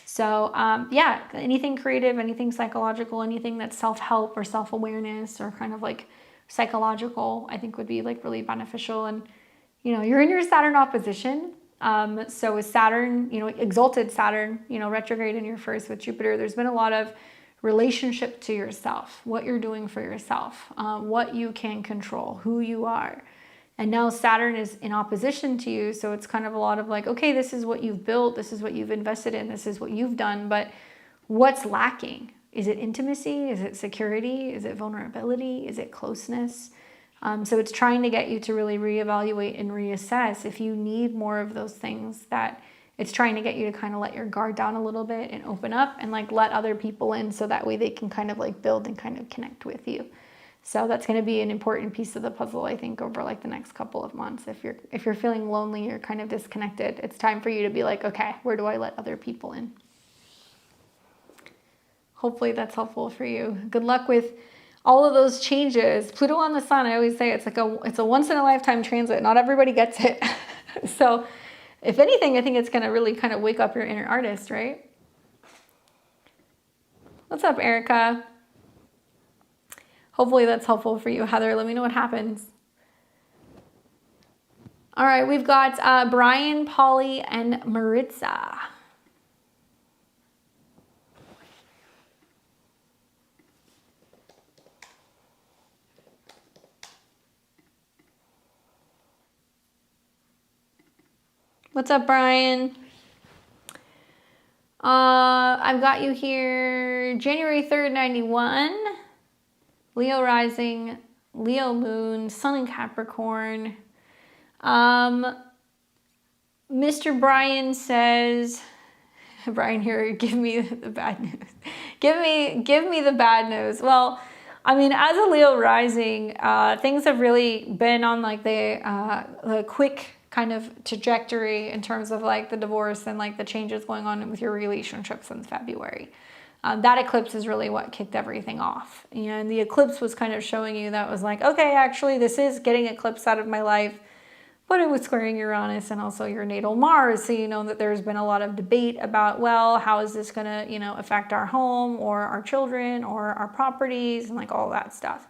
So yeah, anything creative, anything psychological, anything that's self-help or self-awareness or kind of like psychological, I think would be like really beneficial. And, you're in your Saturn opposition. So with Saturn, exalted Saturn, retrograde in your first with Jupiter, there's been a lot of relationship to yourself, what you're doing for yourself, what you can control, who you are. And now Saturn is in opposition to you. So it's kind of a lot of like, okay, this is what you've built. This is what you've invested in. This is what you've done. But what's lacking? Is it intimacy? Is it security? Is it vulnerability? Is it closeness? So it's trying to get you to really reevaluate and reassess if you need more of those things, that it's trying to get you to kind of let your guard down a little bit and open up and like let other people in so that way they can kind of like build and kind of connect with you. So that's going to be an important piece of the puzzle, I think, over like the next couple of months. If you're feeling lonely, you're kind of disconnected, it's time for you to be like, okay, where do I let other people in? Hopefully that's helpful for you. Good luck with all of those changes. Pluto on the sun, I always say it's a once in a lifetime transit. Not everybody gets it. So if anything, I think it's going to really kind of wake up your inner artist, right? What's up, Erica? Hopefully that's helpful for you. Heather, let me know what happens. All right, we've got Brian, Polly, and Maritza. What's up, Brian? I've got you here January 3rd, 91. Leo rising, Leo moon, sun in Capricorn. Mr. Brian says, Brian here, give me the bad news. Give me the bad news. Well, I mean, as a Leo rising, things have really been on like the quick kind of trajectory in terms of like the divorce and like the changes going on with your relationship since February. That eclipse is really what kicked everything off. And the eclipse was kind of showing you that was like, okay, actually this is getting eclipse out of my life, but it was squaring Uranus and also your natal Mars. So you know that there's been a lot of debate about, well, how is this gonna, affect our home or our children or our properties and like all that stuff.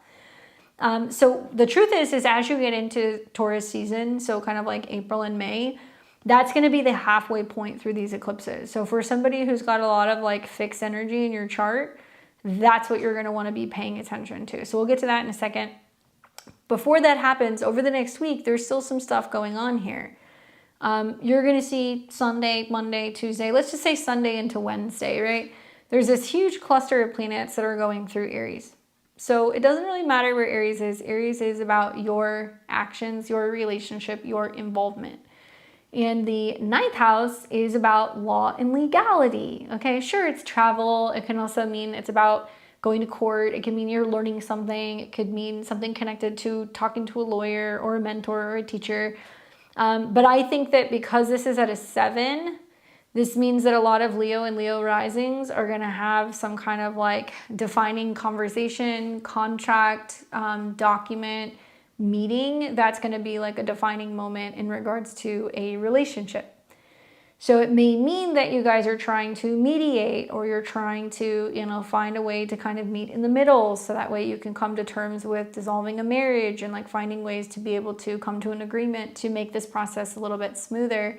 So the truth is as you get into Taurus season, so kind of like April and May, that's going to be the halfway point through these eclipses. So for somebody who's got a lot of like fixed energy in your chart, that's what you're going to want to be paying attention to. So we'll get to that in a second. Before that happens, over the next week, there's still some stuff going on here. You're going to see Sunday, Monday, Tuesday, let's just say Sunday into Wednesday, right? There's this huge cluster of planets that are going through Aries. So it doesn't really matter where Aries is. Aries is about your actions, your relationship, your involvement. And the 9th house is about law and legality. Okay, sure, it's travel. It can also mean it's about going to court. It can mean you're learning something. It could mean something connected to talking to a lawyer or a mentor or a teacher. But I think that because this is at a 7, this means that a lot of Leo and Leo risings are going to have some kind of like defining conversation, contract, document, meeting that's going to be like a defining moment in regards to a relationship. So it may mean that you guys are trying to mediate or you're trying to, find a way to kind of meet in the middle so that way you can come to terms with dissolving a marriage and like finding ways to be able to come to an agreement to make this process a little bit smoother.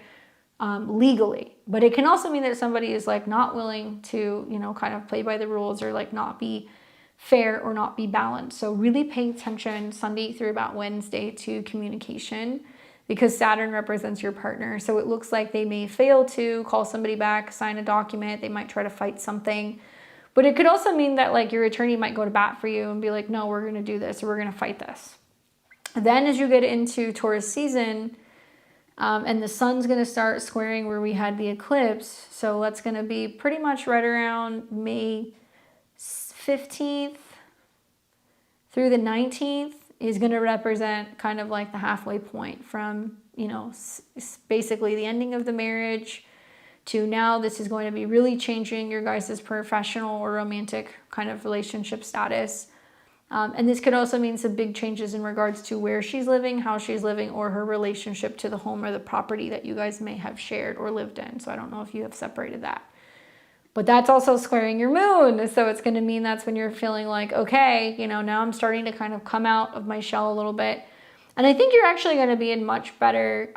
Legally. But it can also mean that somebody is like not willing to, kind of play by the rules or like not be fair or not be balanced. So really pay attention Sunday through about Wednesday to communication because Saturn represents your partner. So it looks like they may fail to call somebody back, sign a document. They might try to fight something. But it could also mean that like your attorney might go to bat for you and be like, no, we're going to do this or we're going to fight this. Then as you get into Taurus season, and the sun's going to start squaring where we had the eclipse. So that's going to be pretty much right around May 15th through the 19th is going to represent kind of like the halfway point from, basically the ending of the marriage to now this is going to be really changing your guys' professional or romantic kind of relationship status. And this could also mean some big changes in regards to where she's living, how she's living, or her relationship to the home or the property that you guys may have shared or lived in. So I don't know if you have separated that. But that's also squaring your moon. So it's going to mean that's when you're feeling like, okay, now I'm starting to kind of come out of my shell a little bit. And I think you're actually going to be in much better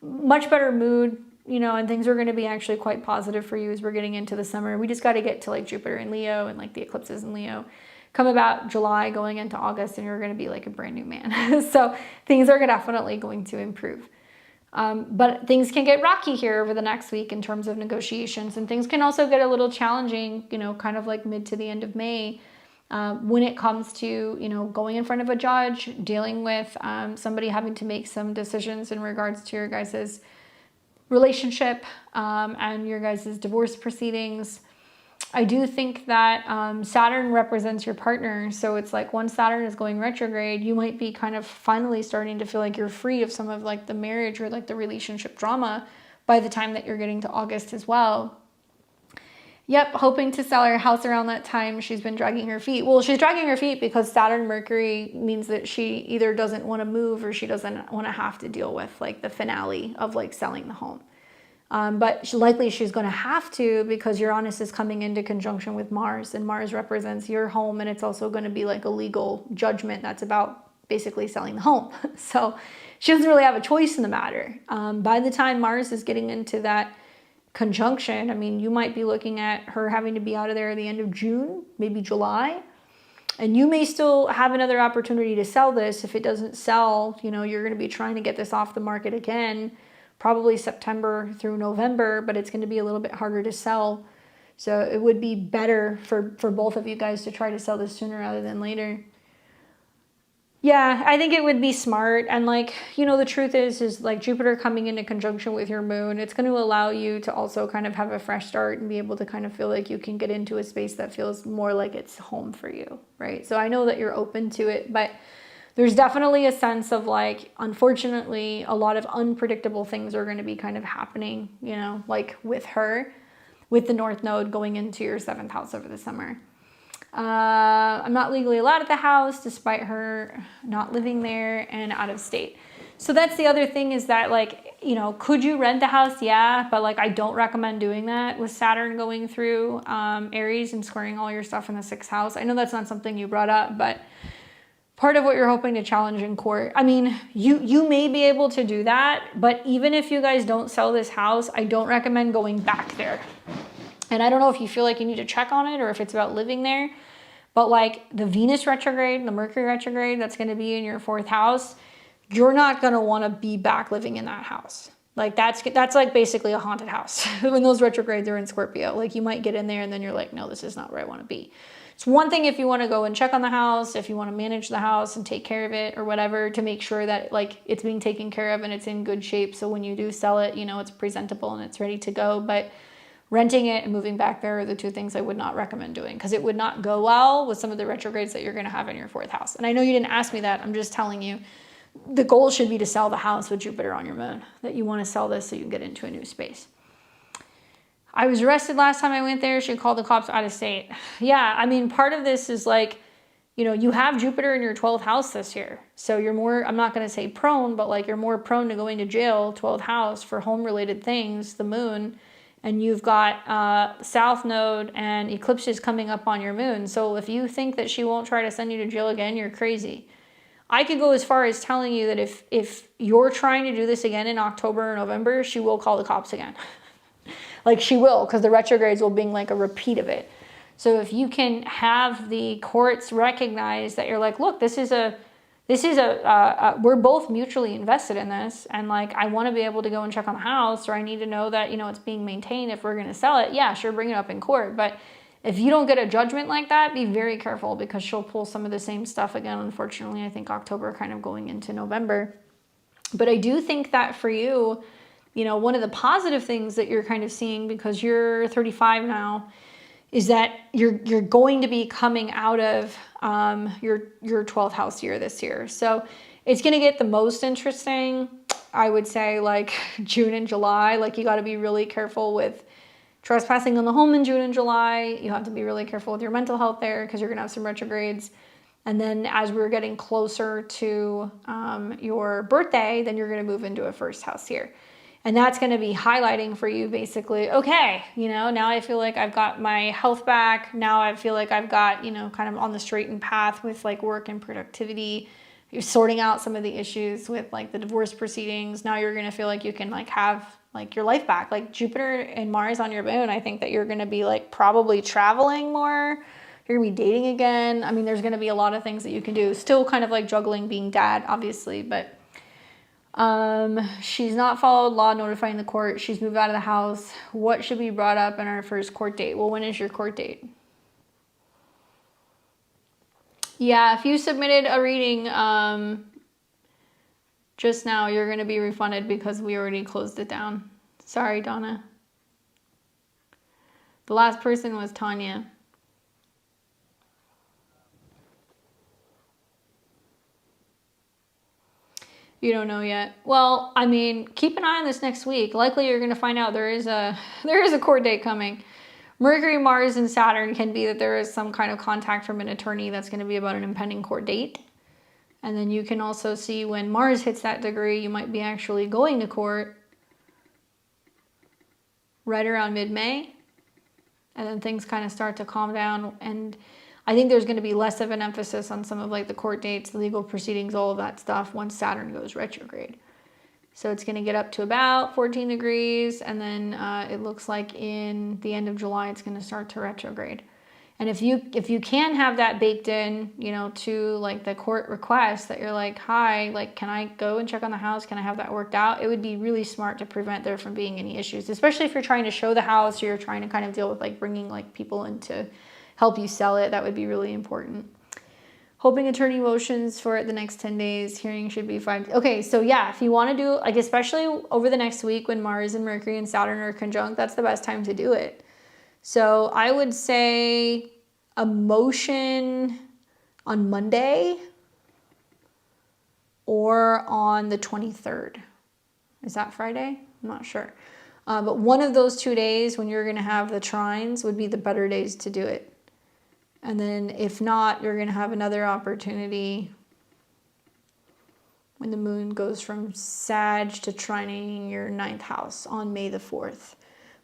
mood, and things are going to be actually quite positive for you as we're getting into the summer. We just got to get to like Jupiter in Leo and like the eclipses in Leo. Come about July going into August and you're going to be like a brand new man. So things are definitely going to improve. But things can get rocky here over the next week in terms of negotiations, and things can also get a little challenging, kind of like mid to the end of May when it comes to, going in front of a judge, dealing with somebody having to make some decisions in regards to your guys' relationship and your guys' divorce proceedings. I do think that Saturn represents your partner. So it's like once Saturn is going retrograde, you might be kind of finally starting to feel like you're free of some of like the marriage or like the relationship drama by the time that you're getting to August as well. Yep, hoping to sell her house around that time. She's been dragging her feet. Well, she's dragging her feet because Saturn Mercury means that she either doesn't want to move or she doesn't want to have to deal with like the finale of like selling the home. But likely she's going to have to because Uranus is coming into conjunction with Mars, and Mars represents your home, and it's also going to be like a legal judgment that's about basically selling the home. So she doesn't really have a choice in the matter. By the time Mars is getting into that conjunction, I mean, you might be looking at her having to be out of there at the end of June, maybe July. And you may still have another opportunity to sell this. If it doesn't sell, you know, you're going to be trying to get this off the market again, probably September through November, but it's going to be a little bit harder to sell. So it would be better for both of you guys to try to sell this sooner rather than later. Yeah, I think it would be smart. And like, you know, the truth is like Jupiter coming into conjunction with your moon, it's going to allow you to also kind of have a fresh start and be able to kind of feel like you can get into a space that feels more like it's home for you, right? So I know that you're open to it, but there's definitely a sense of like, unfortunately, a lot of unpredictable things are going to be kind of happening, you know, like with her, with the North Node going into your 7th house over the summer. I'm not legally allowed at the house despite her not living there and out of state. So that's the other thing is that like, you know, could you rent the house? Yeah, but like I don't recommend doing that with Saturn going through Aries and squaring all your stuff in the 6th house. I know that's not something you brought up, but part of what you're hoping to challenge in court. I mean, you may be able to do that, but even if you guys don't sell this house, I don't recommend going back there. And I don't know if you feel like you need to check on it or if it's about living there, but like the Venus retrograde, the Mercury retrograde, that's going to be in your 4th house, you're not going to want to be back living in that house. Like that's like basically a haunted house when those retrogrades are in Scorpio. Like you might get in there and then you're like, no, this is not where I want to be. It's one thing if you want to go and check on the house, if you want to manage the house and take care of it or whatever to make sure that like it's being taken care of and it's in good shape. So when you do sell it, you know, it's presentable and it's ready to go. But renting it and moving back there are the two things I would not recommend doing because it would not go well with some of the retrogrades that you're going to have in your 4th house. And I know you didn't ask me that. I'm just telling you the goal should be to sell the house with Jupiter on your moon, that you want to sell this so you can get into a new space. I was arrested last time I went there. She called the cops out of state. Yeah, I mean, part of this is like, you know, you have Jupiter in your 12th house this year. So you're more, I'm not going to say prone, but like you're more prone to going to jail, 12th house for home related things, the moon. And you've got South Node and eclipses coming up on your moon. So if you think that she won't try to send you to jail again, you're crazy. I could go as far as telling you that if you're trying to do this again in October or November, she will call the cops again. Like she will, because the retrogrades will be like a repeat of it. So if you can have the courts recognize that you're like, look, we're both mutually invested in this. And like, I want to be able to go and check on the house, or I need to know that, you know, it's being maintained if we're going to sell it. Yeah, sure. Bring it up in court. But if you don't get a judgment like that, be very careful because she'll pull some of the same stuff again. Unfortunately, I think October kind of going into November. But I do think that for you, you know, one of the positive things that you're kind of seeing because you're 35 now is that you're going to be coming out of your 12th house year this year. So it's going to get the most interesting, I would say, like June and July. Like you got to be really careful with trespassing on the home in June and July. You have to be really careful with your mental health there because you're going to have some retrogrades. And then as we're getting closer to your birthday, then you're going to move into a 1st house here. And that's going to be highlighting for you basically, okay, you know, now I feel like I've got my health back. Now I feel like I've got, you know, kind of on the straightened path with like work and productivity. You're sorting out some of the issues with like the divorce proceedings. Now you're going to feel like you can like have like your life back. Like Jupiter and Mars on your moon, I think that you're going to be like probably traveling more. You're going to be dating again. I mean, there's going to be a lot of things that you can do. Still kind of like juggling being dad, obviously, but she's not followed law notifying the court. She's moved out of the house. What should be brought up in our first court date? Well, when is your court date? Yeah, if you submitted a reading just now, you're going to be refunded because we already closed it down. Sorry, Donna. The last person was Tanya. You don't know yet. Well, I mean, keep an eye on this next week. Likely you're going to find out there is a court date coming. Mercury, Mars, and Saturn can be that there is some kind of contact from an attorney that's going to be about an impending court date. And then you can also see when Mars hits that degree, you might be actually going to court right around mid-May. And then things kind of start to calm down. And I think there's going to be less of an emphasis on some of like the court dates, the legal proceedings, all of that stuff once Saturn goes retrograde. So it's going to get up to about 14 degrees. And then it looks like in the end of July, it's going to start to retrograde. And if you can have that baked in, you know, to like the court request that you're like, hi, like, can I go and check on the house? Can I have that worked out? It would be really smart to prevent there from being any issues, especially if you're trying to show the house or you're trying to kind of deal with like bringing like people in to help you sell it. That would be really important. Hoping attorney motions for the next 10 days. Hearing should be 5. Okay, so yeah, if you want to do, like, especially over the next week when Mars and Mercury and Saturn are conjunct, that's the best time to do it. So I would say a motion on Monday or on the 23rd. Is that Friday? I'm not sure. But one of those 2 days when you're going to have the trines would be the better days to do it. And then if not, you're going to have another opportunity when the moon goes from Sag to trining your 9th house on May the 4th,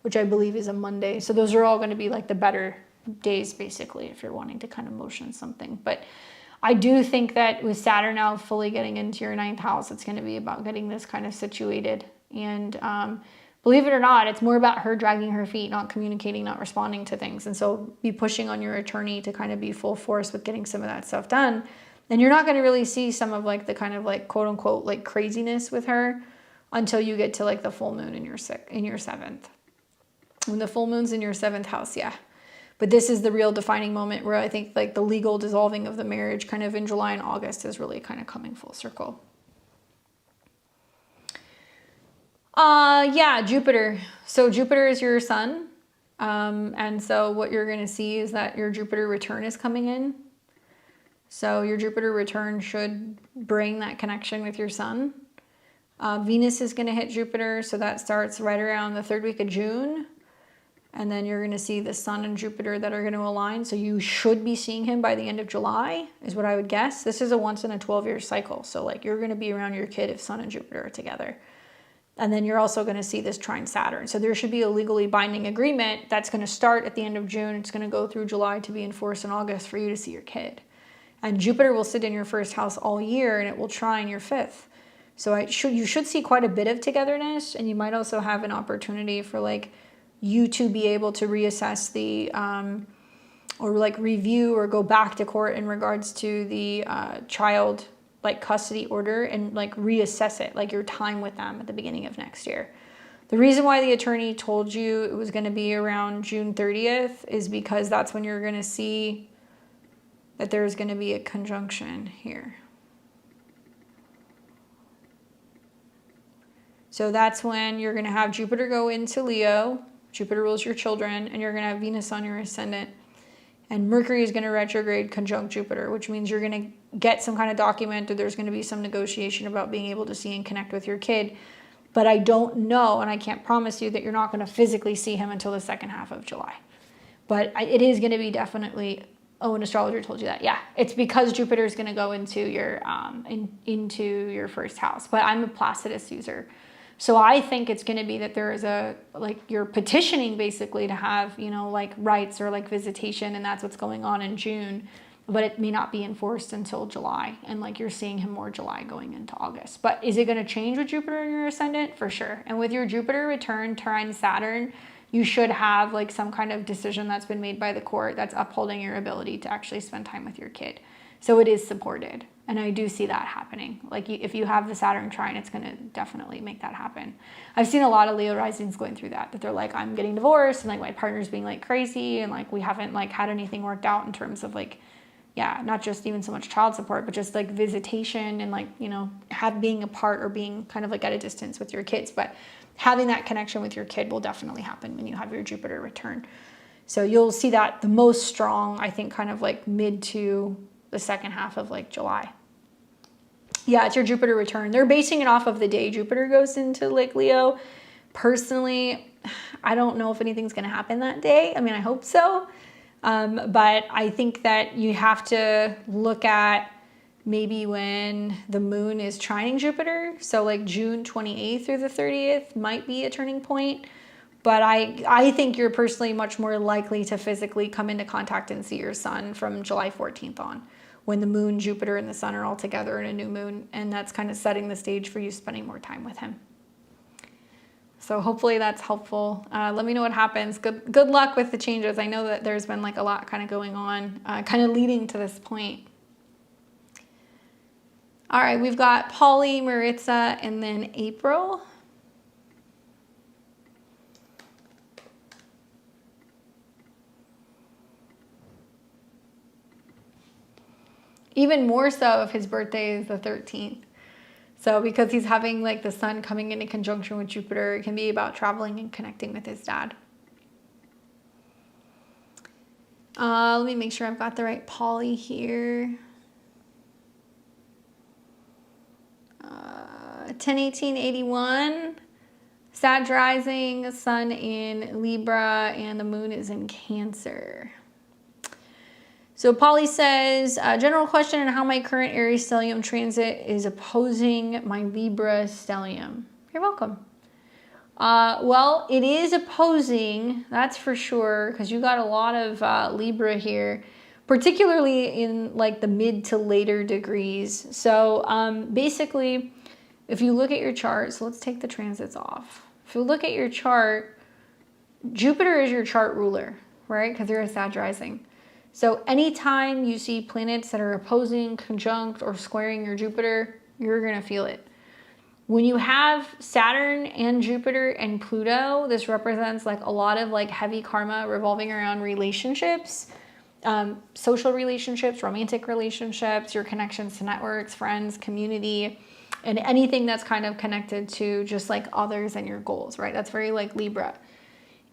which I believe is a Monday. So those are all going to be like the better days, basically, if you're wanting to kind of motion something. But I do think that with Saturn now fully getting into your 9th house, it's going to be about getting this kind of situated. And believe it or not, it's more about her dragging her feet, not communicating, not responding to things. And so be pushing on your attorney to kind of be full force with getting some of that stuff done. And you're not going to really see some of like the kind of like quote unquote like craziness with her until you get to like the full moon in your 7th. When the full moon's in your 7th house, yeah. But this is the real defining moment where I think like the legal dissolving of the marriage kind of in July and August is really kind of coming full circle. Yeah, Jupiter. So Jupiter is your sun. And so what you're going to see is that your Jupiter return is coming in. So your Jupiter return should bring that connection with your sun. Venus is going to hit Jupiter. So that starts right around the 3rd week of June. And then you're going to see the sun and Jupiter that are going to align. So you should be seeing him by the end of July is what I would guess. This is a once in a 12-year cycle. So like you're going to be around your kid if sun and Jupiter are together. And then you're also going to see this trine Saturn. So there should be a legally binding agreement that's going to start at the end of June. It's going to go through July to be enforced in August for you to see your kid. And Jupiter will sit in your 1st house all year and it will trine your 5th. So you should see quite a bit of togetherness. And you might also have an opportunity for like you to be able to reassess the, or like review or go back to court in regards to the child like custody order and like reassess it, like your time with them at the beginning of next year. The reason why the attorney told you it was going to be around June 30th is because that's when you're going to see that there's going to be a conjunction here. So that's when you're going to have Jupiter go into Leo. Jupiter rules your children, and you're going to have Venus on your ascendant. And Mercury is going to retrograde conjunct Jupiter, which means you're going to get some kind of document or there's going to be some negotiation about being able to see and connect with your kid. But I don't know, and I can't promise you that you're not going to physically see him until the 2nd half of July. But it is going to be definitely, oh, an astrologer told you that. Yeah, it's because Jupiter is going to go into your into your 1st house. But I'm a Placidus user. So I think it's going to be that there is a, like you're petitioning basically to have, you know, like rights or like visitation, and that's what's going on in June, but it may not be enforced until July. And like you're seeing him more July going into August. But is it going to change with Jupiter in your ascendant? For sure. And with your Jupiter return trine Saturn, you should have like some kind of decision that's been made by the court that's upholding your ability to actually spend time with your kid. So it is supported. And I do see that happening. Like if you have the Saturn trine, it's going to definitely make that happen. I've seen a lot of Leo risings going through that they're like, I'm getting divorced and like my partner's being like crazy and like we haven't like had anything worked out in terms of like, yeah, not just even so much child support, but just like visitation and like, you know, being apart or being kind of like at a distance with your kids. But having that connection with your kid will definitely happen when you have your Jupiter return. So you'll see that the most strong, I think, kind of like mid to the second half of like July. Yeah, it's your Jupiter return. They're basing it off of the day Jupiter goes into like Leo. Personally, I don't know if anything's going to happen that day. I mean, I hope so. But I think that you have to look at maybe when the moon is trining Jupiter. So like June 28th through the 30th might be a turning point. But I think you're personally much more likely to physically come into contact and see your sun from July 14th on, when the moon, Jupiter, and the sun are all together in a new moon. And that's kind of setting the stage for you spending more time with him. So hopefully that's helpful. Let me know what happens. Good luck with the changes. I know that there's been like a lot kind of going on, kind of leading to this point. All right, we've got Polly, Maritza, and then April. Even more so if his birthday is the 13th. So because he's having like the sun coming into conjunction with Jupiter, it can be about traveling and connecting with his dad. Let me make sure I've got the right Polly here. 10/18/81, Sag rising, sun in Libra, and the moon is in Cancer. So Polly says, general question on how my current Aries stellium transit is opposing my Libra stellium. You're welcome. Well, it is opposing, that's for sure, because you got a lot of Libra here, particularly in like the mid to later degrees. So basically, if you look at your chart, so let's take the transits off. If you look at your chart, Jupiter is your chart ruler, right? Because you're a Sag rising. So anytime you see planets that are opposing, conjunct, or squaring your Jupiter, you're going to feel it. When you have Saturn and Jupiter and Pluto, this represents like a lot of like heavy karma revolving around relationships, social relationships, romantic relationships, your connections to networks, friends, community, and anything that's kind of connected to just like others and your goals, right? That's very like Libra.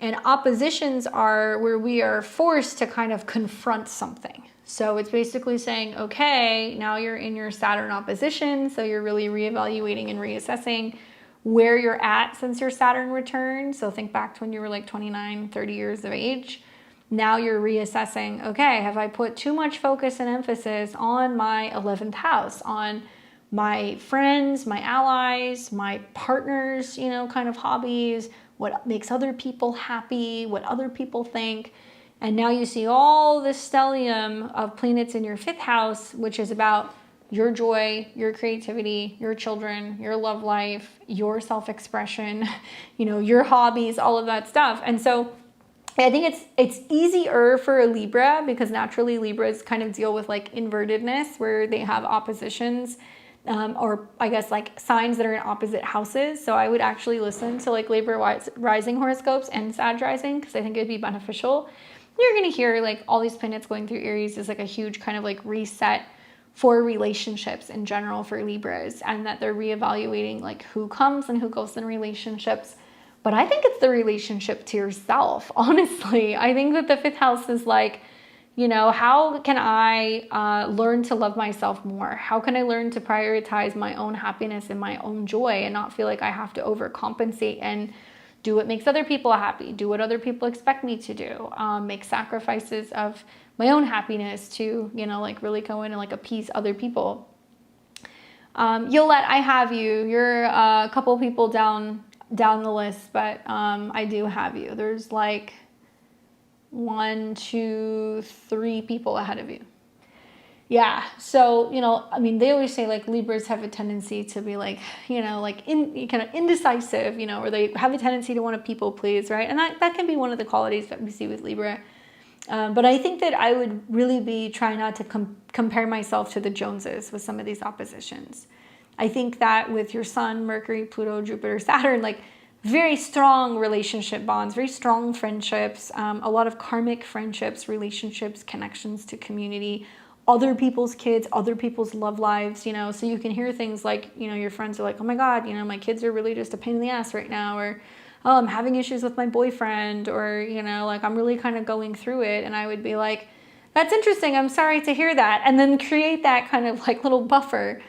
And oppositions are where we are forced to kind of confront something. So it's basically saying, okay, now you're in your Saturn opposition. So you're really reevaluating and reassessing where you're at since your Saturn return. So think back to when you were like 29, 30 years of age. Now you're reassessing, okay, have I put too much focus and emphasis on my 11th house, on my friends, my allies, my partners, you know, kind of hobbies, what makes other people happy, what other people think. And now you see all this stellium of planets in your 5th house, which is about your joy, your creativity, your children, your love life, your self-expression, you know, your hobbies, all of that stuff. And so I think it's easier for a Libra because naturally Libras kind of deal with like invertedness where they have oppositions. Or I guess like signs that are in opposite houses. So I would actually listen to like Libra rising horoscopes and Sag rising because I think it'd be beneficial. You're going to hear like all these planets going through Aries is like a huge kind of like reset for relationships in general for Libras, and that they're reevaluating like who comes and who goes in relationships. But I think it's the relationship to yourself, honestly. I think that the 5th house is like, you know, how can I learn to love myself more? How can I learn to prioritize my own happiness and my own joy and not feel like I have to overcompensate and do what makes other people happy, do what other people expect me to do, make sacrifices of my own happiness to, you know, like really go in and like appease other people. Yollette, I have you. You're a couple people down the list, but I do have you. There's like 1, 2, 3 people ahead of you. Yeah. So, you know, I mean, they always say like Libras have a tendency to be like, you know, like kind of indecisive, you know, or they have a tendency to want to people please, right? And that can be one of the qualities that we see with Libra. But I think that I would really be trying not to compare myself to the Joneses with some of these oppositions. I think that with your Sun, Mercury, Pluto, Jupiter, Saturn, like very strong relationship bonds, very strong friendships, a lot of karmic friendships, relationships, connections to community, other people's kids, other people's love lives, you know, so you can hear things like, you know, your friends are like, oh my God, you know, my kids are really just a pain in the ass right now, or oh, I'm having issues with my boyfriend, or, you know, like I'm really kind of going through it. And I would be like, that's interesting. I'm sorry to hear that. And then create that kind of like little buffer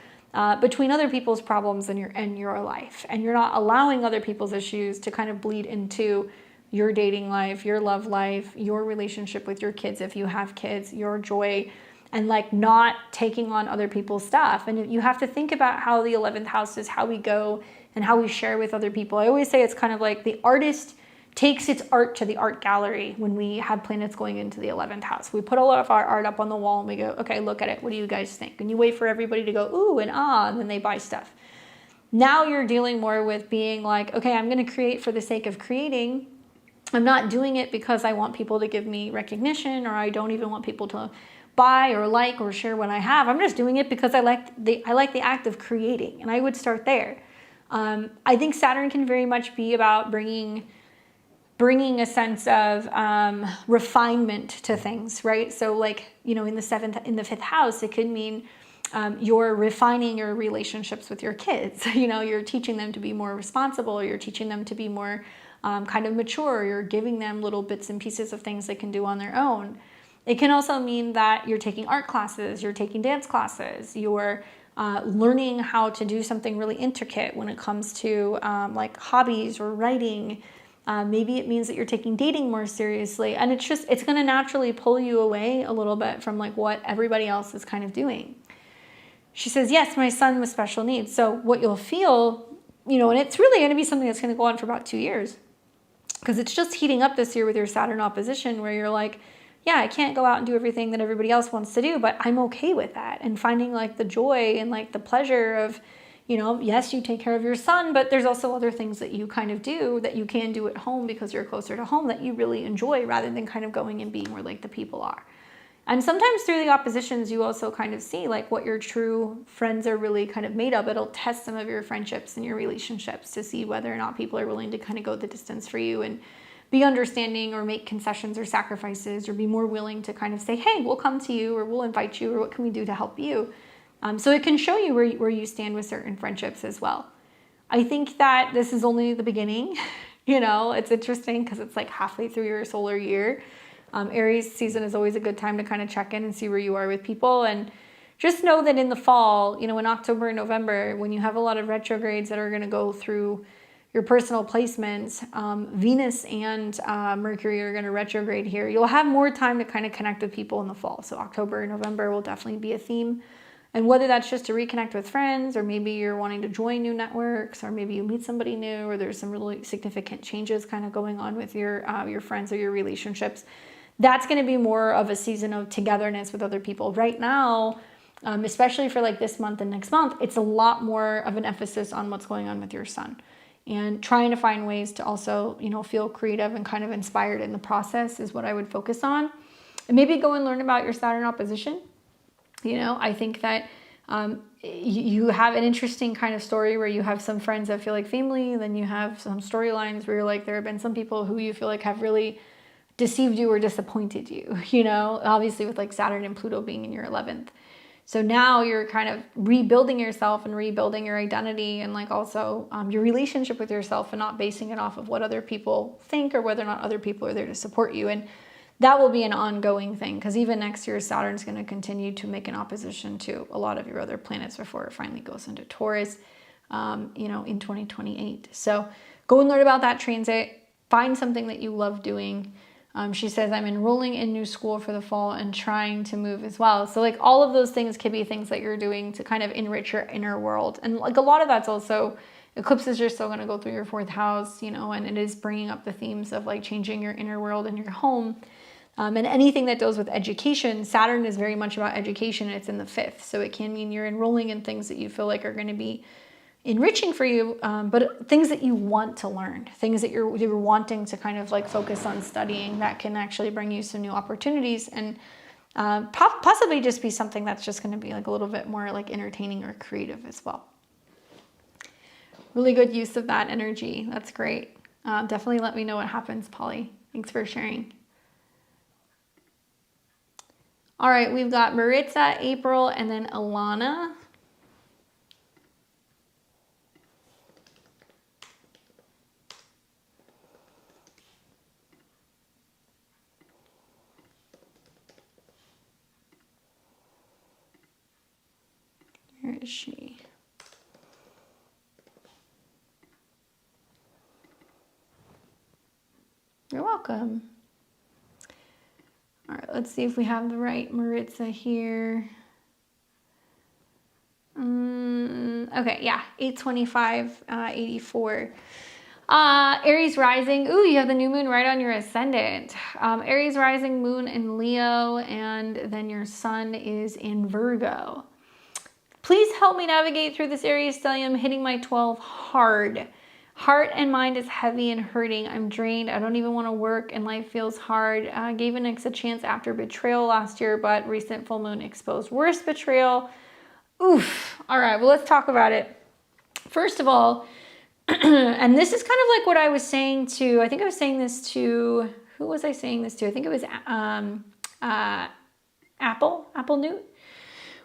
between other people's problems and your life. And you're not allowing other people's issues to kind of bleed into your dating life, your love life, your relationship with your kids if you have kids, your joy, and like not taking on other people's stuff. And you have to think about how the 11th house is how we go and how we share with other people. I always say it's kind of like the artist takes its art to the art gallery when we have planets going into the 11th house. We put a lot of our art up on the wall and we go, okay, look at it. What do you guys think? And you wait for everybody to go, ooh and ah, and then they buy stuff. Now you're dealing more with being like, okay, I'm going to create for the sake of creating. I'm not doing it because I want people to give me recognition, or I don't even want people to buy or like or share what I have. I'm just doing it because I like the act of creating, and I would start there. I think Saturn can very much be about bringing a sense of refinement to things, right? So like, you know, in the 5th house, it could mean you're refining your relationships with your kids. You know, you're teaching them to be more responsible, you're teaching them to be more kind of mature, you're giving them little bits and pieces of things they can do on their own. It can also mean that you're taking art classes, you're taking dance classes, you're learning how to do something really intricate when it comes to like hobbies or writing. Maybe it means that you're taking dating more seriously, and it's going to naturally pull you away a little bit from like what everybody else is kind of doing. She says, yes, my son with special needs. So what you'll feel, you know, and it's really going to be something that's going to go on for about 2 years, because it's just heating up this year with your Saturn opposition, where you're like, yeah, I can't go out and do everything that everybody else wants to do, but I'm okay with that. And finding like the joy and like the pleasure of, you know, yes, you take care of your son, but there's also other things that you kind of do that you can do at home because you're closer to home that you really enjoy, rather than kind of going and being where like the people are. And sometimes through the oppositions, you also kind of see like what your true friends are really kind of made of. It'll test some of your friendships and your relationships to see whether or not people are willing to kind of go the distance for you and be understanding, or make concessions or sacrifices, or be more willing to kind of say, hey, we'll come to you, or we'll invite you, or what can we do to help you? So it can show you where you stand with certain friendships as well. I think that this is only the beginning. You know, it's interesting because it's like halfway through your solar year. Aries season is always a good time to kind of check in and see where you are with people. And just know that in the fall, you know, in October and November, when you have a lot of retrogrades that are going to go through your personal placements, Venus and Mercury are going to retrograde here. You'll have more time to kind of connect with people in the fall. So October and November will definitely be a theme. And whether that's just to reconnect with friends, or maybe you're wanting to join new networks, or maybe you meet somebody new, or there's some really significant changes kind of going on with your friends or your relationships, that's going to be more of a season of togetherness with other people. Right now, especially for like this month and next month, it's a lot more of an emphasis on what's going on with your son, and trying to find ways to also, you know, feel creative and kind of inspired in the process is what I would focus on. And maybe go and learn about your Saturn opposition. You know, I think that you have an interesting kind of story where you have some friends that feel like family, and then you have some storylines where you're like, there have been some people who you feel like have really deceived you or disappointed you, you know, obviously with like Saturn and Pluto being in your 11th. So now you're kind of rebuilding yourself and rebuilding your identity, and like also your relationship with yourself, and not basing it off of what other people think, or whether or not other people are there to support you. And that will be an ongoing thing, because even next year, Saturn's going to continue to make an opposition to a lot of your other planets before it finally goes into Taurus, you know, in 2028. So go and learn about that transit. Find something that you love doing. She says, I'm enrolling in new school for the fall and trying to move as well. So like all of those things could be things that you're doing to kind of enrich your inner world. And like a lot of that's also, eclipses are still going to go through your 4th house, you know, and it is bringing up the themes of like changing your inner world and your home. And anything that deals with education, Saturn is very much about education. It's in the 5th. So it can mean you're enrolling in things that you feel like are going to be enriching for you, but things that you want to learn, things that you're wanting to kind of like focus on studying, that can actually bring you some new opportunities, and possibly just be something that's just going to be like a little bit more like entertaining or creative as well. Really good use of that energy. That's great. Definitely let me know what happens, Polly. Thanks for sharing. All right, we've got Maritza, April, and then Alana. is she? You're welcome. All right, let's see if we have the right Maritza here. Okay, yeah, 8/25/84. Aries rising. Ooh, you have the new moon right on your ascendant. Aries rising, moon in Leo, and then your sun is in Virgo. Please help me navigate through this Aries stellium, hitting my 12 hard. Heart and mind is heavy and hurting. I'm drained. I don't even want to work and life feels hard. Gave an ex a chance after betrayal last year, but recent full moon exposed worse betrayal. Oof. All right, well, let's talk about it. First of all, and this is kind of like what I was saying to, I think I was saying this to, who was I saying this to? I think it was Apple Newt,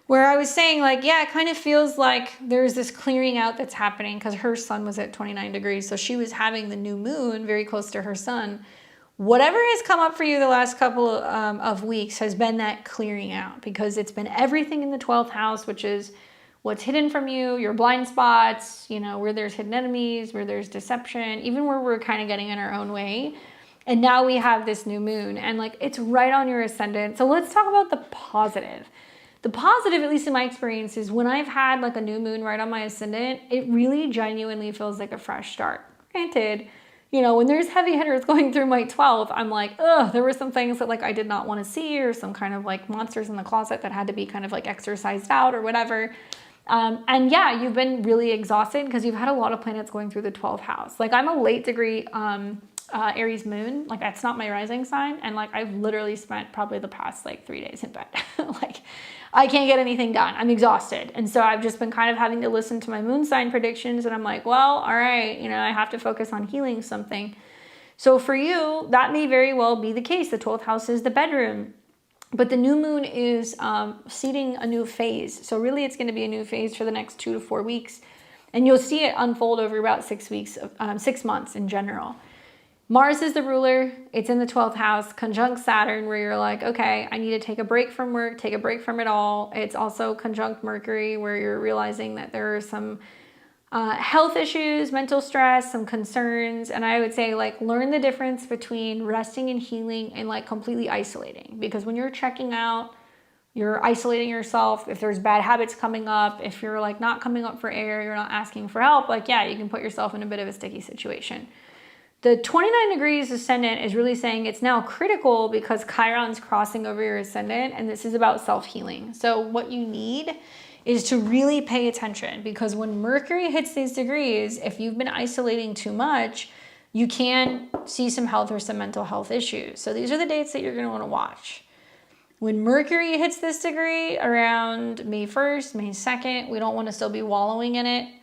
where I was saying like, yeah, it kind of feels like there's this clearing out that's happening because her sun was at 29 degrees. So she was having the new moon very close to her sun. Whatever has come up for you the last couple of weeks has been that clearing out, because it's been everything in the 12th house, which is what's hidden from you, your blind spots, you know, where there's hidden enemies, where there's deception, even where we're kind of getting in our own way. And now we have this new moon and like it's right on your ascendant. So let's talk about the positive. The positive, at least in my experience, is when I've had like a new moon right on my ascendant, it really genuinely feels like a fresh start. Granted, you know, when there's heavy hitters going through my 12th, I'm like, ugh, there were some things that like I did not want to see, or some kind of like monsters in the closet that had to be kind of like exorcised out or whatever. And yeah, you've been really exhausted because you've had a lot of planets going through the 12th house. Like I'm a late degree Aries moon, like that's not my rising sign. And like I've literally spent probably the past like 3 days in bed. Like I can't get anything done. I'm exhausted. And so I've just been kind of having to listen to my moon sign predictions. And I'm like, well, all right, you know, I have to focus on healing something. So for you, that may very well be the case. The 12th house is the bedroom. But the new moon is seeding a new phase. So really it's going to be a new phase for the next 2 to 4 weeks. And you'll see it unfold over about 6 weeks, 6 months in general. Mars is the ruler. It's in the 12th house, conjunct Saturn, where you're like, okay, I need to take a break from work, take a break from it all. It's also conjunct Mercury, where you're realizing that there are some health issues, mental stress, some concerns. And I would say like learn the difference between resting and healing and like completely isolating. Because when you're checking out, you're isolating yourself. If there's bad habits coming up, if you're like not coming up for air, you're not asking for help, like yeah, you can put yourself in a bit of a sticky situation. The 29 degrees ascendant is really saying it's now critical because Chiron's crossing over your ascendant, and this is about self-healing. So what you need is to really pay attention, because when Mercury hits these degrees, if you've been isolating too much, you can see some health or some mental health issues. So these are the dates that you're going to want to watch. When Mercury hits this degree around May 1st, May 2nd, we don't want to still be wallowing in it.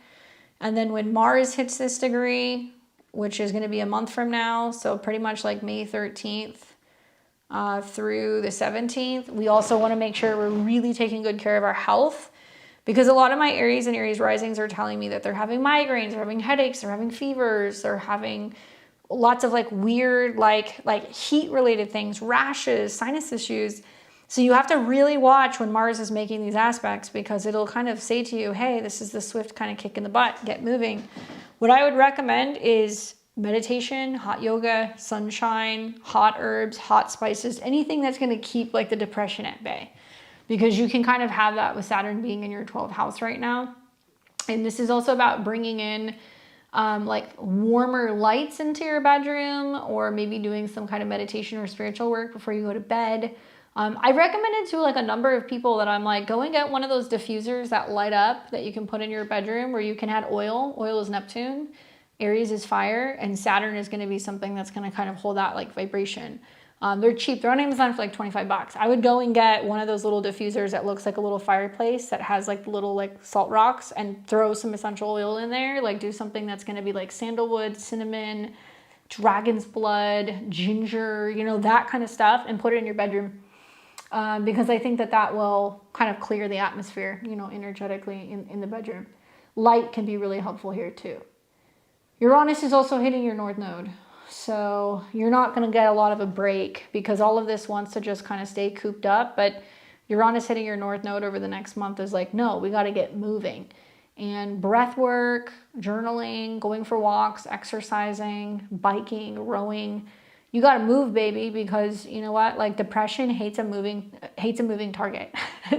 And then when Mars hits this degree, which is going to be a month from now, so pretty much like May 13th through the 17th, we also want to make sure we're really taking good care of our health, because a lot of my Aries and Aries risings are telling me that they're having migraines, they're having headaches, they're having fevers, they're having lots of like weird like heat related things, rashes, sinus issues. So you have to really watch when Mars is making these aspects, because it'll kind of say to you, hey, this is the swift kind of kick in the butt, get moving. What I would recommend is meditation, hot yoga, sunshine, hot herbs, hot spices, anything that's going to keep like the depression at bay, because you can kind of have that with Saturn being in your 12th house right now. And this is also about bringing in like warmer lights into your bedroom, or maybe doing some kind of meditation or spiritual work before you go to bed. I recommended to like a number of people that I'm like, go and get one of those diffusers that light up that you can put in your bedroom, where you can add oil. Oil is Neptune, Aries is fire, and Saturn is going to be something that's going to kind of hold that like vibration. They're cheap. They're on Amazon for like $25. I would go and get one of those little diffusers that looks like a little fireplace that has like little like salt rocks, and throw some essential oil in there. Like do something that's going to be like sandalwood, cinnamon, dragon's blood, ginger, you know, that kind of stuff, and put it in your bedroom. Because I think that that will kind of clear the atmosphere, you know, energetically in the bedroom. Light can be really helpful here too. Uranus is also hitting your North Node. So you're not going to get a lot of a break, because all of this wants to just kind of stay cooped up. But Uranus hitting your north node over the next month is like, no, we got to get moving. And breath work, journaling, going for walks, exercising, biking, rowing. You got to move, baby, because you know what? Like depression hates a moving target.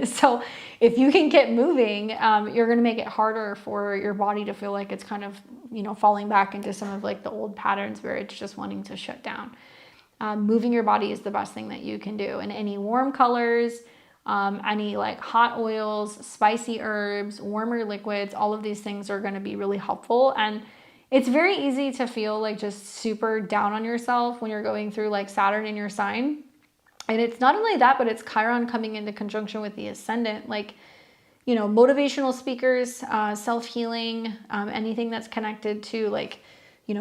So if you can get moving, you're going to make it harder for your body to feel like it's kind of, falling back into some of like the old patterns where it's just wanting to shut down. Moving your body is the best thing that you can do. And any warm colors, any like hot oils, spicy herbs, warmer liquids, all of these things are going to be really helpful. And it's very easy to feel like just super down on yourself when you're going through like Saturn in your sign. And it's not only that, but it's Chiron coming into conjunction with the ascendant. Like, motivational speakers, self-healing, anything that's connected to like,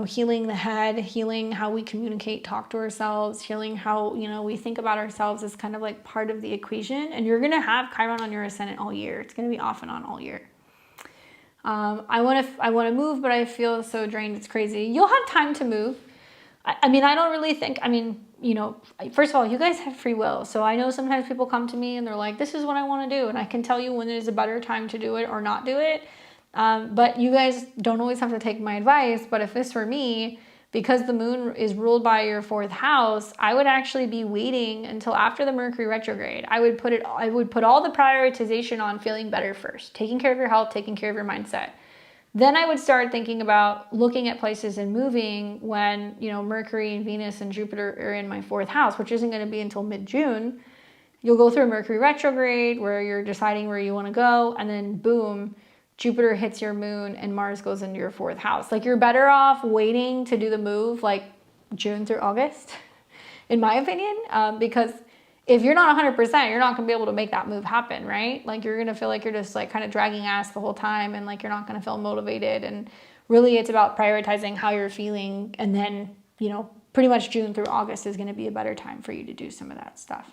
healing the head, healing how we communicate, talk to ourselves, healing how, we think about ourselves is kind of like part of the equation. And you're going to have Chiron on your ascendant all year. It's going to be off and on all year. I want to move, but I feel so drained. It's crazy. You'll have time to move. I don't really think, first of all, you guys have free will. So I know sometimes people come to me and they're like, this is what I want to do. And I can tell you when is a better time to do it or not do it. But you guys don't always have to take my advice. But if this were me, because the moon is ruled by your 4th house, I would actually be waiting until after the Mercury retrograde. I would put all the prioritization on feeling better first, taking care of your health, taking care of your mindset. Then I would start thinking about looking at places and moving when, Mercury and Venus and Jupiter are in my 4th house, which isn't going to be until mid-June. You'll go through a Mercury retrograde where you're deciding where you want to go, and then boom, Jupiter hits your moon and Mars goes into your 4th house. Like, you're better off waiting to do the move like June through August, in my opinion, because if you're not 100%, you're not going to be able to make that move happen, right? Like, you're going to feel like you're just like kind of dragging ass the whole time, and like you're not going to feel motivated. And really it's about prioritizing how you're feeling. And then, pretty much June through August is going to be a better time for you to do some of that stuff.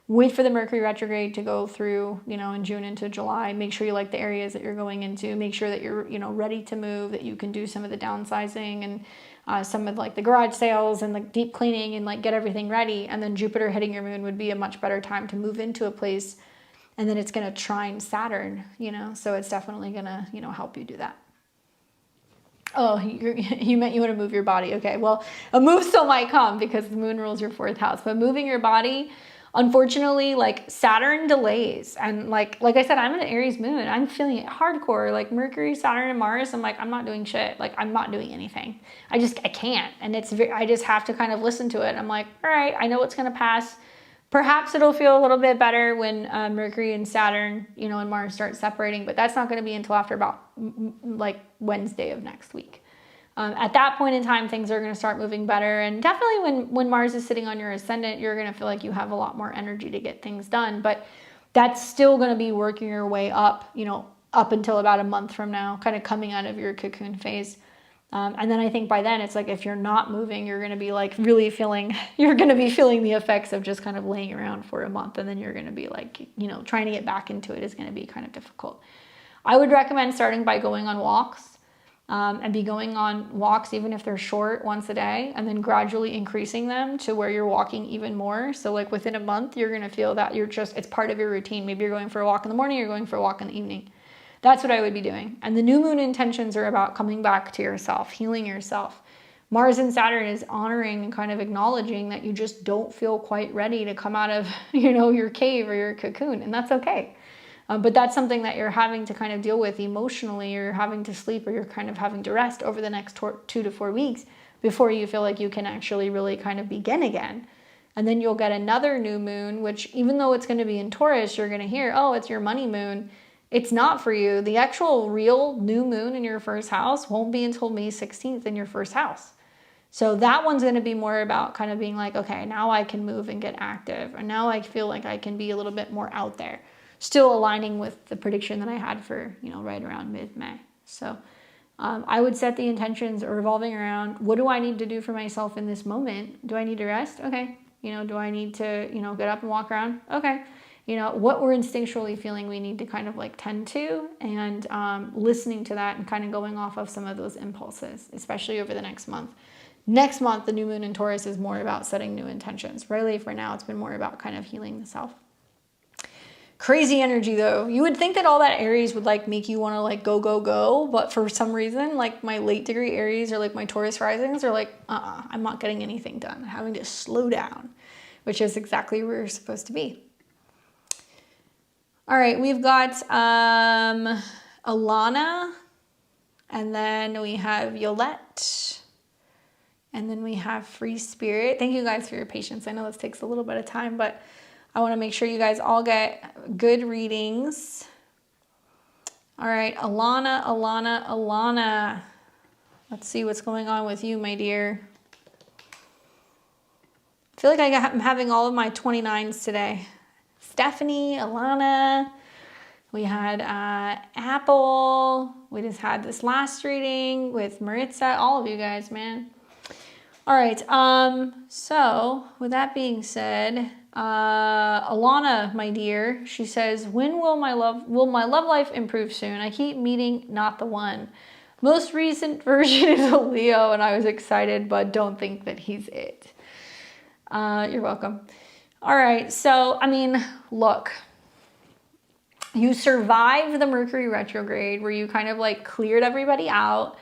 Wait for the Mercury retrograde to go through, in June into July. Make sure you like the areas that you're going into. Make sure that you're, ready to move, that you can do some of the downsizing and some of like the garage sales and like deep cleaning and like get everything ready. And then Jupiter hitting your moon would be a much better time to move into a place. And then it's going to trine Saturn, so it's definitely going to, help you do that. Oh, you meant you want to move your body. Okay, well, a move still might come because the moon rules your 4th house, but moving your body, unfortunately, like Saturn delays. And like I said, I'm an Aries moon. I'm feeling it hardcore. Like Mercury, Saturn, and Mars, I'm like, I'm not doing shit. Like, I'm not doing anything. I can't. And I just have to kind of listen to it. I'm like, all right, I know it's going to pass. Perhaps it'll feel a little bit better when Mercury and Saturn, and Mars start separating, but that's not going to be until after about like Wednesday of next week. At that point in time, things are going to start moving better. And definitely when Mars is sitting on your ascendant, you're going to feel like you have a lot more energy to get things done. But that's still going to be working your way up, up until about a month from now, kind of coming out of your cocoon phase. And then I think by then it's like, if you're not moving, you're going to be like really feeling the effects of just kind of laying around for a month. And then you're going to be like, trying to get back into it is going to be kind of difficult. I would recommend starting by going on walks. And be going on walks, even if they're short, once a day, and then gradually increasing them to where you're walking even more. So like within a month, you're going to feel that it's part of your routine. Maybe you're going for a walk in the morning, you're going for a walk in the evening. That's what I would be doing. And the new moon intentions are about coming back to yourself, healing yourself. Mars and Saturn is honoring and kind of acknowledging that you just don't feel quite ready to come out of, your cave or your cocoon, and that's okay. But that's something that you're having to kind of deal with emotionally. You're having to sleep, or you're kind of having to rest over the next 2 to 4 weeks before you feel like you can actually really kind of begin again. And then you'll get another new moon, which even though it's going to be in Taurus, you're going to hear, oh, it's your money moon. It's not for you. The actual real new moon in your 1st house won't be until May 16th in your 1st house. So that one's going to be more about kind of being like, okay, now I can move and get active. And now I feel like I can be a little bit more out there. Still aligning with the prediction that I had for, right around mid-May. So I would set the intentions revolving around, what do I need to do for myself in this moment? Do I need to rest? Okay. Do I need to, get up and walk around? Okay. What we're instinctually feeling we need to kind of like tend to, and listening to that and kind of going off of some of those impulses, especially over the next month. Next month, the new moon in Taurus is more about setting new intentions. Really, for now, it's been more about kind of healing the self. Crazy energy though. You would think that all that Aries would like make you want to like go, go, go. But for some reason, like my late degree Aries or like my Taurus risings are like, I'm not getting anything done. I'm having to slow down, which is exactly where you're supposed to be. All right, we've got Alana, and then we have Yollette, and then we have Free Spirit. Thank you guys for your patience. I know this takes a little bit of time, but I want to make sure you guys all get good readings. All right, Alana. Let's see what's going on with you, my dear. I feel like I'm having all of my 29s today. Stephanie, Alana. We had Apple. We just had this last reading with Maritza. All of you guys, man. All right. So with that being said, Alana, my dear, she says, when will my love life improve soon? I keep meeting not the one. Most recent version is a Leo, and I was excited, but don't think that he's it. You're welcome. All right. So, I mean, look, you survived the Mercury retrograde where you kind of like cleared everybody out.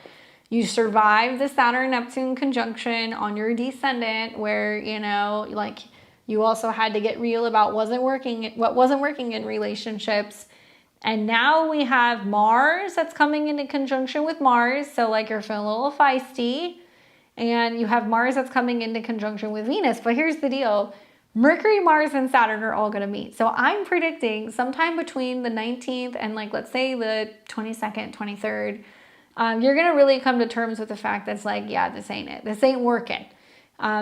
You survived the Saturn-Neptune conjunction on your descendant where, you know, like you also had to get real about what wasn't working in relationships. And now we have Mars that's coming into conjunction with Mars. So like you're feeling a little feisty. And you have Mars that's coming into conjunction with Venus. But here's the deal. Mercury, Mars, and Saturn are all going to meet. So I'm predicting sometime between the 19th and like, let's say the 22nd, 23rd, you're going to really come to terms with the fact that's like, yeah, this ain't it. This ain't working.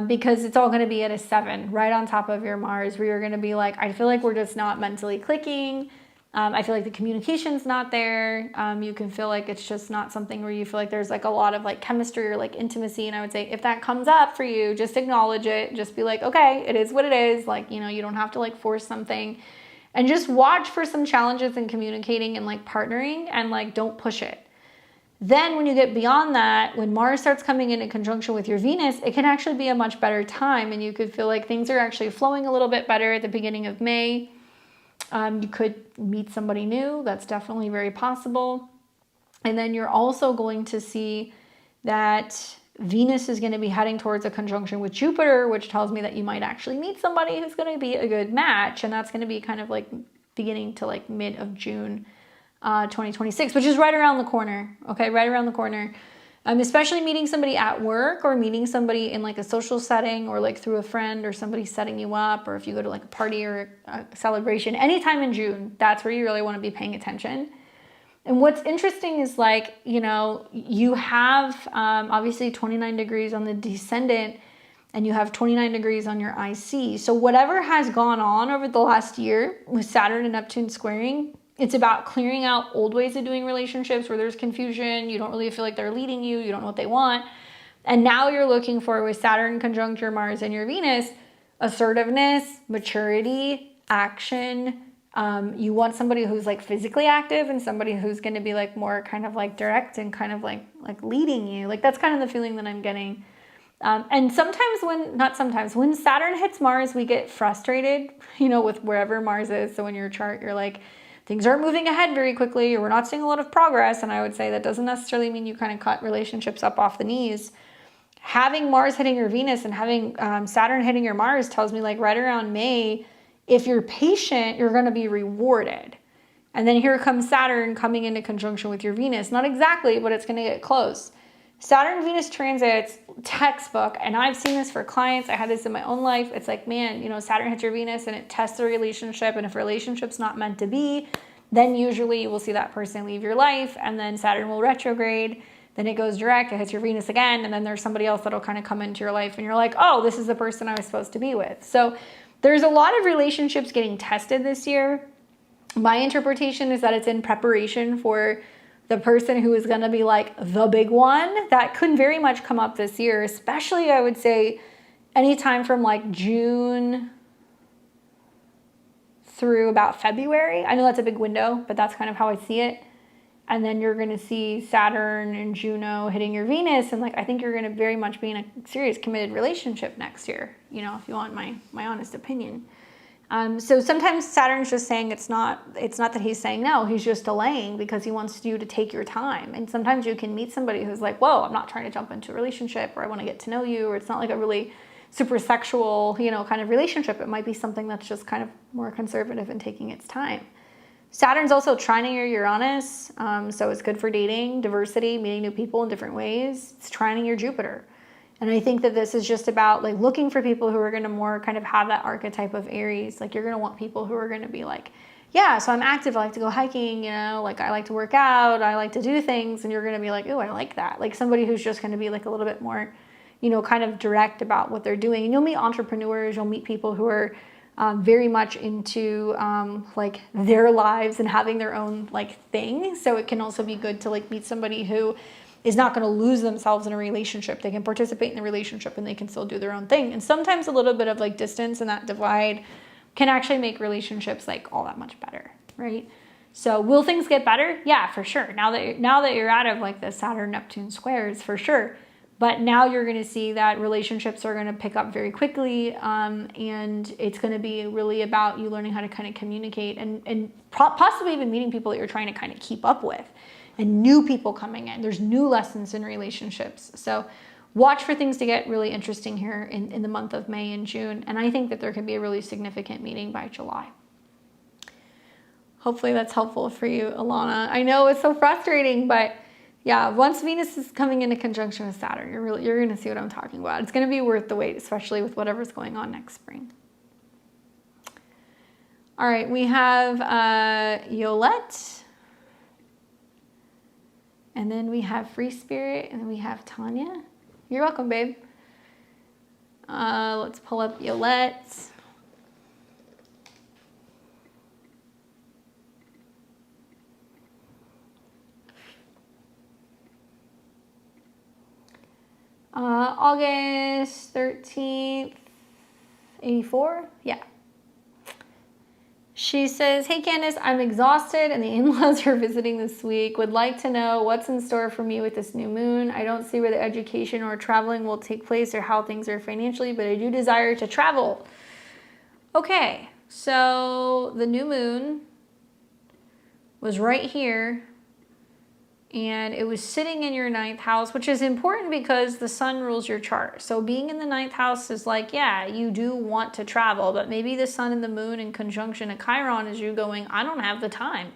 Because it's all going to be at a 7 right on top of your Mars where you're going to be like, I feel like we're just not mentally clicking. I feel like the communication's not there. You can feel like it's just not something where you feel like there's like a lot of like chemistry or like intimacy. And I would say if that comes up for you, just acknowledge it. Just be like, okay, it is what it is. Like, you know, you don't have to like force something, and just watch for some challenges in communicating and like partnering, and like don't push it. Then when you get beyond that, when Mars starts coming into conjunction with your Venus, it can actually be a much better time, and you could feel like things are actually flowing a little bit better at the beginning of May. You could meet somebody new. That's definitely very possible. And then you're also going to see that Venus is going to be heading towards a conjunction with Jupiter, which tells me that you might actually meet somebody who's going to be a good match. And that's going to be kind of like beginning to like mid of June 2026, which is right around the corner. Okay, right around the corner. Especially meeting somebody at work or meeting somebody in like a social setting or like through a friend or somebody setting you up, or if you go to like a party or a celebration, anytime in June, that's where you really want to be paying attention. And what's interesting is like, you know, you have obviously 29 degrees on the descendant and you have 29 degrees on your IC. So whatever has gone on over the last year with Saturn and Neptune squaring, it's about clearing out old ways of doing relationships where there's confusion. You don't really feel like they're leading you. You don't know what they want. And now you're looking for, with Saturn conjunct your Mars and your Venus, assertiveness, maturity, action. You want somebody who's like physically active and somebody who's going to be like more kind of like direct and kind of like leading you. Like that's kind of the feeling that I'm getting. And sometimes when Saturn hits Mars, we get frustrated, you know, with wherever Mars is. So in your chart, you're like, things aren't moving ahead very quickly, or we're not seeing a lot of progress. And I would say that doesn't necessarily mean you kind of cut relationships up off the knees. Having Mars hitting your Venus and having Saturn hitting your Mars tells me like right around May, if you're patient, you're going to be rewarded. And then here comes Saturn coming into conjunction with your Venus. Not exactly, but it's going to get close. Saturn-Venus transits, textbook, and I've seen this for clients. I had this in my own life. It's like, man, you know, Saturn hits your Venus and it tests the relationship. And if a relationship's not meant to be, then usually you will see that person leave your life. And then Saturn will retrograde. Then it goes direct. It hits your Venus again. And then there's somebody else that'll kind of come into your life. And you're like, oh, this is the person I was supposed to be with. So there's a lot of relationships getting tested this year. My interpretation is that it's in preparation for the person who is going to be like the big one. That could very much come up this year, especially I would say anytime from like June through about February. I know that's a big window, but that's kind of how I see it. And then you're going to see Saturn and Juno hitting your Venus. And like, I think you're going to very much be in a serious committed relationship next year, you know, if you want my honest opinion. So sometimes Saturn's just saying it's not that he's saying no, he's just delaying because he wants you to take your time. And sometimes you can meet somebody who's like, whoa, I'm not trying to jump into a relationship, or I want to get to know you, or it's not like a really super sexual, kind of relationship. It might be something that's just kind of more conservative and taking its time. Saturn's also trining your Uranus, so it's good for dating, diversity, meeting new people in different ways. It's trining your Jupiter. And I think that this is just about like looking for people who are going to more kind of have that archetype of Aries. Like you're going to want people who are going to be like, yeah, so I'm active. I like to go hiking, like I like to work out. I like to do things. And you're going to be like, oh, I like that. Like somebody who's just going to be like a little bit more, kind of direct about what they're doing. And you'll meet entrepreneurs. You'll meet people who are very much into like their lives and having their own like thing. So it can also be good to like meet somebody who is not going to lose themselves in a relationship. They can participate in the relationship and they can still do their own thing. And sometimes a little bit of like distance and that divide can actually make relationships like all that much better, right? So will things get better? Yeah, for sure. Now that you're out of like the Saturn-Neptune squares, for sure. But now you're going to see that relationships are going to pick up very quickly, and it's going to be really about you learning how to kind of communicate and possibly even meeting people that you're trying to kind of keep up with. And new people coming in. There's new lessons in relationships. So watch for things to get really interesting here in the month of May and June. And I think that there could be a really significant meeting by July. Hopefully that's helpful for you, Alana. I know it's so frustrating, but yeah, once Venus is coming into conjunction with Saturn, you're going to see what I'm talking about. It's going to be worth the wait, especially with whatever's going on next spring. All right, we have Yollette. And then we have Free Spirit, and then we have Tanya. You're welcome, babe. Let's pull up Yollette. August 13th, 84? Yeah. She says, hey Candace, I'm exhausted and the in-laws are visiting this week. Would like to know what's in store for me with this new moon. I don't see where the education or traveling will take place or how things are financially, but I do desire to travel. Okay, so the new moon was right here and it was sitting in your 9th house, which is important because the sun rules your chart. So being in the 9th house is like, yeah, you do want to travel, but maybe the sun and the moon in conjunction at Chiron is you going, I don't have the time.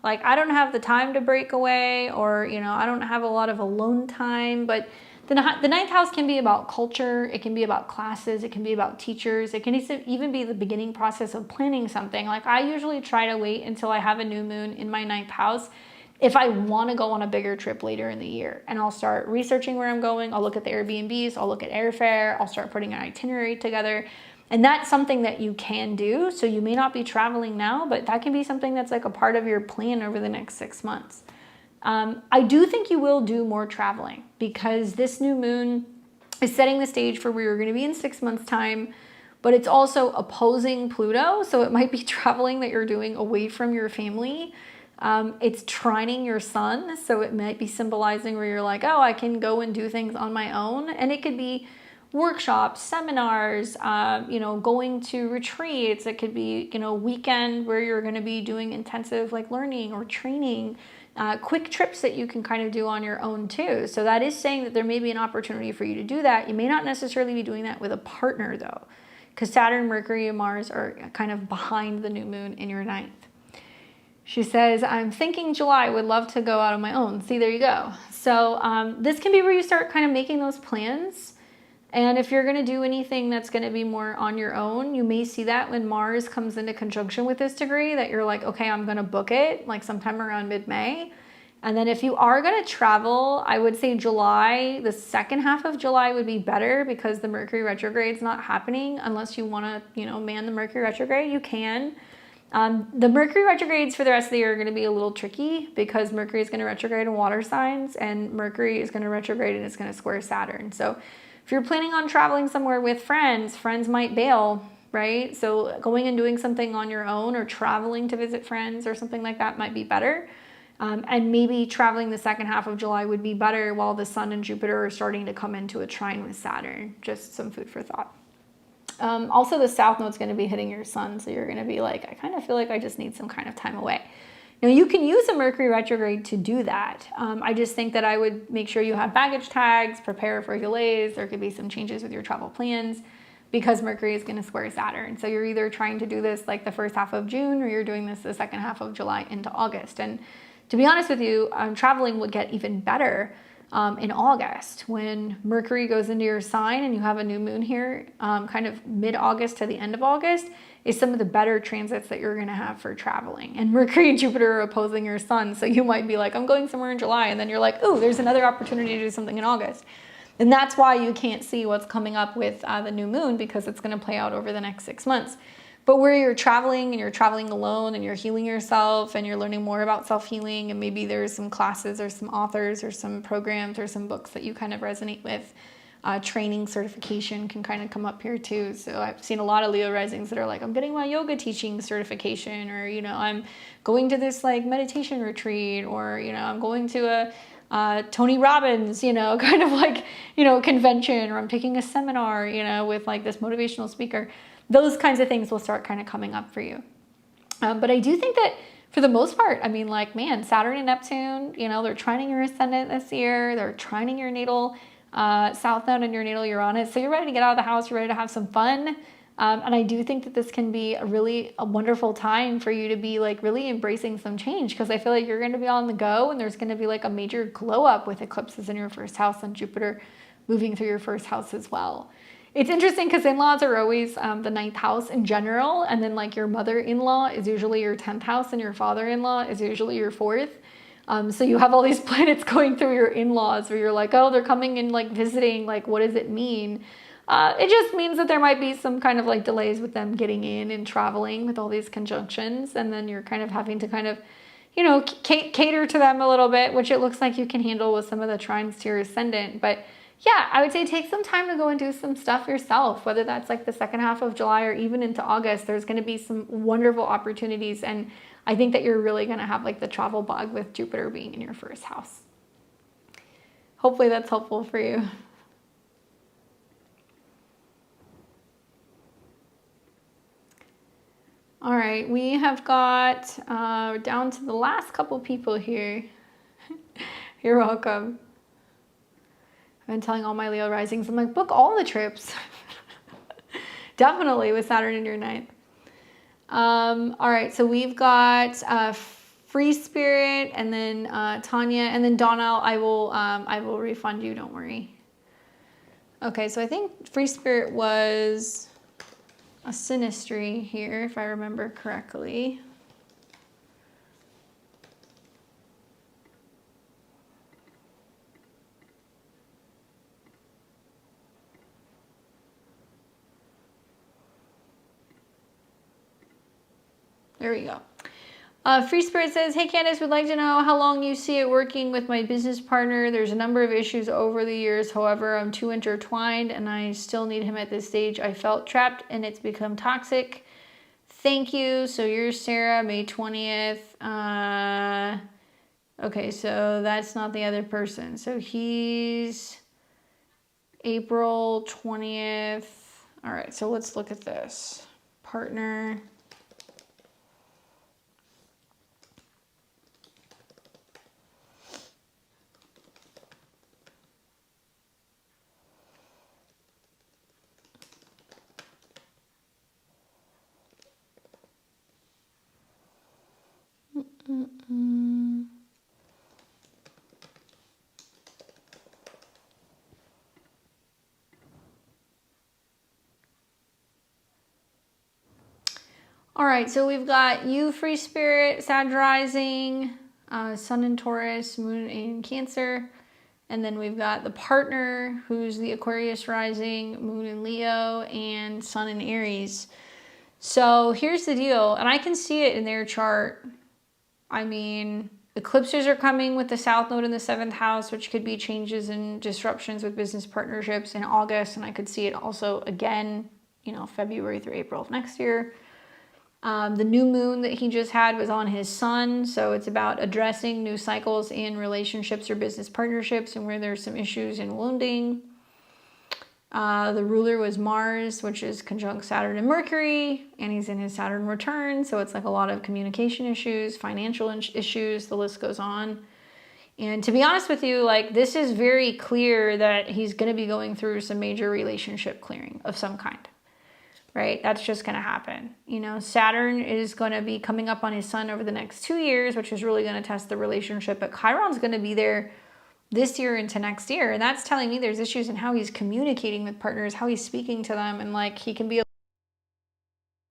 Like, I don't have the time to break away, or, I don't have a lot of alone time. But the 9th house can be about culture. It can be about classes. It can be about teachers. It can even be the beginning process of planning something. Like, I usually try to wait until I have a new moon in my 9th house if I want to go on a bigger trip later in the year. And I'll start researching where I'm going. I'll look at the Airbnbs. I'll look at airfare. I'll start putting an itinerary together. And that's something that you can do. So you may not be traveling now, but that can be something that's like a part of your plan over the next 6 months. I do think you will do more traveling because this new moon is setting the stage for where you're going to be in 6 months' time, but it's also opposing Pluto. So it might be traveling that you're doing away from your family. It's trining your sun, so it might be symbolizing where you're like, oh, I can go and do things on my own. And it could be workshops, seminars, going to retreats. It could be, weekend where you're going to be doing intensive like learning or training, quick trips that you can kind of do on your own too. So that is saying that there may be an opportunity for you to do that. You may not necessarily be doing that with a partner though, because Saturn, Mercury, and Mars are kind of behind the new moon in your 9th. She says, I'm thinking July, would love to go out on my own. See, there you go. So this can be where you start kind of making those plans. And if you're going to do anything that's going to be more on your own, you may see that when Mars comes into conjunction with this degree, that you're like, okay, I'm going to book it like sometime around mid-May. And then if you are going to travel, I would say July, the second half of July would be better because the Mercury retrograde is not happening unless you want to, man the Mercury retrograde, you can. The Mercury retrogrades for the rest of the year are going to be a little tricky because Mercury is going to retrograde in water signs and Mercury is going to retrograde and it's going to square Saturn. So if you're planning on traveling somewhere with friends might bail, right? So going and doing something on your own or traveling to visit friends or something like that might be better. And maybe traveling the second half of July would be better while the Sun and Jupiter are starting to come into a trine with Saturn. Just some food for thought. Also, the South Node's going to be hitting your Sun, so you're going to be like, I kind of feel like I just need some kind of time away. Now, you can use a Mercury retrograde to do that. I just think that I would make sure you have baggage tags, prepare for delays. There could be some changes with your travel plans because Mercury is going to square Saturn. So you're either trying to do this like the first half of June, or you're doing this the second half of July into August. And to be honest with you, traveling would get even better in August when Mercury goes into your sign and you have a new moon here, kind of mid-August to the end of August, is some of the better transits that you're going to have for traveling. And Mercury and Jupiter are opposing your Sun, so you might be like, I'm going somewhere in July, and then you're like, ooh, there's another opportunity to do something in August. And that's why you can't see what's coming up with the new moon, because it's going to play out over the next 6 months. But where you're traveling and you're traveling alone and you're healing yourself and you're learning more about self-healing, and maybe there's some classes or some authors or some programs or some books that you kind of resonate with, training certification can kind of come up here too. So I've seen a lot of Leo risings that are like, I'm getting my yoga teaching certification, or, you know, I'm going to this like meditation retreat, or, you know, I'm going to a Tony Robbins, you know, kind of like, you know, convention, or I'm taking a seminar, you know, with like this motivational speaker. Those kinds of things will start kind of coming up for you. But I do think that for the most part, I mean, like, man, Saturn and Neptune, you know, they're trining your ascendant this year. They're trining your natal South Node and your natal Uranus. So you're ready to get out of the house. You're ready to have some fun. And I do think that this can be a wonderful time for you to be like really embracing some change, because I feel like you're going to be on the go, and there's going to be like a major glow up with eclipses in your first house and Jupiter moving through your first house as well. It's interesting because in-laws are always the ninth house in general, and then like your mother-in-law is usually your 10th house, and your father-in-law is usually your 4th. So you have all these planets going through your in-laws where you're like, oh, they're coming and like visiting, like what does it mean? It just means that there might be some kind of like delays with them getting in and traveling with all these conjunctions, and then you're kind of having to kind of, you know, cater to them a little bit, which it looks like you can handle with some of the trines to your ascendant. But yeah, I would say take some time to go and do some stuff yourself, whether that's like the second half of July or even into August. There's going to be some wonderful opportunities, and I think that you're really going to have like the travel bug with Jupiter being in your first house. Hopefully that's helpful for you. All right, we have got, we're down to the last couple people here. You're welcome. I've been telling all my Leo risings, I'm like, book all the trips. Definitely with Saturn in your ninth. All right, so we've got Free Spirit, and then Tanya, and then Donna. I will refund you, don't worry. Okay, so I think Free Spirit was a synastry here, if I remember correctly. There we go. Free Spirit says, hey Candace, would like to know how long you see it working with my business partner. There's a number of issues over the years. However, I'm too intertwined and I still need him at this stage. I felt trapped and it's become toxic. Thank you. So you're Sarah, May 20th. Okay, so that's not the other person. So he's April 20th. All right, so let's look at this. Partner. All right, so we've got you, Free Spirit, Sag rising, Sun in Taurus, Moon in Cancer, and then we've got the partner who's the Aquarius rising, Moon in Leo, and Sun in Aries. So here's the deal, and I can see it in their chart. I mean, eclipses are coming with the South Node in the 7th house, which could be changes and disruptions with business partnerships in August, and I could see it also again, you know, February through April of next year. The new moon that he just had was on his Sun, so it's about addressing new cycles in relationships or business partnerships and where there's some issues in wounding. The ruler was Mars, which is conjunct Saturn and Mercury, and he's in his Saturn return. So it's like a lot of communication issues, financial issues, the list goes on. And to be honest with you, like this is very clear that he's going to be going through some major relationship clearing of some kind, right? That's just going to happen. You know, Saturn is going to be coming up on his sun over the next 2 years, which is really going to test the relationship. But Chiron's going to be there this year into next year. And that's telling me there's issues in how he's communicating with partners, how he's speaking to them. And like he can be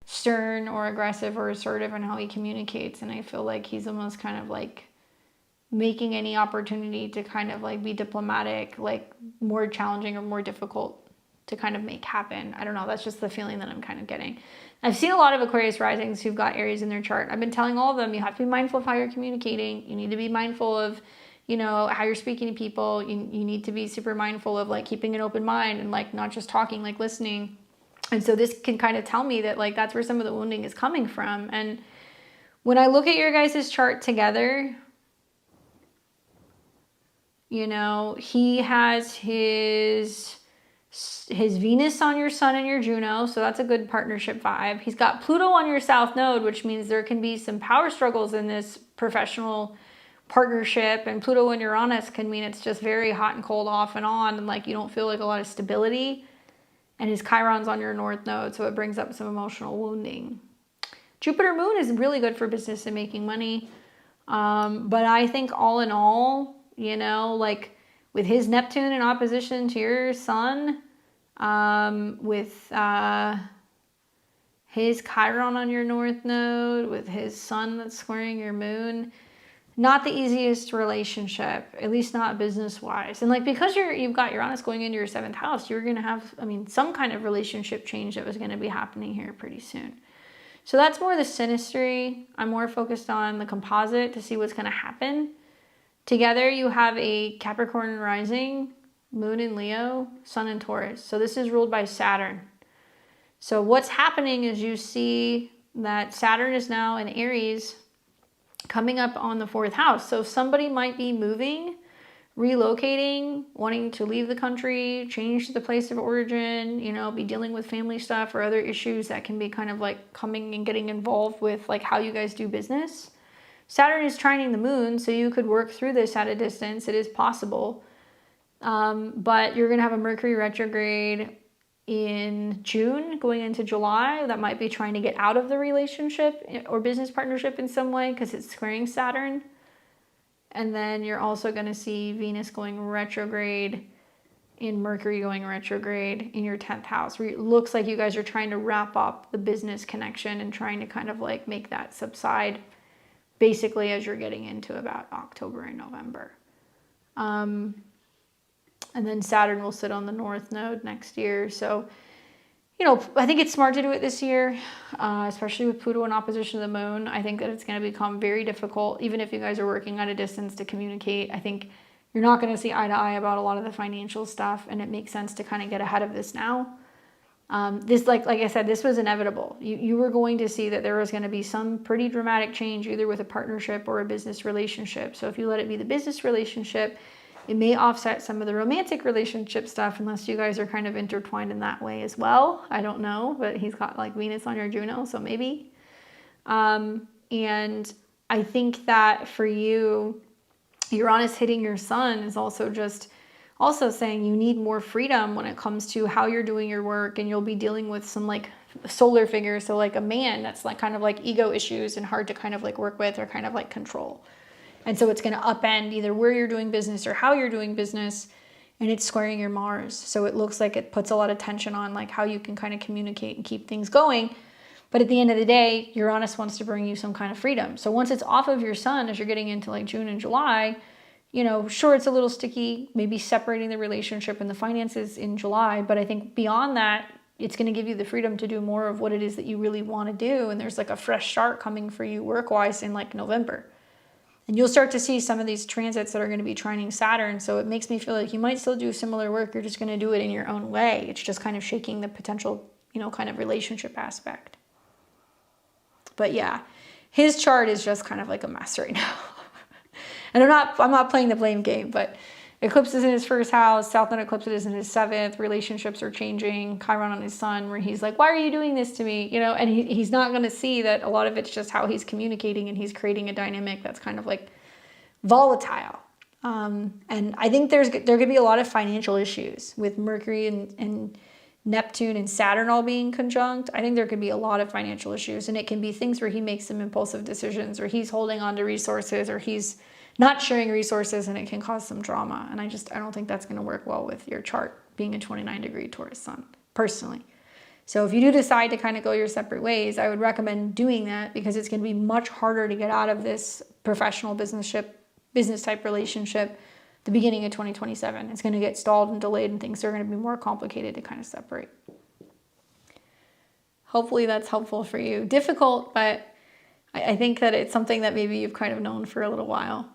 stern or aggressive or assertive in how he communicates. And I feel like he's almost kind of like making any opportunity to kind of like be diplomatic, like more challenging or more difficult to kind of make happen. I don't know. That's just the feeling that I'm kind of getting. I've seen a lot of Aquarius risings who've got Aries in their chart. I've been telling all of them, you have to be mindful of how you're communicating. You need to be mindful of, you know, how you're speaking to people. You need to be super mindful of like keeping an open mind and like not just talking, like listening. And so this can kind of tell me that like that's where some of the wounding is coming from. And when I look at your guys' chart together, you know, he has his Venus on your sun and your Juno, so that's a good partnership vibe. He's got Pluto on your south node, which means there can be some power struggles in this professional partnership. And Pluto and Uranus can mean it's just very hot and cold, off and on, and like you don't feel like a lot of stability. And his Chiron's on your north node, so it brings up some emotional wounding. Jupiter moon is really good for business and making money. But I think all in all, you know, like with his Neptune in opposition to your sun, with his Chiron on your north node, with his sun that's squaring your moon, not the easiest relationship, at least not business-wise. And like because you've got Uranus going into your 7th house, you're going to have, I mean, some kind of relationship change that was going to be happening here pretty soon. So that's more the synastry. I'm more focused on the composite to see what's going to happen. Together, you have a Capricorn rising, moon in Leo, sun in Taurus. So this is ruled by Saturn. So what's happening is you see that Saturn is now in Aries coming up on the 4th house. So somebody might be moving, relocating, wanting to leave the country, change the place of origin, you know, be dealing with family stuff or other issues that can be kind of like coming and getting involved with like how you guys do business. Saturn is trining the moon, so you could work through this at a distance. It is possible. But you're going to have a Mercury retrograde in June going into July that might be trying to get out of the relationship or business partnership in some way because it's squaring Saturn. And then you're also going to see Venus going retrograde in Mercury going retrograde in your 10th house, where it looks like you guys are trying to wrap up the business connection and trying to kind of like make that subside basically as you're getting into about October and November. And then Saturn will sit on the north node next year. So, you know, I think it's smart to do it this year, especially with Pluto in opposition to the moon. I think that it's going to become very difficult, even if you guys are working at a distance, to communicate. I think you're not going to see eye to eye about a lot of the financial stuff, and it makes sense to kind of get ahead of this now. This, like I said, this was inevitable. You were going to see that there was going to be some pretty dramatic change either with a partnership or a business relationship. So if you let it be the business relationship, it may offset some of the romantic relationship stuff unless you guys are kind of intertwined in that way as well. I don't know, but he's got like Venus on your Juno, so maybe. And I think that for you, Uranus hitting your sun is also saying you need more freedom when it comes to how you're doing your work, and you'll be dealing with some like solar figures. So like a man that's like kind of like ego issues and hard to kind of like work with or kind of like control. And so it's going to upend either where you're doing business or how you're doing business, and it's squaring your Mars. So it looks like it puts a lot of tension on like how you can kind of communicate and keep things going. But at the end of the day, Uranus wants to bring you some kind of freedom. So once it's off of your sun, as you're getting into like June and July, you know, sure, it's a little sticky, maybe separating the relationship and the finances in July. But I think beyond that, it's going to give you the freedom to do more of what it is that you really want to do. And there's like a fresh start coming for you work-wise in like November. And you'll start to see some of these transits that are going to be trining Saturn. So it makes me feel like you might still do similar work. You're just going to do it in your own way. It's just kind of shaking the potential, you know, kind of relationship aspect. But yeah, his chart is just kind of like a mess right now. And I'm not playing the blame game, but eclipse is in his first house, South Node eclipse is in his 7th, relationships are changing, Chiron on his sun, where he's like, why are you doing this to me? You know, and he's not going to see that a lot of it's just how he's communicating, and he's creating a dynamic that's kind of like volatile. And I think there could be a lot of financial issues with Mercury and Neptune and Saturn all being conjunct. I think there could be a lot of financial issues, and it can be things where he makes some impulsive decisions, or he's holding on to resources, or he's not sharing resources, and it can cause some drama. And I don't think that's going to work well with your chart being a 29-degree Taurus sun, personally. So if you do decide to kind of go your separate ways, I would recommend doing that, because it's going to be much harder to get out of this professional business type relationship the beginning of 2027. It's going to get stalled and delayed, and things are going to be more complicated to kind of separate. Hopefully that's helpful for you. Difficult, but I think that it's something that maybe you've kind of known for a little while.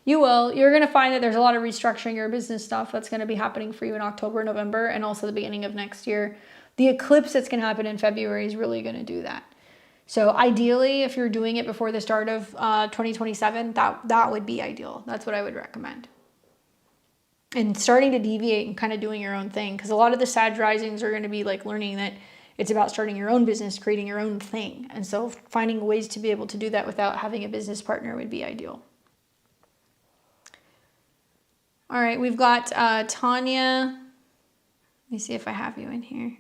You will. You're going to find that there's a lot of restructuring your business stuff that's going to be happening for you in October, November, and also the beginning of next year. The eclipse that's going to happen in February is really going to do that. So ideally, if you're doing it before the start of 2027, that would be ideal. That's what I would recommend. And starting to deviate and kind of doing your own thing, because a lot of the Sag risings are going to be like learning that it's about starting your own business, creating your own thing. And so finding ways to be able to do that without having a business partner would be ideal. All right, we've got Tanya. Let me see if I have you in here.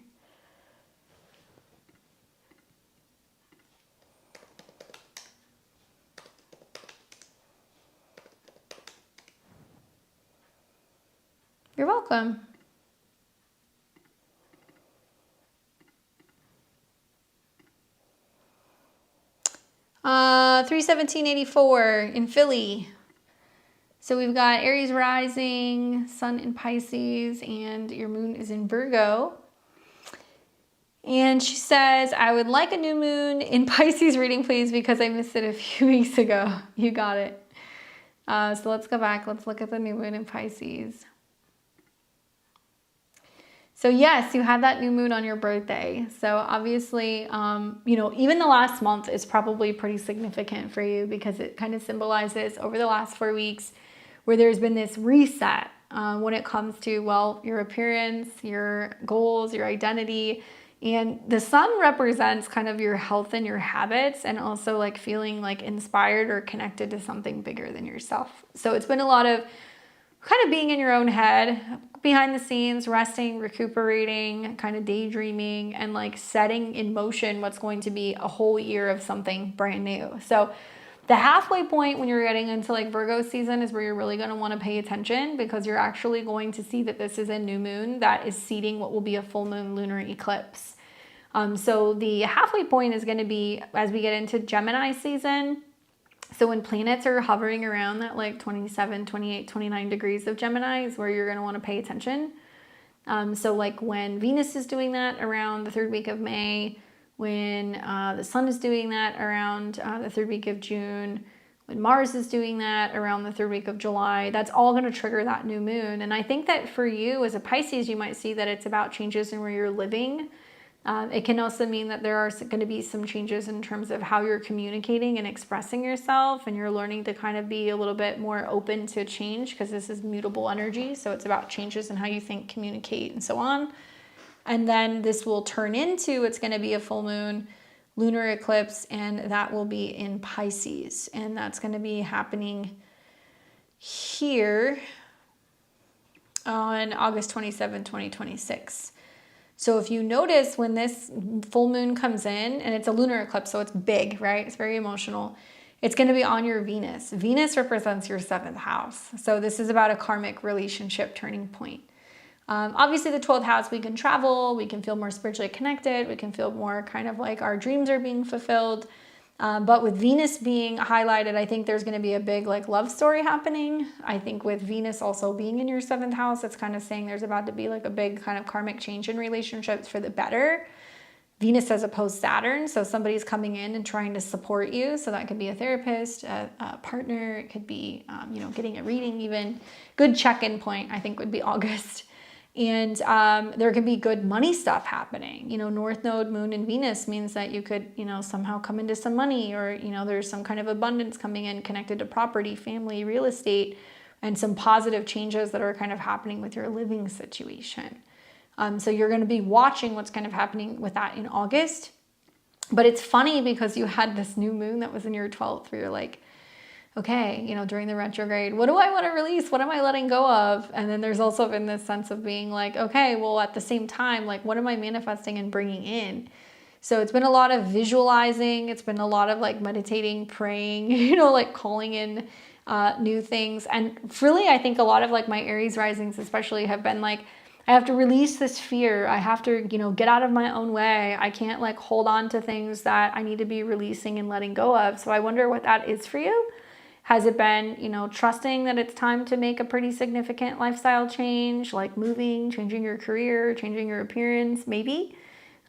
You're welcome. Uh, 31784 in Philly. So we've got Aries rising, sun in Pisces, and your moon is in Virgo. And she says, I would like a new moon in Pisces reading, please, because I missed it a few weeks ago. You got it. So let's go back. Let's look at the new moon in Pisces. So yes, you had that new moon on your birthday. So obviously, even the last month is probably pretty significant for you, because it kind of symbolizes over the last 4 weeks where there's been this reset when it comes to, well, your appearance, your goals, your identity. And the sun represents kind of your health and your habits, and also like feeling like inspired or connected to something bigger than yourself. So it's been a lot of kind of being in your own head, behind the scenes, resting, recuperating, kind of daydreaming, and like setting in motion what's going to be a whole year of something brand new. So the halfway point when you're getting into like Virgo season is where you're really going to want to pay attention, because you're actually going to see that this is a new moon that is seeding what will be a full moon lunar eclipse. So the halfway point is going to be as we get into Gemini season. So when planets are hovering around that like 27, 28, 29 degrees of Gemini is where you're going to want to pay attention. So like when Venus is doing that around the 3rd week of May, when the sun is doing that around the 3rd week of June, when Mars is doing that around the 3rd week of July, that's all going to trigger that new moon. And I think that for you as a Pisces, you might see that it's about changes in where you're living. It can also mean that there are going to be some changes in terms of how you're communicating and expressing yourself, and you're learning to kind of be a little bit more open to change, because this is mutable energy. So it's about changes in how you think, communicate, and so on. And then this will turn into, it's going to be a full moon lunar eclipse, and that will be in Pisces. And that's going to be happening here on August 27, 2026. So if you notice when this full moon comes in, and it's a lunar eclipse, so it's big, right? It's very emotional. It's going to be on your Venus. Venus represents your 7th house. So this is about a karmic relationship turning point. Obviously the 12th house, we can travel, we can feel more spiritually connected, we can feel more kind of like our dreams are being fulfilled. But with Venus being highlighted, I think there's going to be a big like love story happening. I think with Venus also being in your 7th house, it's kind of saying there's about to be like a big kind of karmic change in relationships for the better. Venus as opposed Saturn, so somebody's coming in and trying to support you. So that could be a therapist, a partner, it could be getting a reading even. Good check-in point, I think, would be August. And there can be good money stuff happening. You know, North Node, Moon, and Venus means that you could, you know, somehow come into some money, or, you know, there's some kind of abundance coming in connected to property, family, real estate, and some positive changes that are kind of happening with your living situation. So you're going to be watching what's kind of happening with that in August. But it's funny because you had this new moon that was in your 12th where you're like, okay, you know, during the retrograde, what do I want to release? What am I letting go of? And then there's also been this sense of being like, okay, well, at the same time, like, what am I manifesting and bringing in? So it's been a lot of visualizing. It's been a lot of like meditating, praying, you know, like calling in new things. And really, I think a lot of like my Aries risings especially have been like, I have to release this fear. I have to, you know, get out of my own way. I can't like hold on to things that I need to be releasing and letting go of. So I wonder what that is for you. Has it been, you know, trusting that it's time to make a pretty significant lifestyle change, like moving, changing your career, changing your appearance, maybe?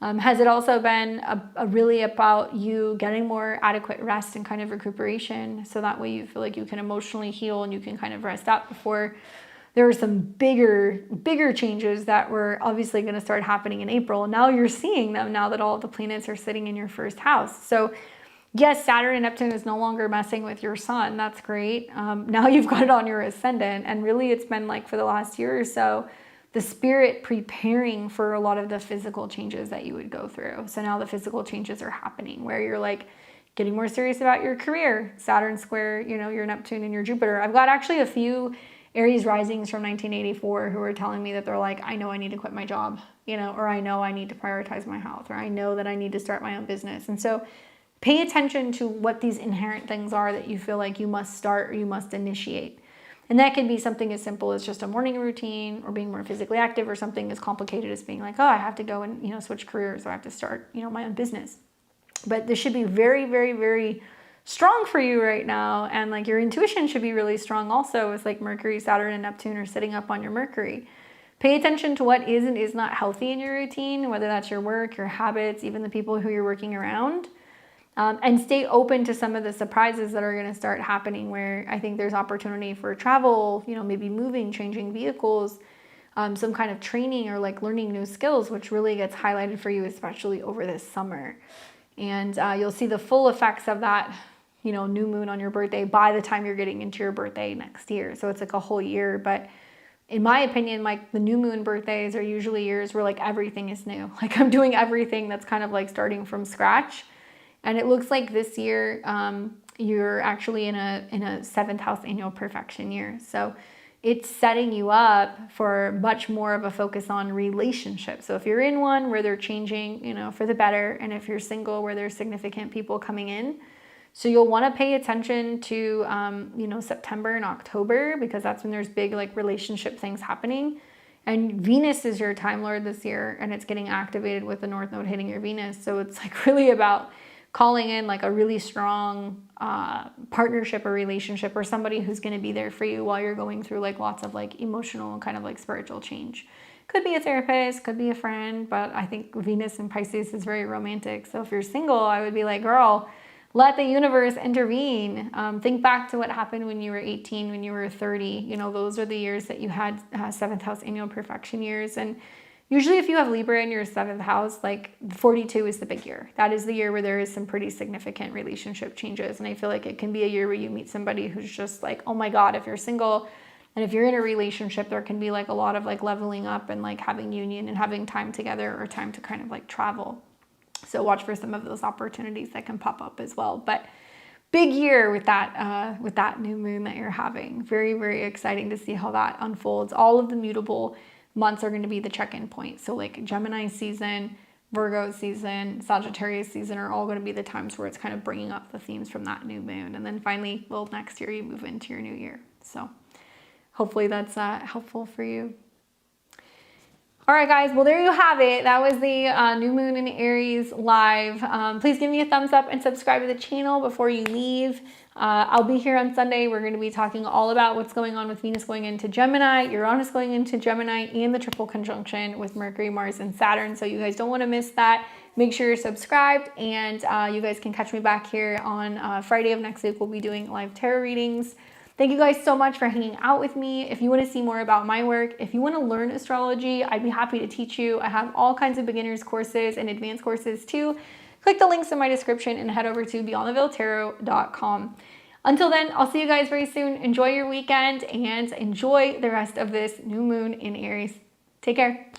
Has it also been a really about you getting more adequate rest and kind of recuperation, so that way you feel like you can emotionally heal and you can kind of rest up before there are some bigger changes that were obviously going to start happening in April. And now you're seeing them now that all of the planets are sitting in your first house. So yes, Saturn and Neptune is no longer messing with your sun. That's great. Now you've got it on your ascendant. And really it's been like for the last year or so, the spirit preparing for a lot of the physical changes that you would go through. So now the physical changes are happening where you're like getting more serious about your career. Saturn square, you know, your Neptune and your Jupiter. I've got actually a few Aries risings from 1984 who are telling me that they're like, I know I need to quit my job, you know, or I know I need to prioritize my health, or I know that I need to start my own business. And so pay attention to what these inherent things are that you feel like you must start or you must initiate. And that can be something as simple as just a morning routine or being more physically active, or something as complicated as being like, oh, I have to go and, you know, switch careers, or I have to start, you know, my own business. But this should be very, very, very strong for you right now. And like your intuition should be really strong also, as like Mercury, Saturn, and Neptune are sitting up on your Mercury. Pay attention to what is and is not healthy in your routine, whether that's your work, your habits, even the people who you're working around. And stay open to some of the surprises that are going to start happening, where I think there's opportunity for travel, you know, maybe moving, changing vehicles, some kind of training, or like learning new skills, which really gets highlighted for you, especially over this summer. And you'll see the full effects of that, you know, new moon on your birthday by the time you're getting into your birthday next year. So it's like a whole year. But in my opinion, like the new moon birthdays are usually years where like everything is new. Like I'm doing everything that's kind of like starting from scratch. And it looks like this year you're actually in a seventh house annual perfection year. So it's setting you up for much more of a focus on relationships. So if you're in one where they're changing, you know, for the better, and if you're single where there's significant people coming in. So you'll want to pay attention to, you know, September and October, because that's when there's big like relationship things happening. And Venus is your time lord this year, and it's getting activated with the North Node hitting your Venus. So it's like really about calling in like a really strong partnership or relationship, or somebody who's going to be there for you while you're going through like lots of like emotional and kind of like spiritual change. Could be a therapist, could be a friend, but I think Venus in Pisces is very romantic. So if you're single, I would be like, girl, let the universe intervene. Think back to what happened when you were 18, when you were 30. You know, those are the years that you had seventh house annual perfection years. And usually if you have Libra in your seventh house, like 42 is the big year. That is the year where there is some pretty significant relationship changes. And I feel like it can be a year where you meet somebody who's just like, oh my God, if you're single and if you're in a relationship, there can be like a lot of like leveling up and like having union and having time together, or time to kind of like travel. So watch for some of those opportunities that can pop up as well. But big year with that new moon that you're having. Very, very exciting to see how that unfolds. All of the mutable months are going to be the check-in point. So like Gemini season, Virgo season, Sagittarius season are all going to be the times where it's kind of bringing up the themes from that new moon. And then finally, well, next year you move into your new year. So hopefully that's helpful for you. All right, guys. Well, there you have it. That was the new moon in Aries live. Please give me a thumbs up and subscribe to the channel before you leave. I'll be here on Sunday. We're going to be talking all about what's going on with Venus going into Gemini, Uranus going into Gemini, and the triple conjunction with Mercury, Mars, and Saturn. So you guys don't want to miss that. Make sure you're subscribed, and you guys can catch me back here on Friday of next week. We'll be doing live tarot readings. Thank you guys so much for hanging out with me. If you want to see more about my work, if you want to learn astrology, I'd be happy to teach you. I have all kinds of beginners courses and advanced courses too. Click the links in my description and head over to beyondtheveiltarot.com. Until then, I'll see you guys very soon. Enjoy your weekend and enjoy the rest of this new moon in Aries. Take care.